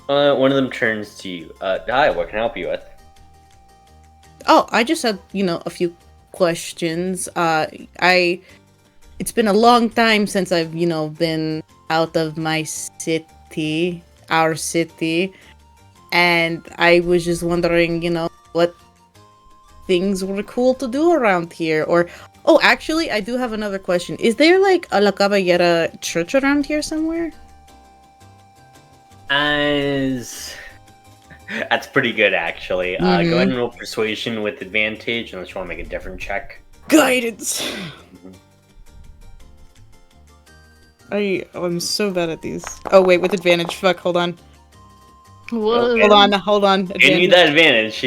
S1: One of them turns to you. Hi, what can I help you with?
S2: Oh, I just had, a few questions. It's been a long time since I've, been out of my city, our city, and I was just wondering, what things were cool to do around here, or, oh, actually, I do have another question. Is there, like, a La Caballera church around here somewhere?
S1: That's pretty good, actually. Go ahead and roll persuasion with advantage, unless you want to make a different check.
S2: Guidance. I'm so bad at these. Oh wait, with advantage. Fuck, hold on.
S5: Whoa.
S2: Hold on.
S1: You need that advantage.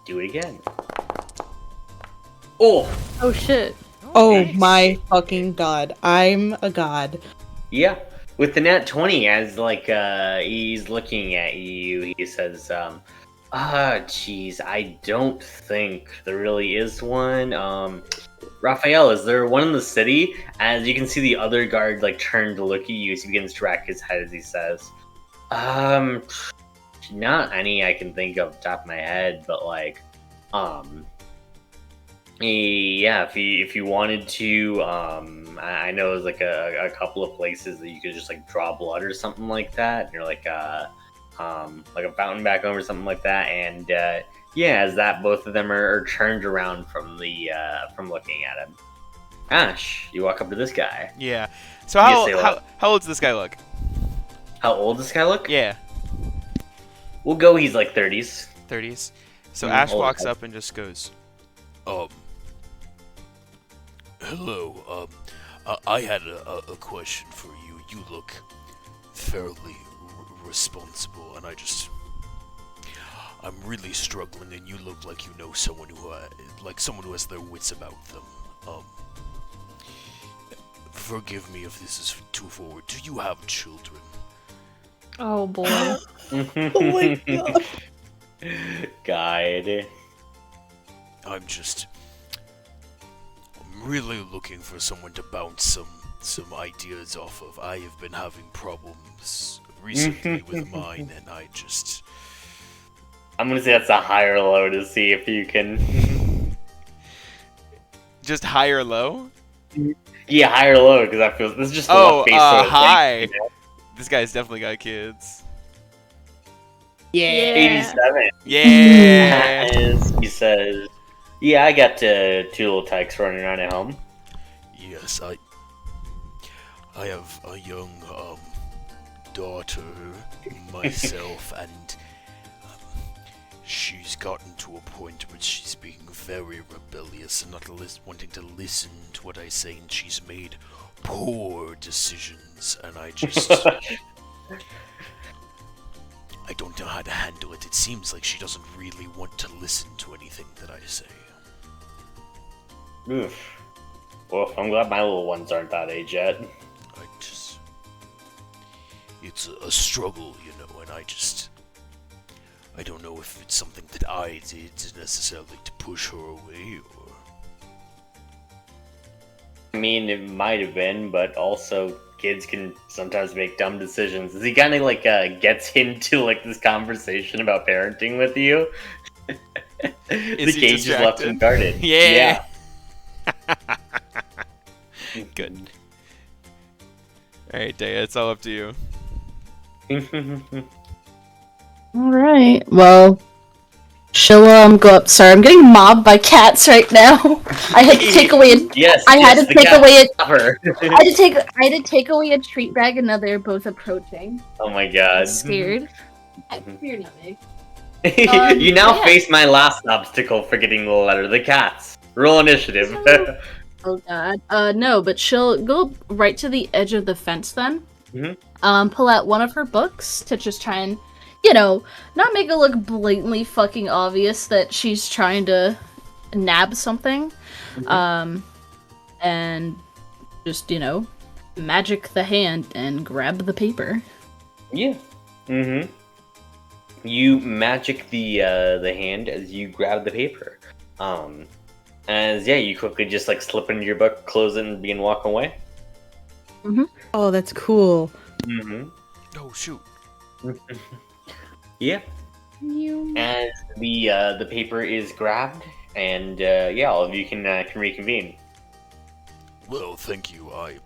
S1: Do it again. Oh!
S5: Oh shit.
S2: Oh
S1: Nice.
S2: my fucking god. I'm a god.
S1: Yeah. With the nat 20, as he's looking at you, he says, jeez, I don't think there really is one. Raphael, is there one in the city? As you can see the other guard, turn to look at you as he begins to rack his head as he says, not any I can think of off the top of my head, but yeah, if you wanted to, I know there's a couple of places that you could just draw blood or something like that, or like a fountain back home or something like that, and yeah, as that both of them are turned around from looking at him. Ash, you walk up to this guy.
S3: Yeah. So
S1: You say
S3: how old does this guy look?
S1: How old does this guy look?
S3: Yeah,
S1: We'll go. He's 30s.
S3: 30s. So Ash
S1: old
S3: walks
S1: guy.
S3: up and just goes,
S7: Hello. I had a question for you. You look fairly responsible, and I'm really struggling, and you look like you know someone who, someone who has their wits about them. Forgive me if this is too forward. Do you have children?
S5: Oh boy.
S2: Oh my god.
S1: Guide.
S7: I'm really looking for someone to bounce some ideas off of. I have been having problems recently with mine, and
S1: I'm gonna say that's a higher low to see if you can.
S3: just high or low?
S1: Yeah, higher or low, because that feels. This is just a luck based sort of thing,
S3: high.
S1: you know?
S3: This guy's definitely got kids.
S2: Yeah.
S1: 87.
S3: Yeah.
S1: As he says, Yeah, I got two little tykes running around at home.
S7: Yes, I have a young daughter myself, and she's gotten to a point where she's being very rebellious and not wanting to listen to what I say, and she's made poor decisions, and I just I don't know how to handle it. It seems like she doesn't really want to listen to anything that I say.
S1: Oof. Well, I'm glad my little ones aren't that age yet.
S7: It's a struggle, you know, and I don't know if it's something that I did necessarily to push her away, or...
S1: I mean, it might have been, but also kids can sometimes make dumb decisions. As he kind of like gets into like this conversation about parenting with you, the cage is left unguarded.
S3: Yeah. Good. Alright, Daya, it's all up to you.
S4: All right. Well, she'll go up. Sorry, I'm getting mobbed by cats right now. I had to take away. I had to take away a treat bag, and now they're both approaching.
S1: Oh my god!
S4: I'm scared. You're not big.
S1: You now face my last obstacle for getting the letter. The cats. Roll initiative.
S4: Oh god. No, but she'll go right to the edge of the fence then. Pull out one of her books to just try and, not make it look blatantly fucking obvious that she's trying to nab something. And just, magic the hand and grab the paper.
S1: Yeah. You magic the hand as you grab the paper. You quickly just like slip into your book, close it, and begin walking away.
S2: Oh, that's cool.
S7: Oh shoot.
S1: Yeah. And the paper is grabbed, and all of you can reconvene.
S7: Well, thank you. I'm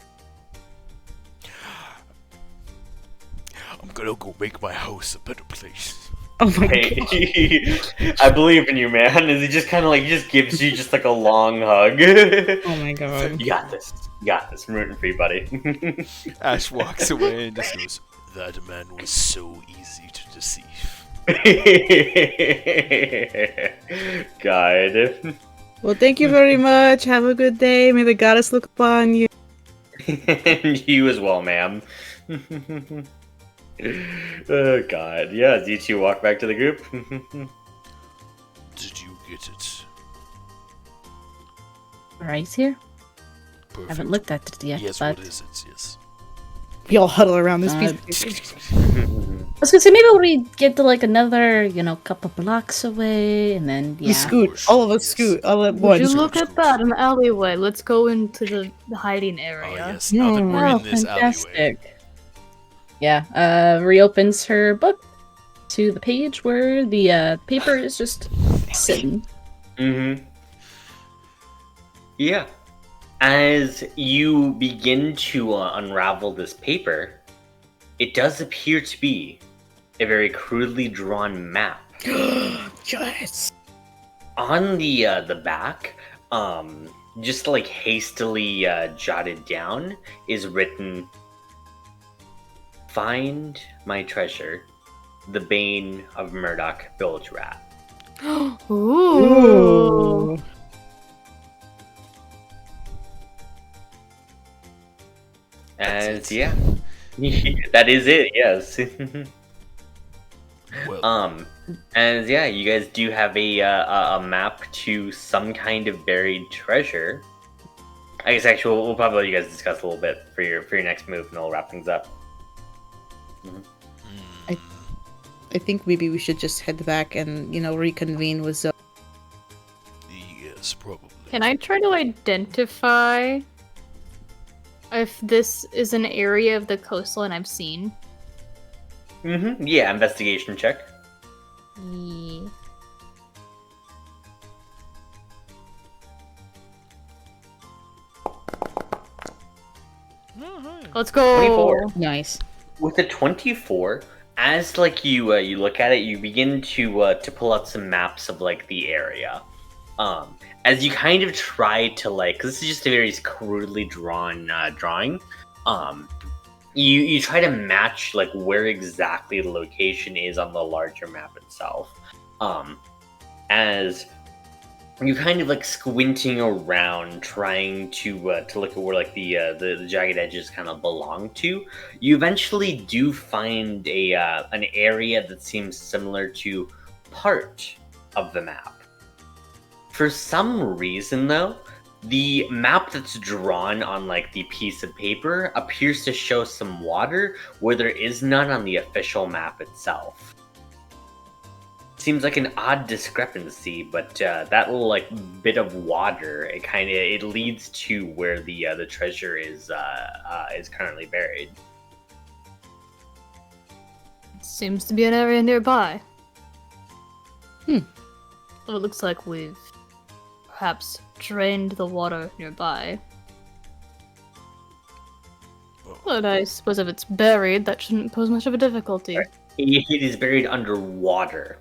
S7: gonna go make my house a better place.
S2: Oh my god.
S1: I believe in you, man. As he just kind of like gives you just like a long hug.
S2: Oh my god.
S1: You got this. You got this. I'm rooting for you, buddy.
S3: Ash walks away and just goes,
S7: That man was so easy to deceive.
S1: God.
S2: Well, thank you very much. Have a good day. May the goddess look upon you.
S1: And you as well, ma'am. Oh god. Yeah, as you two walk back to the group.
S7: Did you get it?
S4: Right here.
S7: Perfect.
S4: Haven't looked at it yet.
S7: Yes,
S4: but...
S7: what is it? Yes.
S2: We all huddle around this piece of paper.
S4: I was gonna say maybe we get to like another, couple blocks away, and then
S2: We scoot. All of us scoot all at
S5: Would
S2: once.
S5: you look at that, an alleyway? Let's go into the hiding
S7: Oh
S5: area.
S7: yes, now that we're in this alleyway.
S4: Yeah, reopens her book to the page where the paper is just sitting.
S1: Yeah. As you begin to unravel this paper, it does appear to be a very crudely drawn map.
S2: Yes.
S1: On the back, just like hastily jotted down, is written, "Find my treasure, the bane of Murdoch Bilge Rat."
S5: Ooh.
S1: And that is it. Yes.
S7: Well.
S1: And you guys do have a map to some kind of buried treasure. I guess actually we'll probably let you guys discuss a little bit for your next move, and we'll wrap things up.
S2: I think maybe we should just head back and, reconvene with Zoe.
S7: Yes, probably.
S5: Can I try to identify if this is an area of the coastline I've seen?
S1: Yeah, investigation check.
S5: Yeah. Let's go.
S1: 24.
S2: Nice.
S1: With a 24, as you look at it, you begin to pull out some maps of the area. As you kind of try to because this is just a very crudely drawn drawing, you try to match where exactly the location is on the larger map itself. As you're kind of squinting around, trying to look at where the jagged edges kind of belong to. You eventually do find an area that seems similar to part of the map. For some reason, though, the map that's drawn on the piece of paper appears to show some water where there is none on the official map itself. Seems like an odd discrepancy, but that little bit of water, it leads to where the treasure is currently buried.
S5: Seems to be an area nearby. Well, it looks like we've perhaps drained the water nearby. But I suppose if it's buried, that shouldn't pose much of a difficulty.
S1: It is buried underwater.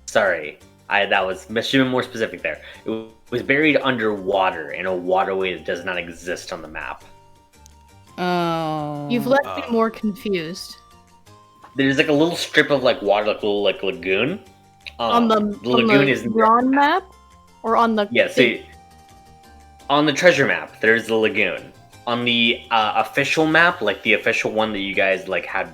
S1: Sorry, should have been more specific there. It was buried underwater in a waterway that does not exist on the map.
S2: Oh.
S5: You've left me more confused.
S1: There's a little strip of water, little lagoon.
S5: On the
S1: lagoon is
S5: drawn map, or on the
S1: on the treasure map. There's the lagoon. On the official map, the official one that you guys had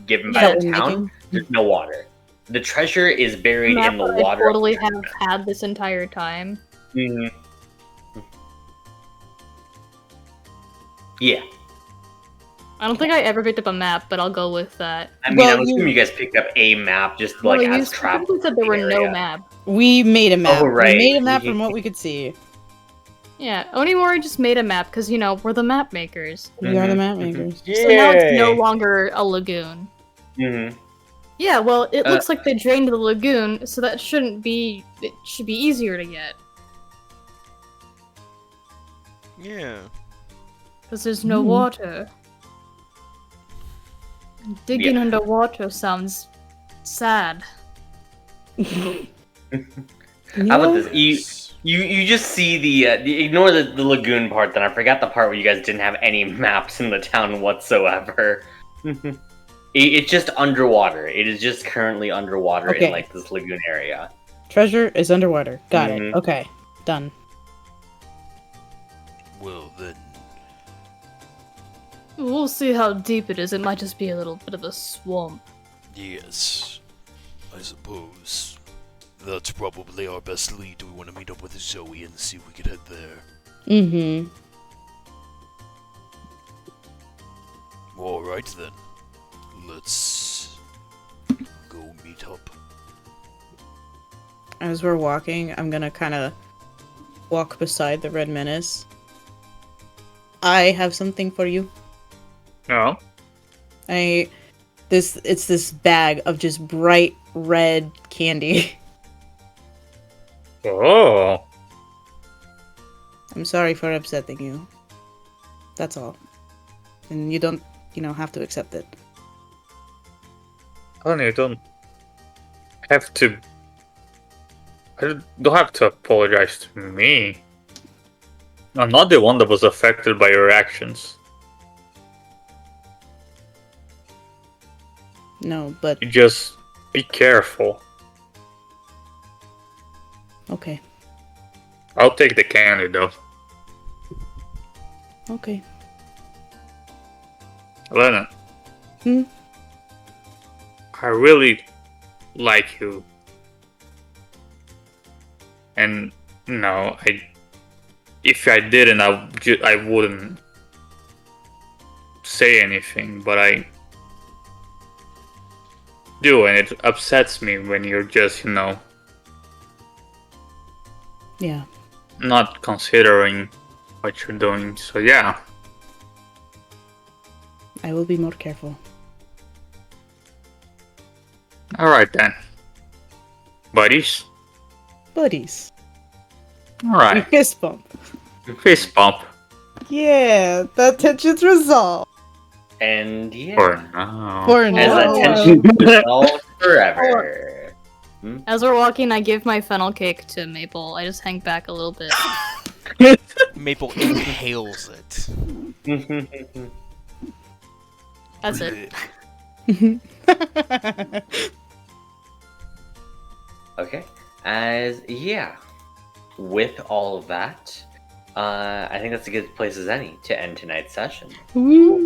S1: given by the town, there's no water. The treasure is buried in the water.
S5: I totally have had this entire time.
S1: Mm-hmm. Yeah.
S5: I don't think I ever picked up a map, but I'll go with that.
S1: I mean, I'm assuming you guys picked up a map just as travel.
S5: You said there were no map.
S2: We made a map.
S1: Oh, right.
S2: We made a map from what we could see.
S5: Yeah, Onimori just made a map because, we're the map makers.
S2: We are the map makers.
S5: So now it's no longer a lagoon.
S1: Mm-hmm.
S5: Yeah, well, it looks like they drained the lagoon, so that shouldn't be... It should be easier to get.
S3: Yeah.
S5: Because there's no water. Digging underwater sounds sad.
S1: How about this? You just see the ignore the lagoon part. Then I forgot the part where you guys didn't have any maps in the town whatsoever. It's just underwater. It is just currently underwater in this lagoon area.
S2: Treasure is underwater. Got it. Okay, done.
S7: Well then,
S5: We'll see how deep it is. It might just be a little bit of a swamp.
S7: yes, I suppose. That's probably our best lead. Do we want to meet up with Zoe and see if we could head there?
S2: Mm-hmm.
S7: Alright then. Let's go meet up.
S2: As we're walking, I'm gonna kind of walk beside the Red Menace. I have something for you.
S6: No.
S2: It's this bag of just bright red candy.
S6: Oh.
S2: I'm sorry for upsetting you. That's all. And you don't, have to accept it.
S6: Honey, you don't have to. I don't have to apologize to me. I'm not the one that was affected by your actions.
S2: No, but...
S6: You just be careful.
S2: Okay.
S6: I'll take the candy though.
S2: Okay.
S6: Elena.
S2: Hmm?
S6: I really like you. And, if I didn't, I wouldn't say anything, but I do, and it upsets me when you're just,
S2: Yeah.
S6: not considering what you're doing, so yeah.
S2: I will be more careful.
S6: Alright then. Buddies?
S2: Buddies.
S6: Alright.
S2: Fist bump.
S6: Fist bump.
S2: Yeah, that tension's resolved.
S1: And yeah.
S6: For now.
S2: For
S1: As
S2: now.
S1: that tension resolves forever.
S5: As we're walking, I give my funnel cake to Maple. I just hang back a little bit.
S3: Maple inhales it.
S5: That's it.
S1: Okay. With all of that, I think that's a good place as any to end tonight's session.
S2: Woo.